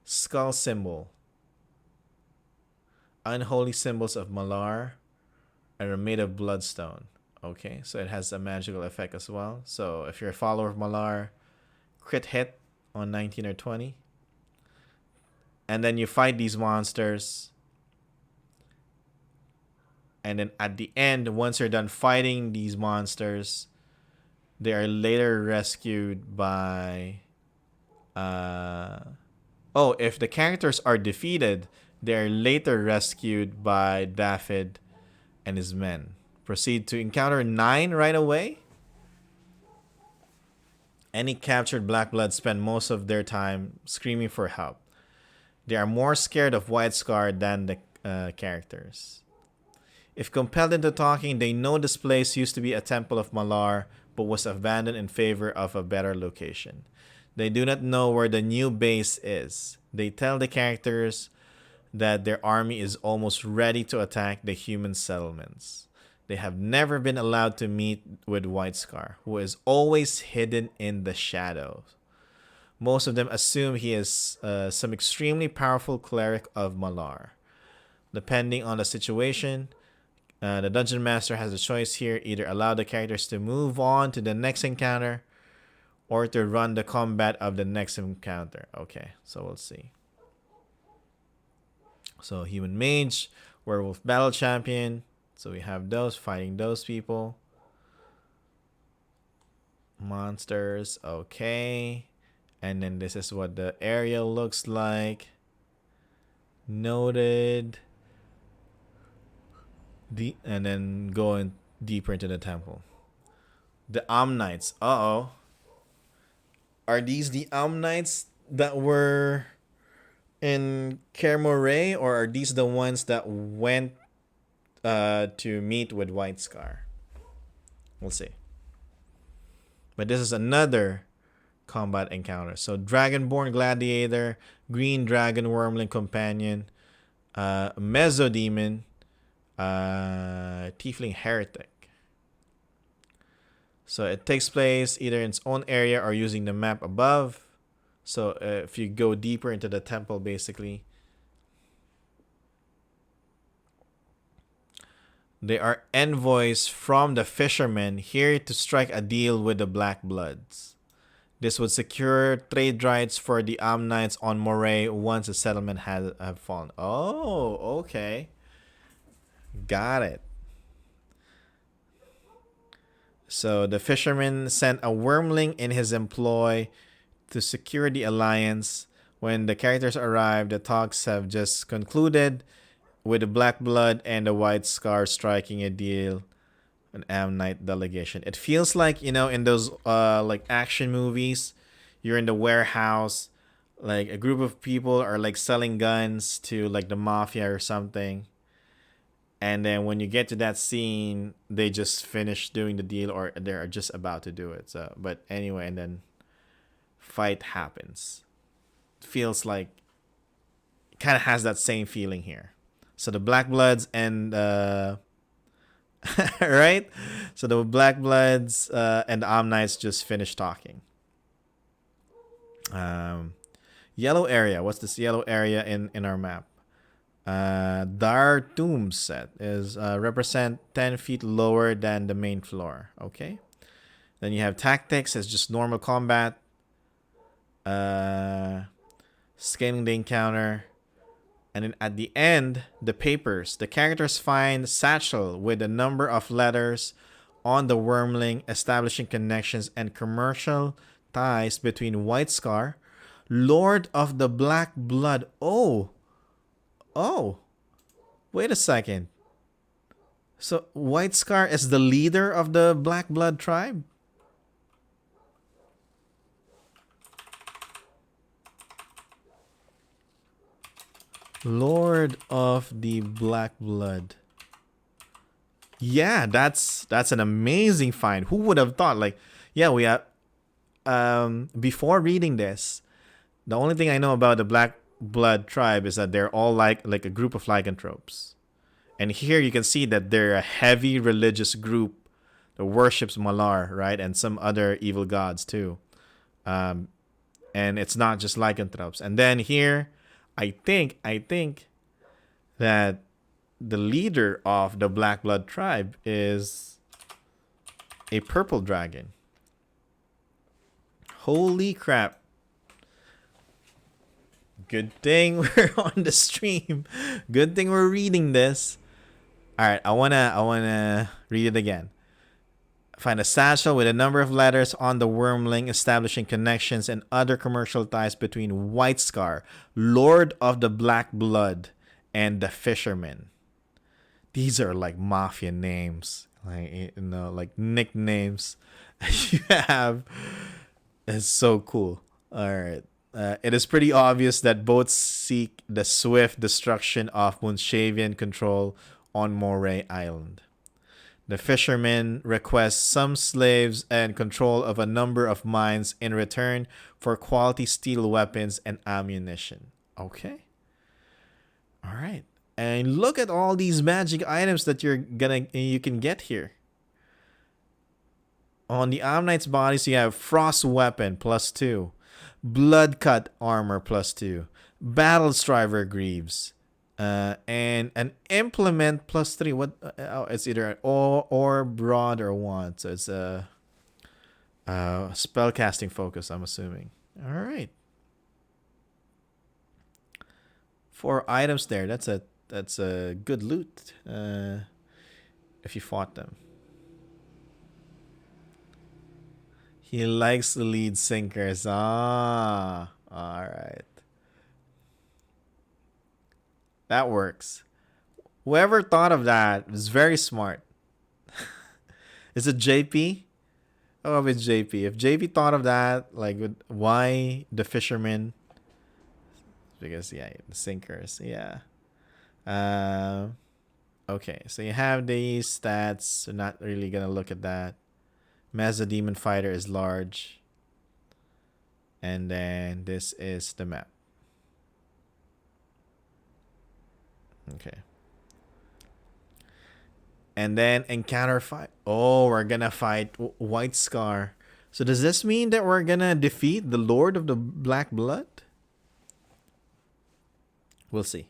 S1: Skull symbol. Unholy symbols of Malar are made of bloodstone. Okay, so it has a magical effect as well. So if you're a follower of Malar, crit hit on 19 or 20. And then you fight these monsters. And then at the end, once you're done fighting these monsters, they are later rescued by... if the characters are defeated, they are later rescued by Daffyd and his men. Proceed to encounter 9 right away. Any captured Blackbloods spend most of their time screaming for help. They are more scared of White Scar than the characters. If compelled into talking, they know this place used to be a temple of Malar, but was abandoned in favor of a better location. They do not know where the new base is. They tell the characters that their army is almost ready to attack the human settlements. They have never been allowed to meet with White Scar, who is always hidden in the shadows. Most of them assume he is some extremely powerful cleric of Malar. Depending on the situation, the Dungeon Master has a choice here: either allow the characters to move on to the next encounter, or to run the combat of the next encounter. Okay, so we'll see. So Human Mage, Werewolf Battle Champion. So we have those, fighting those people. Monsters, okay. And then this is what the area looks like. Noted. And then going deeper into the temple. The Amnites. Uh-oh. Are these the Amnites that were in Kaer Morhen, or are these the ones that went to meet with White Scar? We'll see. But this is another combat encounter. So Dragonborn Gladiator, Green Dragon Wormling Companion, Mezzodemon, Tiefling Heretic. So it takes place either in its own area or using the map above. So if you go deeper into the temple, basically, they are envoys from the fishermen here to strike a deal with the Black Bloods. This would secure trade rights for the Amnites on Moray once the settlement have fallen. Oh, okay. Got it. So the fisherman sent a wormling in his employ to secure the alliance. When the characters arrive, the talks have just concluded, with the Black Blood and the White Scar striking a deal, an Amnite delegation. It feels like, you know, in those like action movies, you're in the warehouse, like a group of people are like selling guns to like the mafia or something. And then when you get to that scene, they just finish doing the deal, or they're just about to do it. So, but anyway, and then fight happens. Feels like, kind of has that same feeling here. So the Black Bloods and right? So the Black Bloods and the Amnites just finished talking. Yellow area. What's this yellow area in our map? Dar Tombs set is represent 10 feet lower than the main floor. Okay. Then you have tactics. It's just normal combat. Scanning the encounter. And then at the end, the papers. The characters find satchel with a number of letters on the wormling, establishing connections and commercial ties between White Scar, Lord of the Black Blood. Oh, wait a second. So White Scar is the leader of the Black Blood tribe? Lord of the Black Blood. Yeah, that's an amazing find. Who would have thought? Like, yeah, we have before reading this, the only thing I know about the Black Blood tribe is that they're all like a group of lycanthropes. And here you can see that they're a heavy religious group that worships Malar, right? And some other evil gods too. And it's not just lycanthropes. And then here, I think that the leader of the Black Blood tribe is a purple dragon. Holy crap. Good thing we're on the stream. Good thing we're reading this. All right, I wanna read it again. Find a satchel with a number of letters on the wormling, establishing connections and other commercial ties between White Scar, Lord of the Black Blood, and the Fisherman. These are like mafia names, like nicknames you have. It's so cool. All right. It is pretty obvious that both seek the swift destruction of Moonshavian control on Moray Island. The fisherman requests some slaves and control of a number of mines in return for quality steel weapons and ammunition. Okay. All right. And look at all these magic items that you can get here. On the Amnite's bodies, you have Frost Weapon +2, Blood Cut Armor +2, Battle Striver Greaves, and an Implement +3. What? It's either an or broad or wand. So it's a spellcasting focus, I'm assuming. All right. 4 items there. That's a good loot. If you fought them. He likes the lead sinkers. All right. That works. Whoever thought of that was very smart. Is it JP? Oh, it's JP. If JP thought of that, like, why the fishermen? Because, yeah, the sinkers. Yeah. Okay, so you have these stats. So not really going to look at that. Mesa Demon Fighter is large. And then this is the map. Okay. And then encounter fight. Oh, we're gonna fight White Scar. So does this mean that we're gonna defeat the Lord of the Black Blood? We'll see.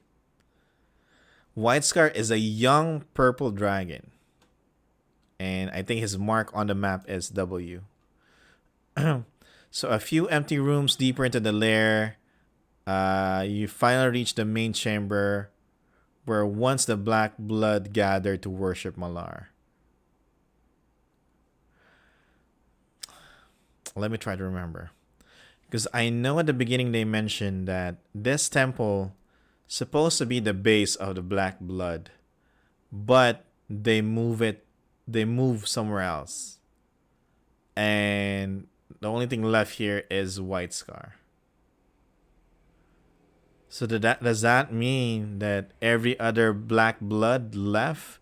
S1: White Scar is a young purple dragon. And I think his mark on the map is W. So a few empty rooms deeper into the lair, you finally reach the main chamber where once the Black Blood gathered to worship Malar. Let me try to remember. Because I know at the beginning they mentioned that this temple is supposed to be the base of the Black Blood. But they move somewhere else. And the only thing left here is White Scar. So does that mean that every other Black Blood left,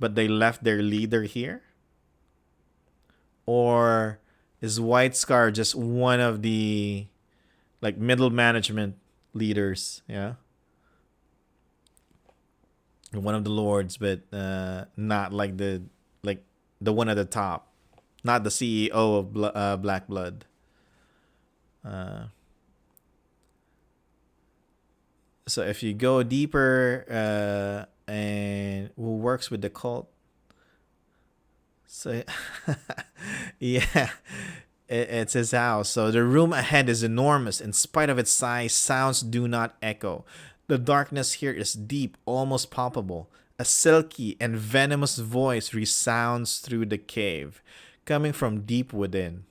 S1: but they left their leader here? Or is White Scar just one of the like middle management leaders? Yeah. One of the lords, but not like the one at the top, not the CEO of Black Blood. So if you go deeper, and who works with the cult? So yeah, It's his house. So the room ahead is enormous. In spite of its size, sounds do not echo. The darkness here is deep, almost palpable. A silky and venomous voice resounds through the cave, coming from deep within.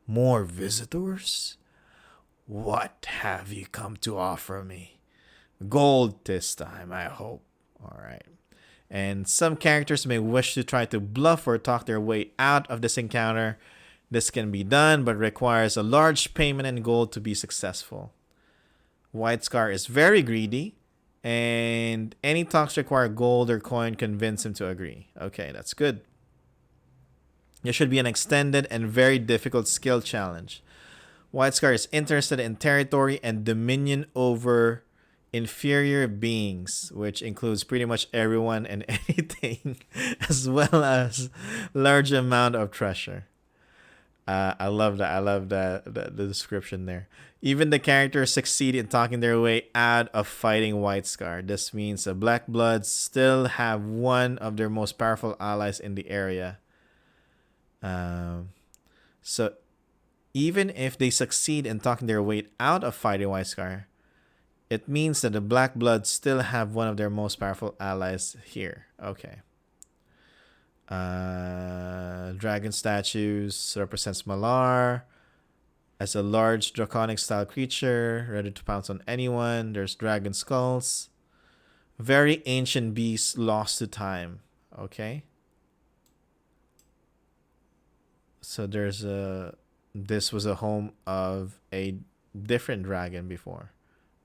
S1: More visitors? What have you come to offer me? Gold this time, I hope. Alright. And some characters may wish to try to bluff or talk their way out of this encounter. This can be done, but requires a large payment in gold to be successful. White Scar is very greedy, and any talks require gold or coin convince him to agree. Okay, that's good. There should be an extended and very difficult skill challenge. White Scar is interested in territory and dominion over inferior beings, which includes pretty much everyone and anything, as well as large amount of treasure. I love that. I love the description there. Even the characters succeed in talking their way out of fighting White Scar. This means the Black Bloods still have one of their most powerful allies in the area. So even if they succeed in talking their way out of fighting White Scar, it means that the Black Bloods still have one of their most powerful allies here. Okay. Dragon statues represents Malar as a large draconic style creature ready to pounce on anyone. There's dragon skulls. Very ancient beast lost to time. Okay. So there's this was a home of a different dragon before.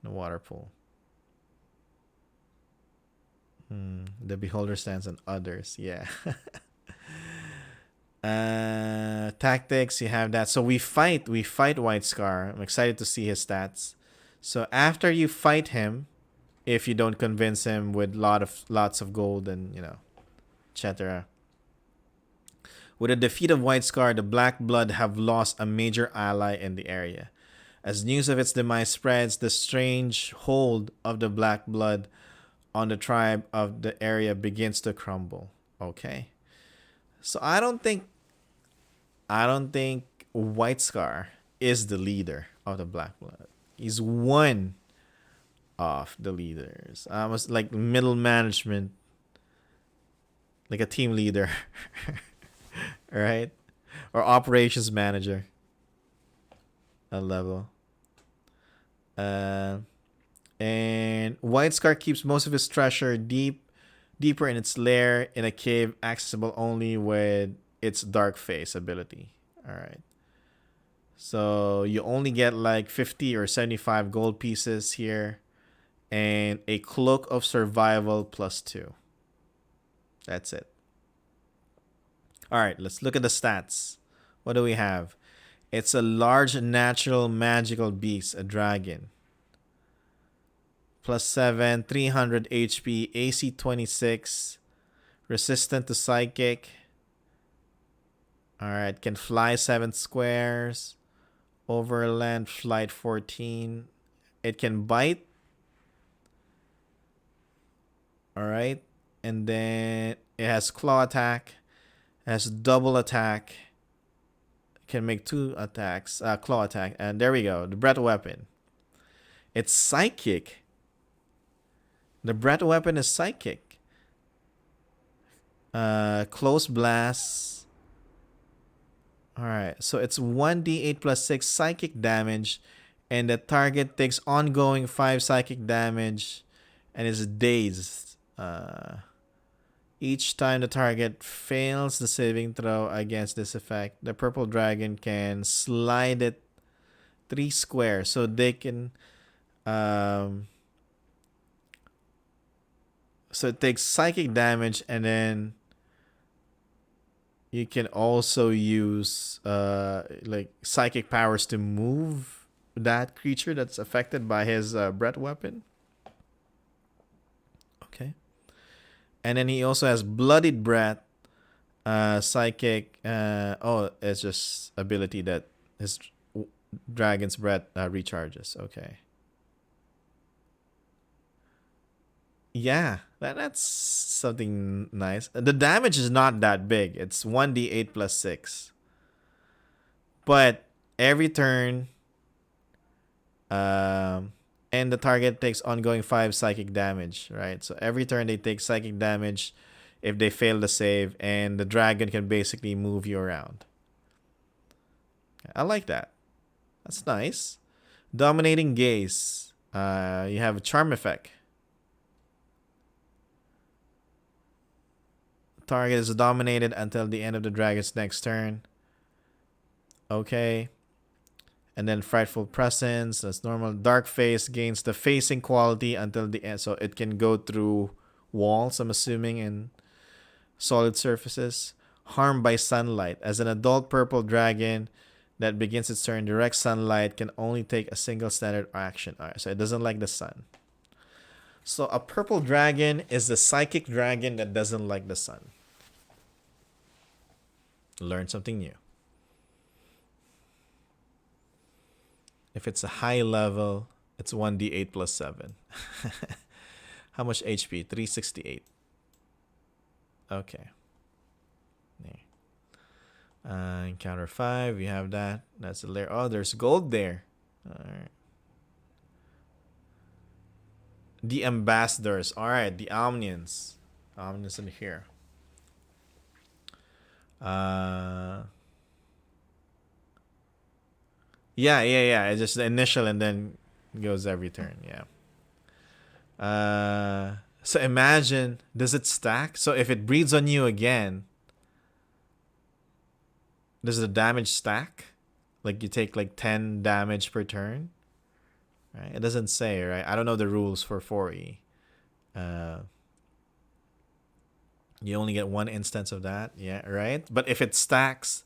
S1: The water pool. The beholder stands on others. Yeah. Tactics, you have that. So we fight White Scar. I'm excited to see his stats. So after you fight him, if you don't convince him with lots of gold and etc. With the defeat of White Scar, the Black Blood have lost a major ally in the area. As news of its demise spreads, the strange hold of the Black Blood on the tribe of the area begins to crumble. Okay. So I don't think White Scar is the leader of the Black Blood. He's one of the leaders. Almost like middle management, like a team leader. Right? Or operations manager. A level. And White Scar keeps most of his treasure deeper in its lair in a cave accessible only with its Dark Face ability. Alright. So you only get like 50 or 75 gold pieces here. And a Cloak of Survival +2. That's it. Alright, let's look at the stats. What do we have? It's a large natural magical beast, a dragon. +7, 300 HP, AC 26, resistant to psychic. Alright, can fly 7 squares, overland flight 14. It can bite. Alright, and then it has claw attack, it has double attack, can make 2 attacks, claw attack, and there we go, the breath weapon. It's psychic. The breath weapon is psychic. Close blast. Alright, so it's 1d8 +6 psychic damage, and the target takes ongoing 5 psychic damage and is dazed. Each time the target fails the saving throw against this effect, the purple dragon can slide it 3 squares. So they can so it takes psychic damage, and then you can also use like psychic powers to move that creature that's affected by his breath weapon. Okay. And then he also has bloodied breath, psychic. It's just ability that his dragon's breath recharges. Okay. Yeah, that's something nice. The damage is not that big. It's 1d8 +6. But every turn, and the target takes ongoing 5 psychic damage, right? So every turn they take psychic damage if they fail to save, and the dragon can basically move you around. I like that. That's nice. Dominating gaze. You have a charm effect. Target is dominated until the end of the dragon's next turn. Okay. And then Frightful Presence. That's normal. Dark Face gains the facing quality until the end. So it can go through walls, I'm assuming, and solid surfaces. Harmed by sunlight. As an adult purple dragon that begins its turn, direct sunlight can only take a single standard action. Alright, so it doesn't like the sun. So a purple dragon is the psychic dragon that doesn't like the sun. Learn something new. If it's a high level, it's 1d8 plus 7. How much HP? 368. Okay. Encounter 5, you have that. That's a layer. Oh, there's gold there. Alright. The ambassadors. Alright, the Omnians. Omnians in here. Yeah. It's just the initial and then goes every turn. Yeah. So imagine, does it stack? So if it breeds on you again, does the damage stack? Like you take like 10 damage per turn? Right? It doesn't say, right? I don't know the rules for 4E. You only get one instance of that. Yeah, right? But if it stacks,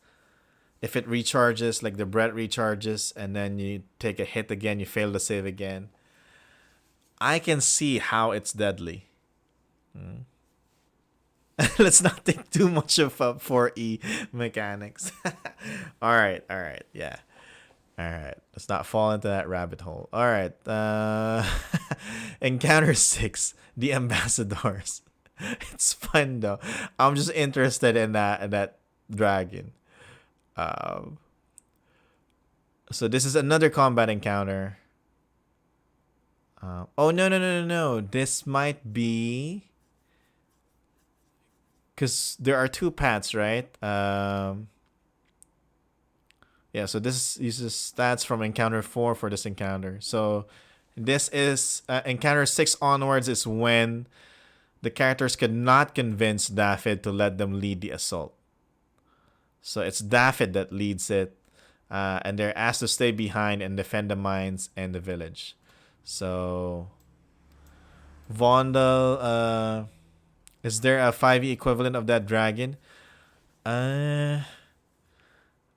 S1: if it recharges, like the bread recharges, and then you take a hit again, you fail to save again, I can see how it's deadly. Let's not think too much of 4E mechanics. All right, yeah. All right, let's not fall into that rabbit hole. All right, Encounter 6, the ambassadors. It's fun though. I'm just interested in that dragon. So this is another combat encounter. Oh no! This might be because there are 2 paths, right? Yeah. So this uses stats from encounter 4 for this encounter. So this is encounter 6 onwards is when the characters cannot convince Daffyd to let them lead the assault. So it's Daffyd that leads it, and they're asked to stay behind and defend the mines and the village. So Vondel, is there a 5e equivalent of that dragon? Are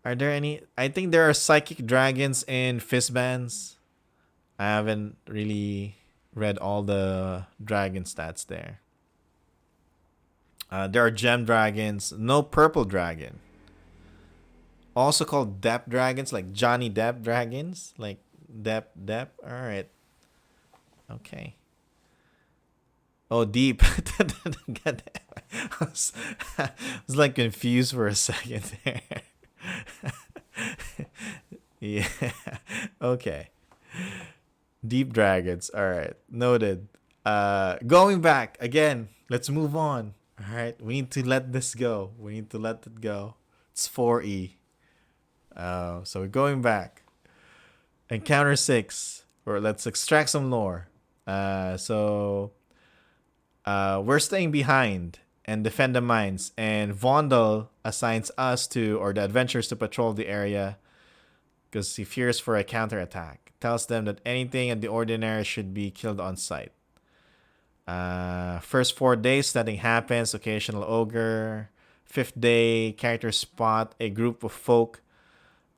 S1: there any? I think there are psychic dragons in Fistbands. I haven't really read all the dragon stats there. There are gem dragons. No purple dragon. Also called Depp dragons, like Johnny Depp dragons. Like Depp. Alright. Okay. Oh, deep. I was like confused for a second there. Yeah. Okay. Deep dragons. Alright. Noted. Going back again. Let's move on. Alright. We need to let this go. We need to let it go. It's 4E. So we're going back. Encounter 6. Or let's extract some lore. So we're staying behind and defend the mines, and Vondel assigns us to, or the adventurers, to patrol the area because he fears for a counterattack. Tells them that anything at the ordinary should be killed on sight. First 4 days, nothing happens. Occasional ogre. 5th day, characters spot a group of folk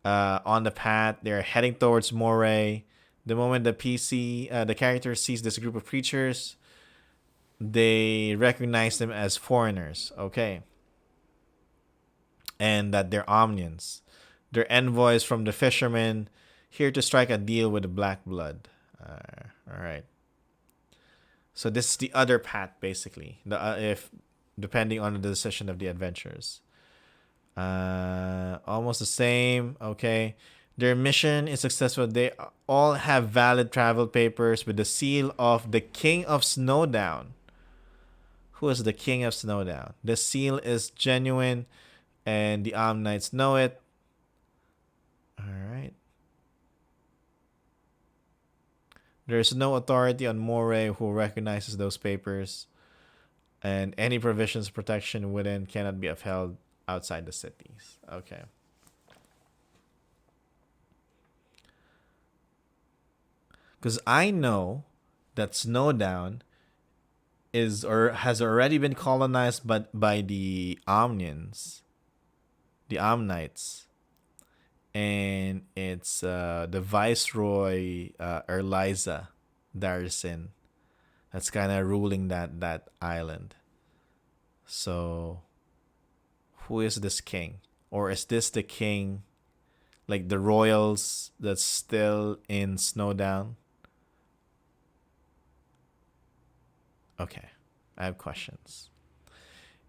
S1: on the path. They're heading towards Moray. The moment the character sees this group of creatures, they recognize them as foreigners. Okay. And that they're Omnians. They're envoys from the fishermen, here to strike a deal with the Black Blood. All right. So this is the other path, basically. If depending on the decision of the adventurers. Almost the same. Okay. Their mission is successful. They all have valid travel papers with the seal of the King of Snowdown. Who is the King of Snowdown? The seal is genuine, and the Knights know it. All right. There's no authority on Moray who recognizes those papers, and any provisions of protection within cannot be upheld outside the cities. Okay. Because I know that Snowdown is or has already been colonized by the Omnians, the Omnites, and it's the Viceroy Erliza Darrison that's kind of ruling that island. So, who is this king, or is this the king, like the royals that's still in Snowdown? Okay, I have questions.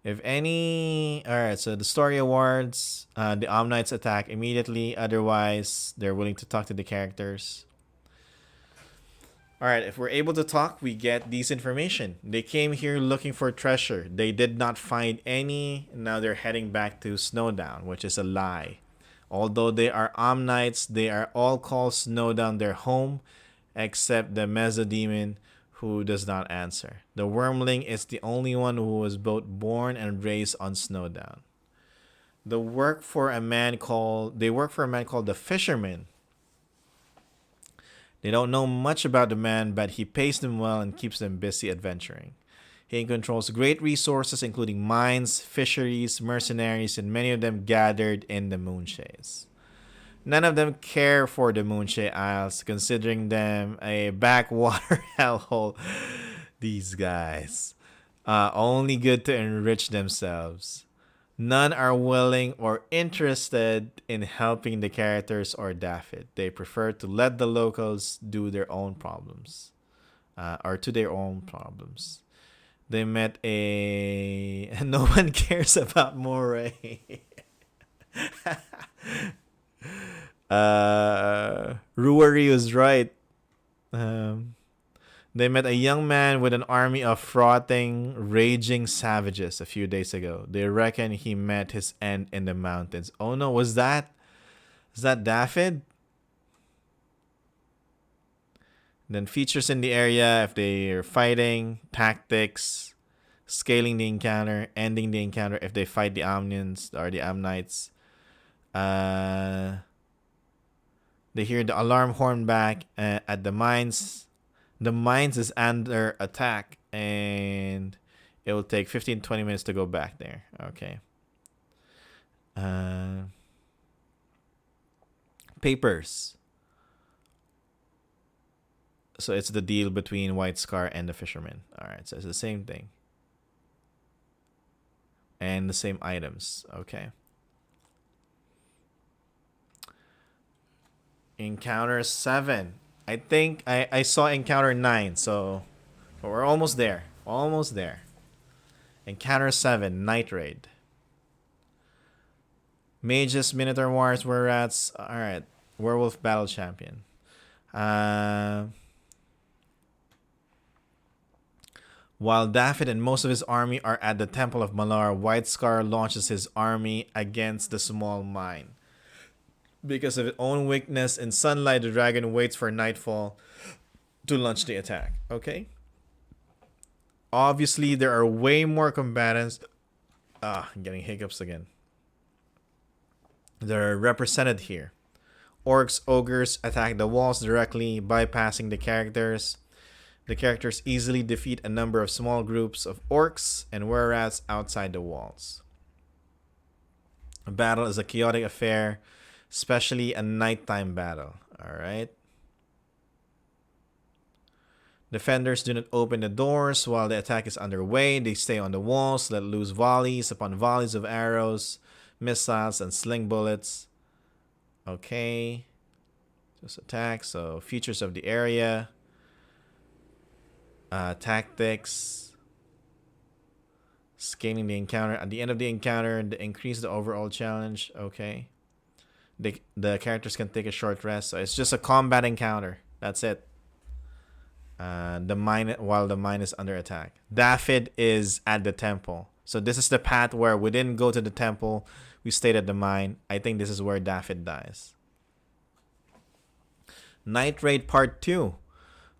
S1: If any, all right. So the story awards, the Omnites attack immediately. Otherwise, they're willing to talk to the characters. All right. If we're able to talk, we get these information. They came here looking for treasure. They did not find any. Now they're heading back to Snowdown, which is a lie. Although they are Omnites, they are all called Snowdown their home, except the Mesodemon, who does not answer. The Wormling is the only one who was both born and raised on Snowdown. They work for a man called the Fisherman. They don't know much about the man, but he pays them well and keeps them busy adventuring. He controls great resources, including mines, fisheries, mercenaries, and many of them gathered in the Moonshaes. None of them care for the Moonshae Isles, considering them a backwater hellhole. These guys. Only good to enrich themselves. None are willing or interested in helping the characters or Daffy. They prefer to let the locals do their own problems. Or to their own problems. They met a... No one cares about Moray. Ruari was right. They met a young man with an army of frothing, raging savages a few days ago. They reckon he met his end in the mountains. Oh no, is that Daffy? Then features in the area if they are fighting, tactics, scaling the encounter, ending the encounter if they fight the Omnians or the Omnites. They hear the alarm horn back at the mines. The mines is under attack, and it will take 15-20 minutes to go back there. Okay. Papers. So it's the deal between White Scar and the Fisherman. All right, so it's the same thing. And the same items. Okay. Encounter 7. I think I saw Encounter 9, so we're almost there. Almost there. Encounter 7, Night Raid. Mages, Minotaur Wars, Were Rats. Alright. Werewolf Battle Champion. While Daffy and most of his army are at the Temple of Malar, White Scar launches his army against the small mine. Because of its own weakness in sunlight, the dragon waits for nightfall to launch the attack. Okay? Obviously, there are way more combatants. I'm getting hiccups again. They're represented here. Orcs, ogres attack the walls directly, bypassing the characters. The characters easily defeat a number of small groups of orcs and were-rats outside the walls. A battle is a chaotic affair, especially a nighttime battle. Alright. Defenders do not open the doors while the attack is underway. They stay on the walls, let loose volleys upon volleys of arrows, missiles, and sling bullets. Okay. Just attack. So, features of the area. Tactics. Scaling the encounter. At the end of the encounter, increase the overall challenge. Okay. The characters can take a short rest. So it's just a combat encounter. That's it. While the mine is under attack. Daffyd is at the temple. So this is the path where we didn't go to the temple. We stayed at the mine. I think this is where Daffyd dies. Night Raid Part 2.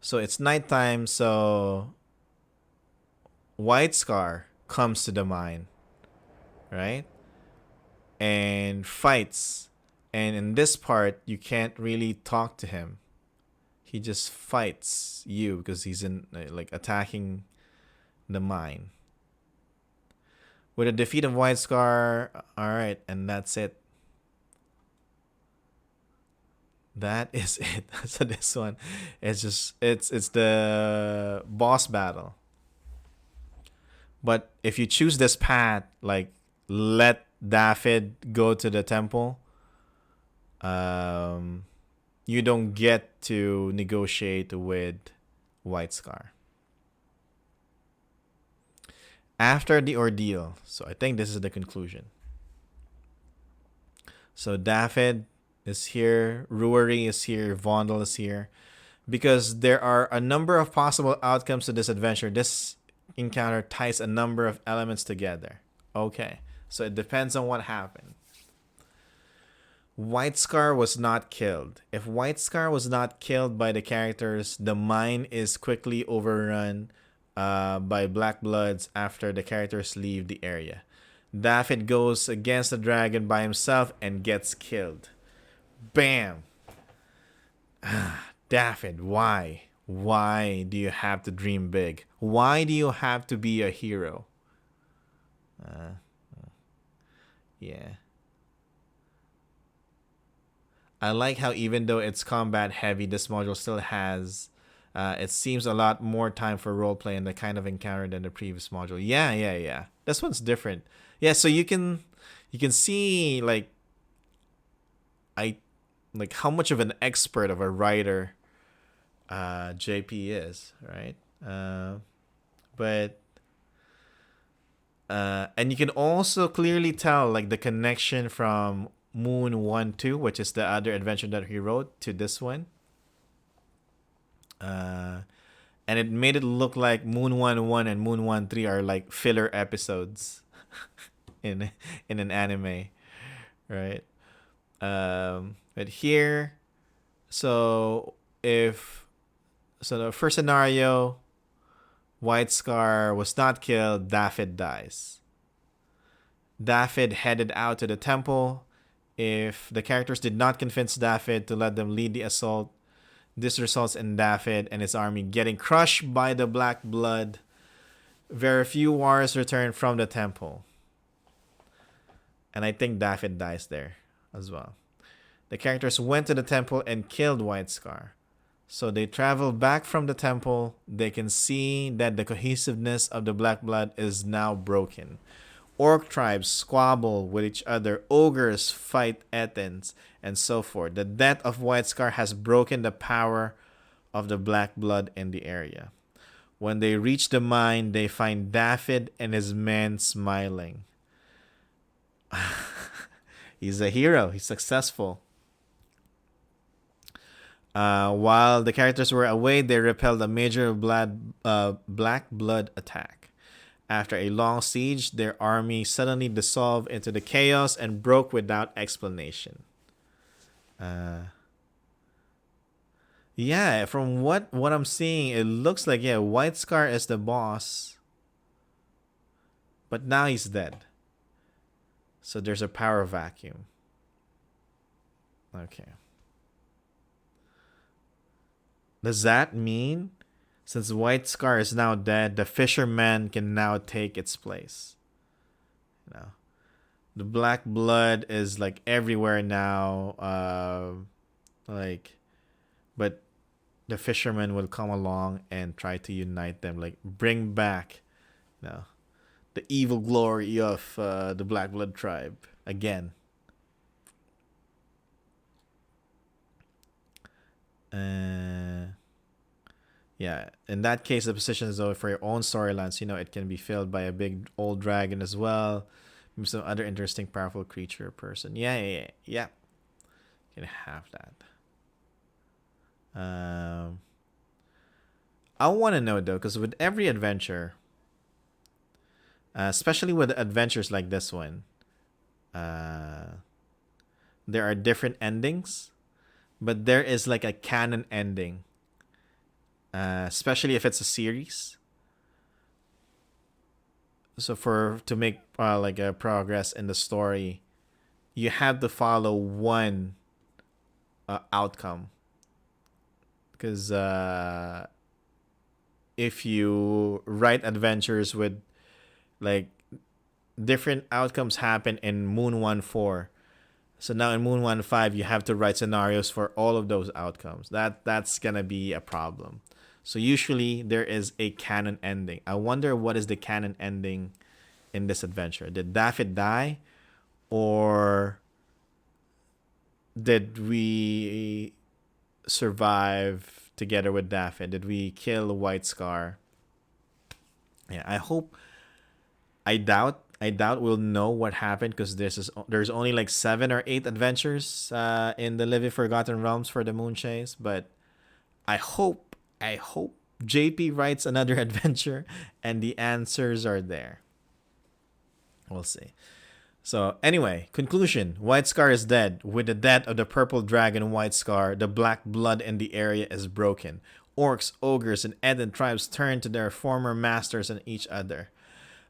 S1: So it's nighttime, so White Scar comes to the mine, right? And fights. And in this part, you can't really talk to him. He just fights you because he's in like attacking the mine. With a defeat of White Scar, all right, and that's it. That is it. So this one, it's just it's the boss battle. But if you choose this path, like let Daffyd go to the temple, you don't get to negotiate with White Scar. After the ordeal, so I think this is the conclusion. So Daffyd is here, Ruari is here, Vondel is here, because there are a number of possible outcomes to this adventure. This encounter ties a number of elements together. Okay, so it depends on what happened. White Scar was not killed. If White Scar was not killed by the characters, the mine is quickly overrun by Black Bloods after the characters leave the area. Daffyd goes against the dragon by himself and gets killed. Bam! Daffyd, why? Why do you have to dream big? Why do you have to be a hero? Yeah. I like how even though it's combat heavy, this module still has, it seems a lot more time for roleplay and the kind of encounter than the previous module. Yeah. This one's different. Yeah, so you can see like how much of an expert of a writer JP is, right? And you can also clearly tell like the connection from MOON1-2, which is the other adventure that he wrote, to this one. And it made it look like MOON1-1 and MOON1-3 are like filler episodes in an anime, right? But here, so the first scenario, White Scar was not killed, Daffyd dies. Daffyd headed out to the temple. If the characters did not convince Daffyd to let them lead the assault, this results in Daffyd and his army getting crushed by the Black Blood. Very few warriors return from the temple. And I think Daffyd dies there as well. The characters went to the temple and killed White Scar. So they travel back from the temple. They can see that the cohesiveness of the Black Blood is now broken. Orc tribes squabble with each other. Ogres fight Ethans, and so forth. The death of White Scar has broken the power of the Black Blood in the area. When they reach the mine, they find Daffyd and his men smiling. He's a hero. He's successful. While the characters were away, they repelled a major Black Blood attack. After a long siege, their army suddenly dissolved into the chaos and broke without explanation. Yeah, from what I'm seeing, it looks like, White Scar is the boss. But now he's dead. So there's a power vacuum. Okay. Does that mean, since White Scar is now dead, the Fisherman can now take its place? You know, the Black Blood is like everywhere now. But the Fisherman will come along and try to unite them, like bring back, the evil glory of the Black Blood tribe again. Yeah, in that case, the position is over for your own storylines. It can be filled by a big old dragon as well, maybe some other interesting, powerful creature or person. Yeah. You can have that. I want to know though, because with every adventure, especially with adventures like this one, there are different endings, but there is like a canon ending, especially if it's a series. So to make like a progress in the story, you have to follow one outcome, because if you write adventures with like different outcomes happen in Moon1-4. So now in Moon1-5, you have to write scenarios for all of those outcomes. That's gonna be a problem. So usually there is a canon ending. I wonder what is the canon ending in this adventure. Did Daffy die, or did we survive together with Daffy? Did we kill White Scar? Yeah, I doubt we'll know what happened, because there's only like 7 or 8 adventures in the Living Forgotten Realms for the Moonshaes. But I hope JP writes another adventure and the answers are there. We'll see. So anyway, conclusion: White Scar is dead. With the death of the purple dragon White Scar, the black blood in the area is broken. Orcs, ogres, and Eden tribes turn to their former masters and each other.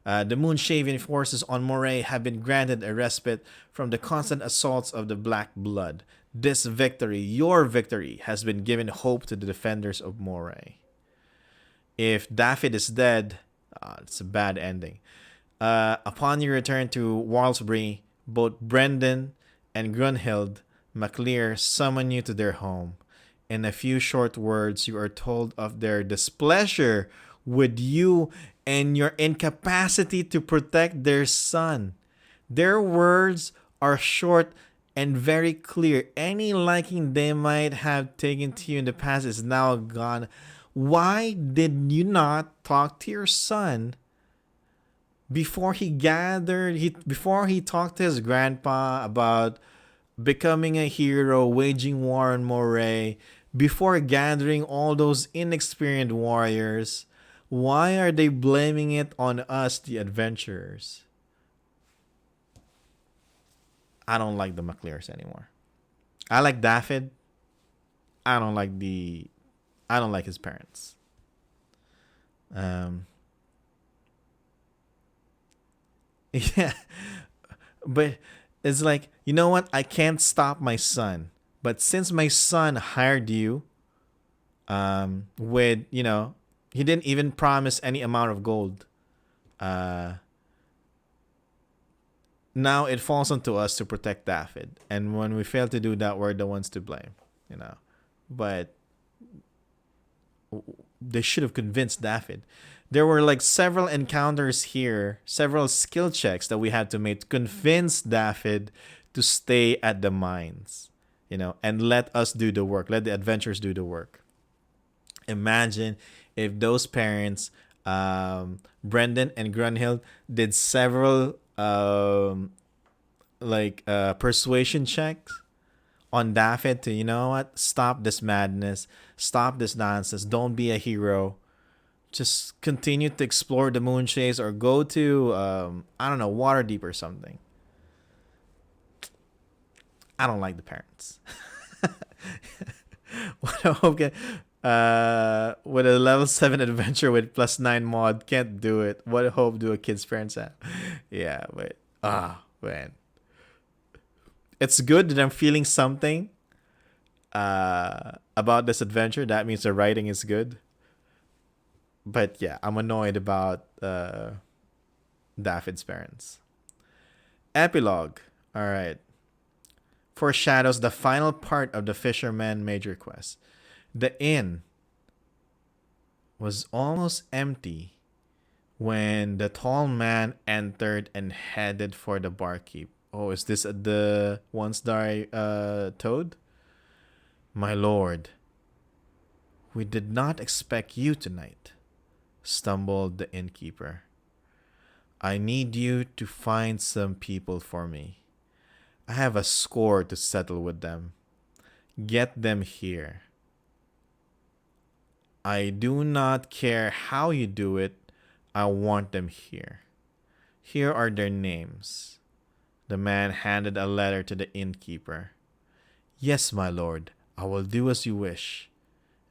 S1: The Moonshavian forces on Moray have been granted a respite from the constant assaults of the Black Blood. This victory, your victory, has been given hope to the defenders of Moray. If Daffy is dead, it's a bad ending. Upon your return to Walsbury, both Brendan and Grunhild MacLear summon you to their home. In a few short words, you are told of their displeasure with you and your incapacity to protect their son. Their words are short and very clear. Any liking they might have taken to you in the past is now gone. Why did you not talk to your son before he talked to his grandpa about becoming a hero, waging war on Moray, before gathering all those inexperienced warriors? Why are they blaming it on us, the adventurers? I don't like the MacLears anymore. I like Daffy. I don't like his parents. Yeah. But it's like, you know what? I can't stop my son. But since my son hired you, with, he didn't even promise any amount of gold. Now it falls onto us to protect Daffy. And when we fail to do that, we're the ones to blame, But they should have convinced Daffy. There were like several encounters here, several skill checks that we had to make to convince Daffy to stay at the mines, and let us do the work, let the adventurers do the work. Imagine if those parents, Brendan and Grunhild, did several persuasion checks on Daffy to, stop this madness, stop this nonsense, don't be a hero, just continue to explore the Moonshaes, or go to Waterdeep or something. I don't like the parents. Okay. With a level 7 adventure with +9 mod, can't do it. What hope do a kid's parents have? Yeah, but man, it's good that I'm feeling something about this adventure. That means the writing is good. But yeah, I'm annoyed about Daffy's parents. Epilogue. All right. Foreshadows the final part of the Fisherman Major Quest. The inn was almost empty when the tall man entered and headed for the barkeep. Oh, is this the once die toad? My lord, We did not expect you tonight, stumbled the innkeeper. I need you to find some people for me. I have a score to settle with them. Get them here. I do not care how you do it. I want them here. Here are their names. The man handed a letter to the innkeeper. Yes, my lord, I will do as you wish.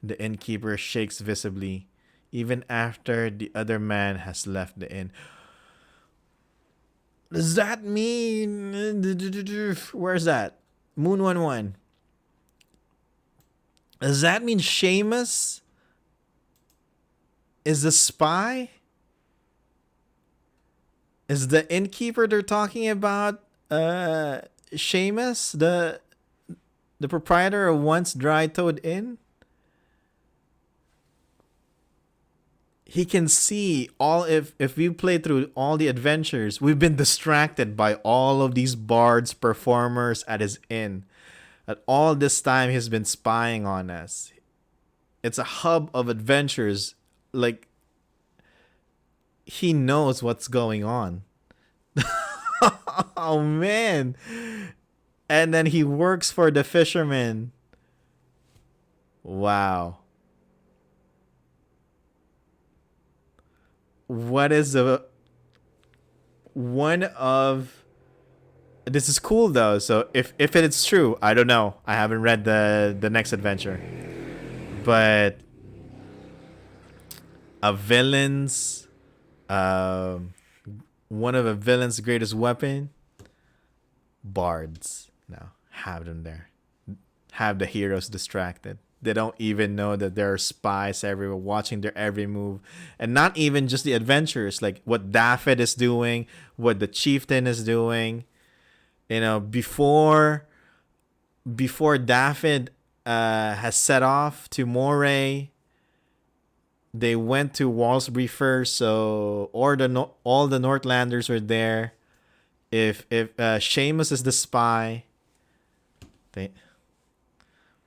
S1: The innkeeper shakes visibly, even after the other man has left the inn. Does that mean... Where's that? Moon1-1. Does that mean Seamus is the spy? Is the innkeeper they're talking about Seamus, the proprietor of Once Dry Toad Inn? He can see all, if we play through all the adventures, we've been distracted by all of these bards, performers at his inn. At all this time he's been spying on us. It's a hub of adventures. Like, he knows what's going on. Oh man. And then he works for the fishermen. Wow. What is the one of... This is cool though. So if it is true, I don't know. I haven't read the next adventure. But a villain's one of a villain's greatest weapon, bards. Now have them there. Have the heroes distracted. They don't even know that there are spies everywhere watching their every move. And not even just the adventures, like what Daffod is doing, what the chieftain is doing. You know, before Daffod has set off to Moray, they went to Walsbury first, so all the Northlanders were there. If Seamus is the spy,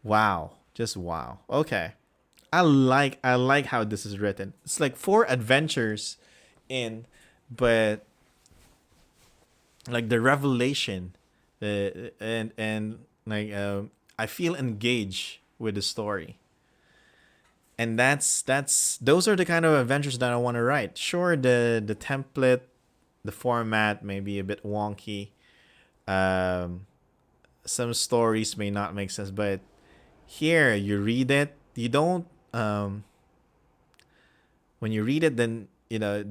S1: wow. Just wow. Okay. I like how this is written. It's like 4 adventures in, but like the revelation and like I feel engaged with the story. And those are the kind of adventures that I want to write. Sure, the template, the format may be a bit wonky. Some stories may not make sense, but here you read it, you don't when you read it, then you know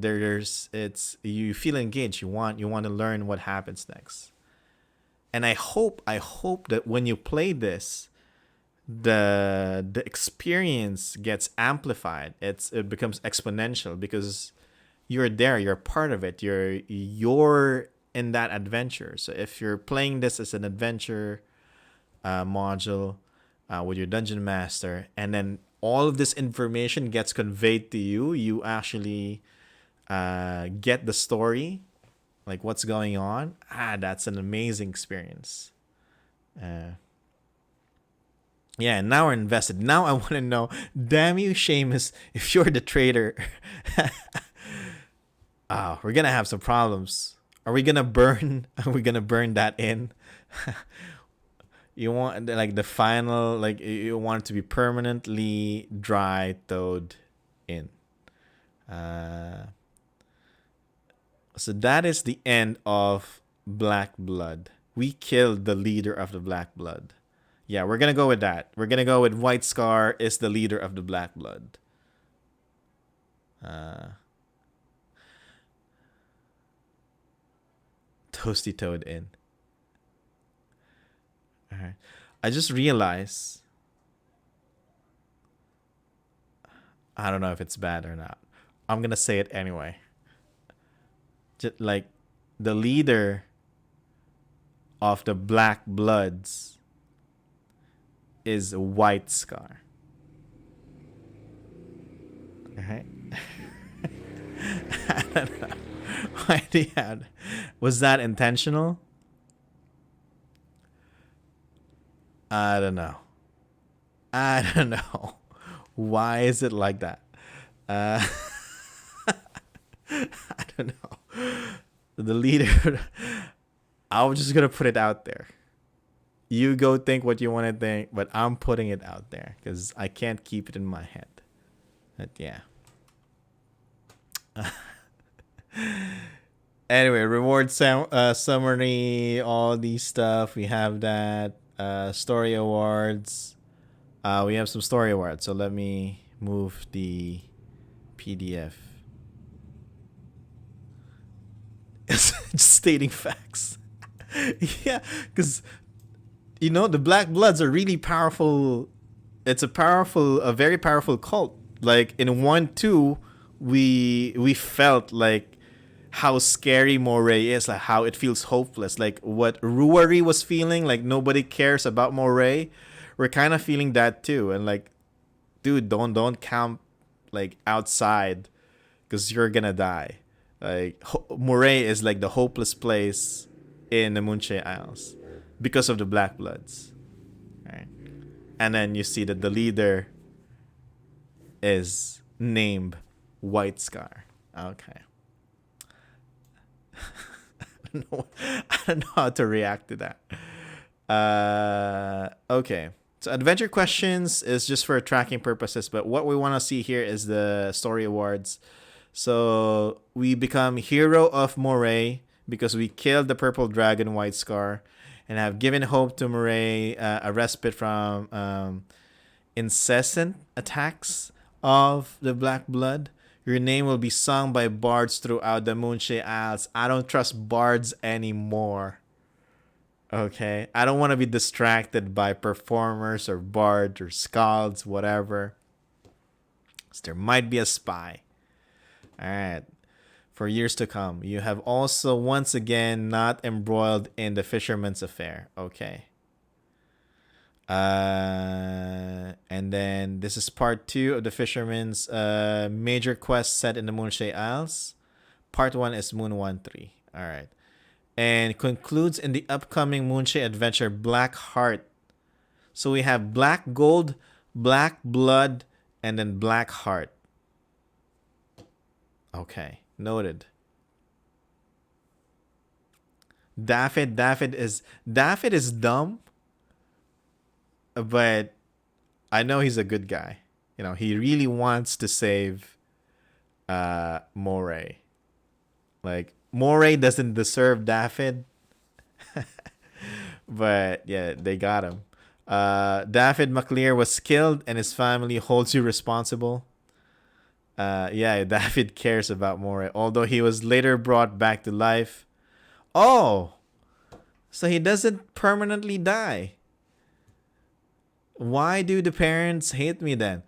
S1: you feel engaged. You want to learn what happens next. And I hope that when you play this, the experience gets amplified. It becomes exponential because you're there, you're part of it. You're in that adventure. So if you're playing this as an adventure module with your dungeon master, and then all of this information gets conveyed to you, you actually get the story, like what's going on. That's an amazing experience. Yeah, now we're invested. Now I want to know, damn you, Seamus, if you're the traitor. We're gonna have some problems. Are we gonna burn that in? You want like the final, like you want it to be permanently dry towed in. So that is the end of Black Blood. We killed the leader of the Black Blood. Yeah, we're gonna go with that. We're gonna go with White Scar is the leader of the Black Blood. Toasty Toad in. Alright. I just realized, I don't know if it's bad or not. I'm gonna say it anyway. Just like the leader of the Black Bloods is White Scar. Alright. I don't know. Why do you have... Was that intentional? I don't know. Why is it like that? Uh, I don't know. The leader. I was just gonna put it out there. You go think what you want to think, but I'm putting it out there because I can't keep it in my head. But yeah. Anyway, reward summary, all these stuff. We have that. Story awards. We have some story awards. So let me move the PDF. It's just stating facts. Yeah, because the Black Bloods are really powerful. It's a very powerful cult. Like in 1-2, we felt like how scary Moray is, like how it feels hopeless, like what Ruari was feeling, like nobody cares about Moray. We're kind of feeling that too, and like, dude, don't camp like outside, because you're gonna die. Like Moray is like the hopeless place in the Moonshae Isles because of the Black Bloods, right? And then you see that the leader is named White Scar. Okay. I don't know how to react to that. Okay. So adventure questions is just for tracking purposes, but what we want to see here is the story awards. So we become hero of Moray because we killed the purple dragon White Scar and have given hope to Moray a respite from incessant attacks of the Black Blood. Your name will be sung by bards throughout the Moonshae Isles. I don't trust bards anymore. Okay? I don't want to be distracted by performers or bards or skalds, whatever. So there might be a spy. Alright. For years to come. You have also once again not embroiled in the fisherman's affair. Okay. And then this is part 2 of the Fisherman's major quest set in the Moonshae Isles. Part 1 is MOON1-3. All right. And concludes in the upcoming Moonshae adventure, Black Heart. So we have Black Gold, Black Blood, and then Black Heart. Okay. Noted. Daffyd is dumb. But I know he's a good guy. He really wants to save Moray. Like, Moray doesn't deserve Daffyd. But yeah, they got him. Daffyd McClear was killed and his family holds you responsible. Yeah, Daffyd cares about Moray, although he was later brought back to life. Oh! So he doesn't permanently die. Why do the parents hate me then?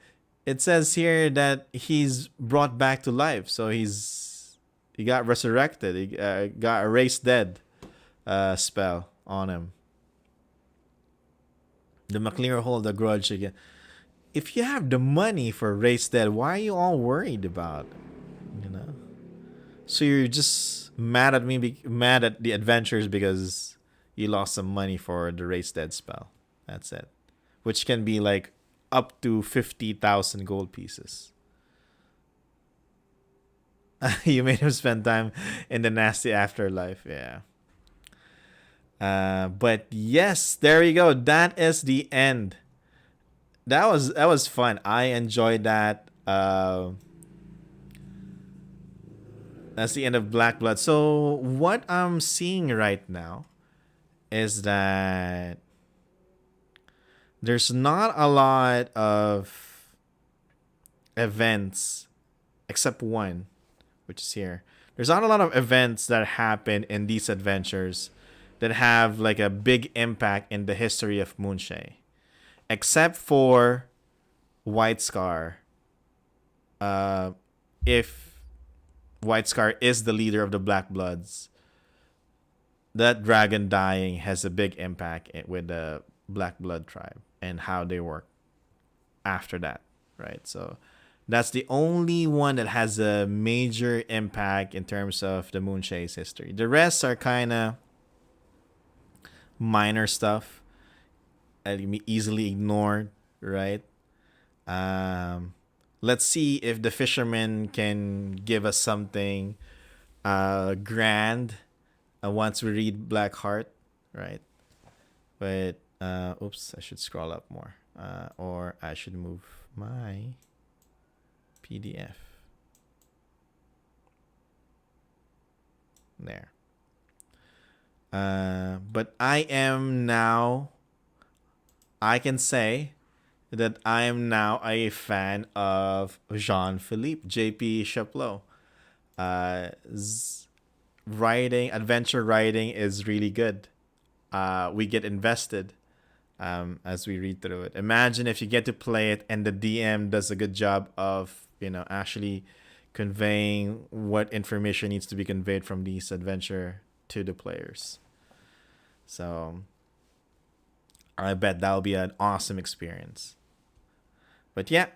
S1: It says here that he's brought back to life. So he got resurrected. He got a race dead spell on him. The McClear hold a grudge again. If you have the money for race dead, why are you all worried about it? So you're just mad at me, mad at the adventures because you lost some money for the race dead spell. That's it. Which can be like up to 50,000 gold pieces. You made him spend time in the nasty afterlife. Yeah. But yes, there you go. That is the end. That was fun. I enjoyed that. That's the end of Black Blood. So what I'm seeing right now is that there's not a lot of events except one, which is here. There's not a lot of events that happen in these adventures that have like a big impact in the history of Moonshae, except for White Scar. If White Scar is the leader of the Black Bloods, that dragon dying has a big impact with the Black Blood tribe and how they work after that, right? So that's the only one that has a major impact in terms of the Moonshae's history. The rest are kind of minor stuff and can be easily ignored, right? Let's see if the fisherman can give us something grand once we read Blackheart, right? But oops, I should scroll up more, or I should move my PDF there. But I can say that I am now a fan of Jean-Philipe, JP Chapleau. Adventure writing is really good. We get invested as we read through it. Imagine if you get to play it and the DM does a good job of, actually conveying what information needs to be conveyed from this adventure to the players. So I bet that'll be an awesome experience. But yeah,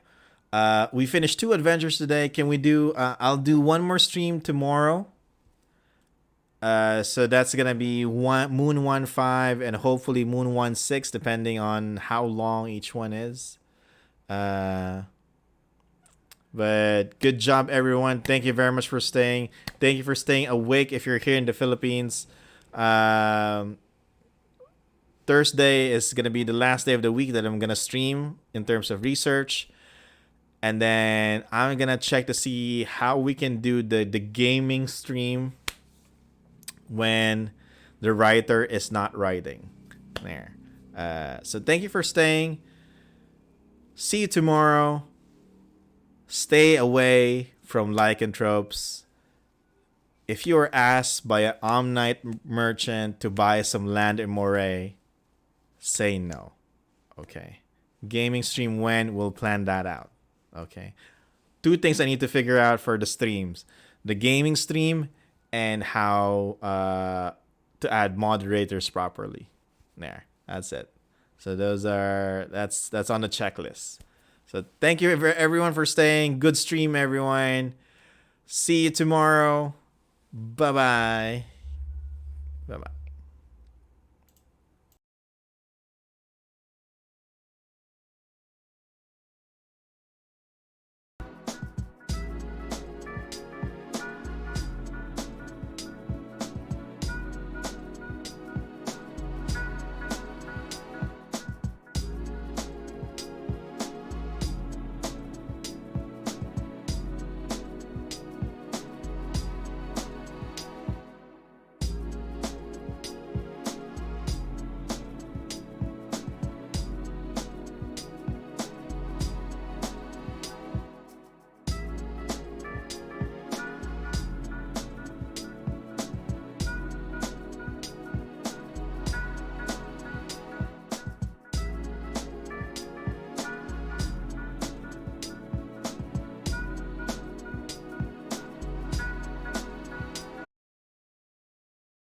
S1: we finished 2 adventures today. Can we do? I'll do one more stream tomorrow. So that's gonna be MOON1-5 and hopefully MOON1-6, depending on how long each one is. But good job, everyone. Thank you very much for staying. Thank you for staying awake if you're here in the Philippines. Thursday is going to be the last day of the week that I'm going to stream in terms of research. And then I'm going to check to see how we can do the gaming stream when the writer is not writing. There. So thank you for staying. See you tomorrow. Stay away from lycanthropes. If you are asked by an Omnite merchant to buy some land in Moray, say no. Okay. Gaming stream when, we'll plan that out. Okay. 2 things I need to figure out for the streams. The gaming stream and how to add moderators properly. There. That's it. So that's on the checklist. So thank you everyone for staying. Good stream, everyone. See you tomorrow. Bye-bye. Bye-bye.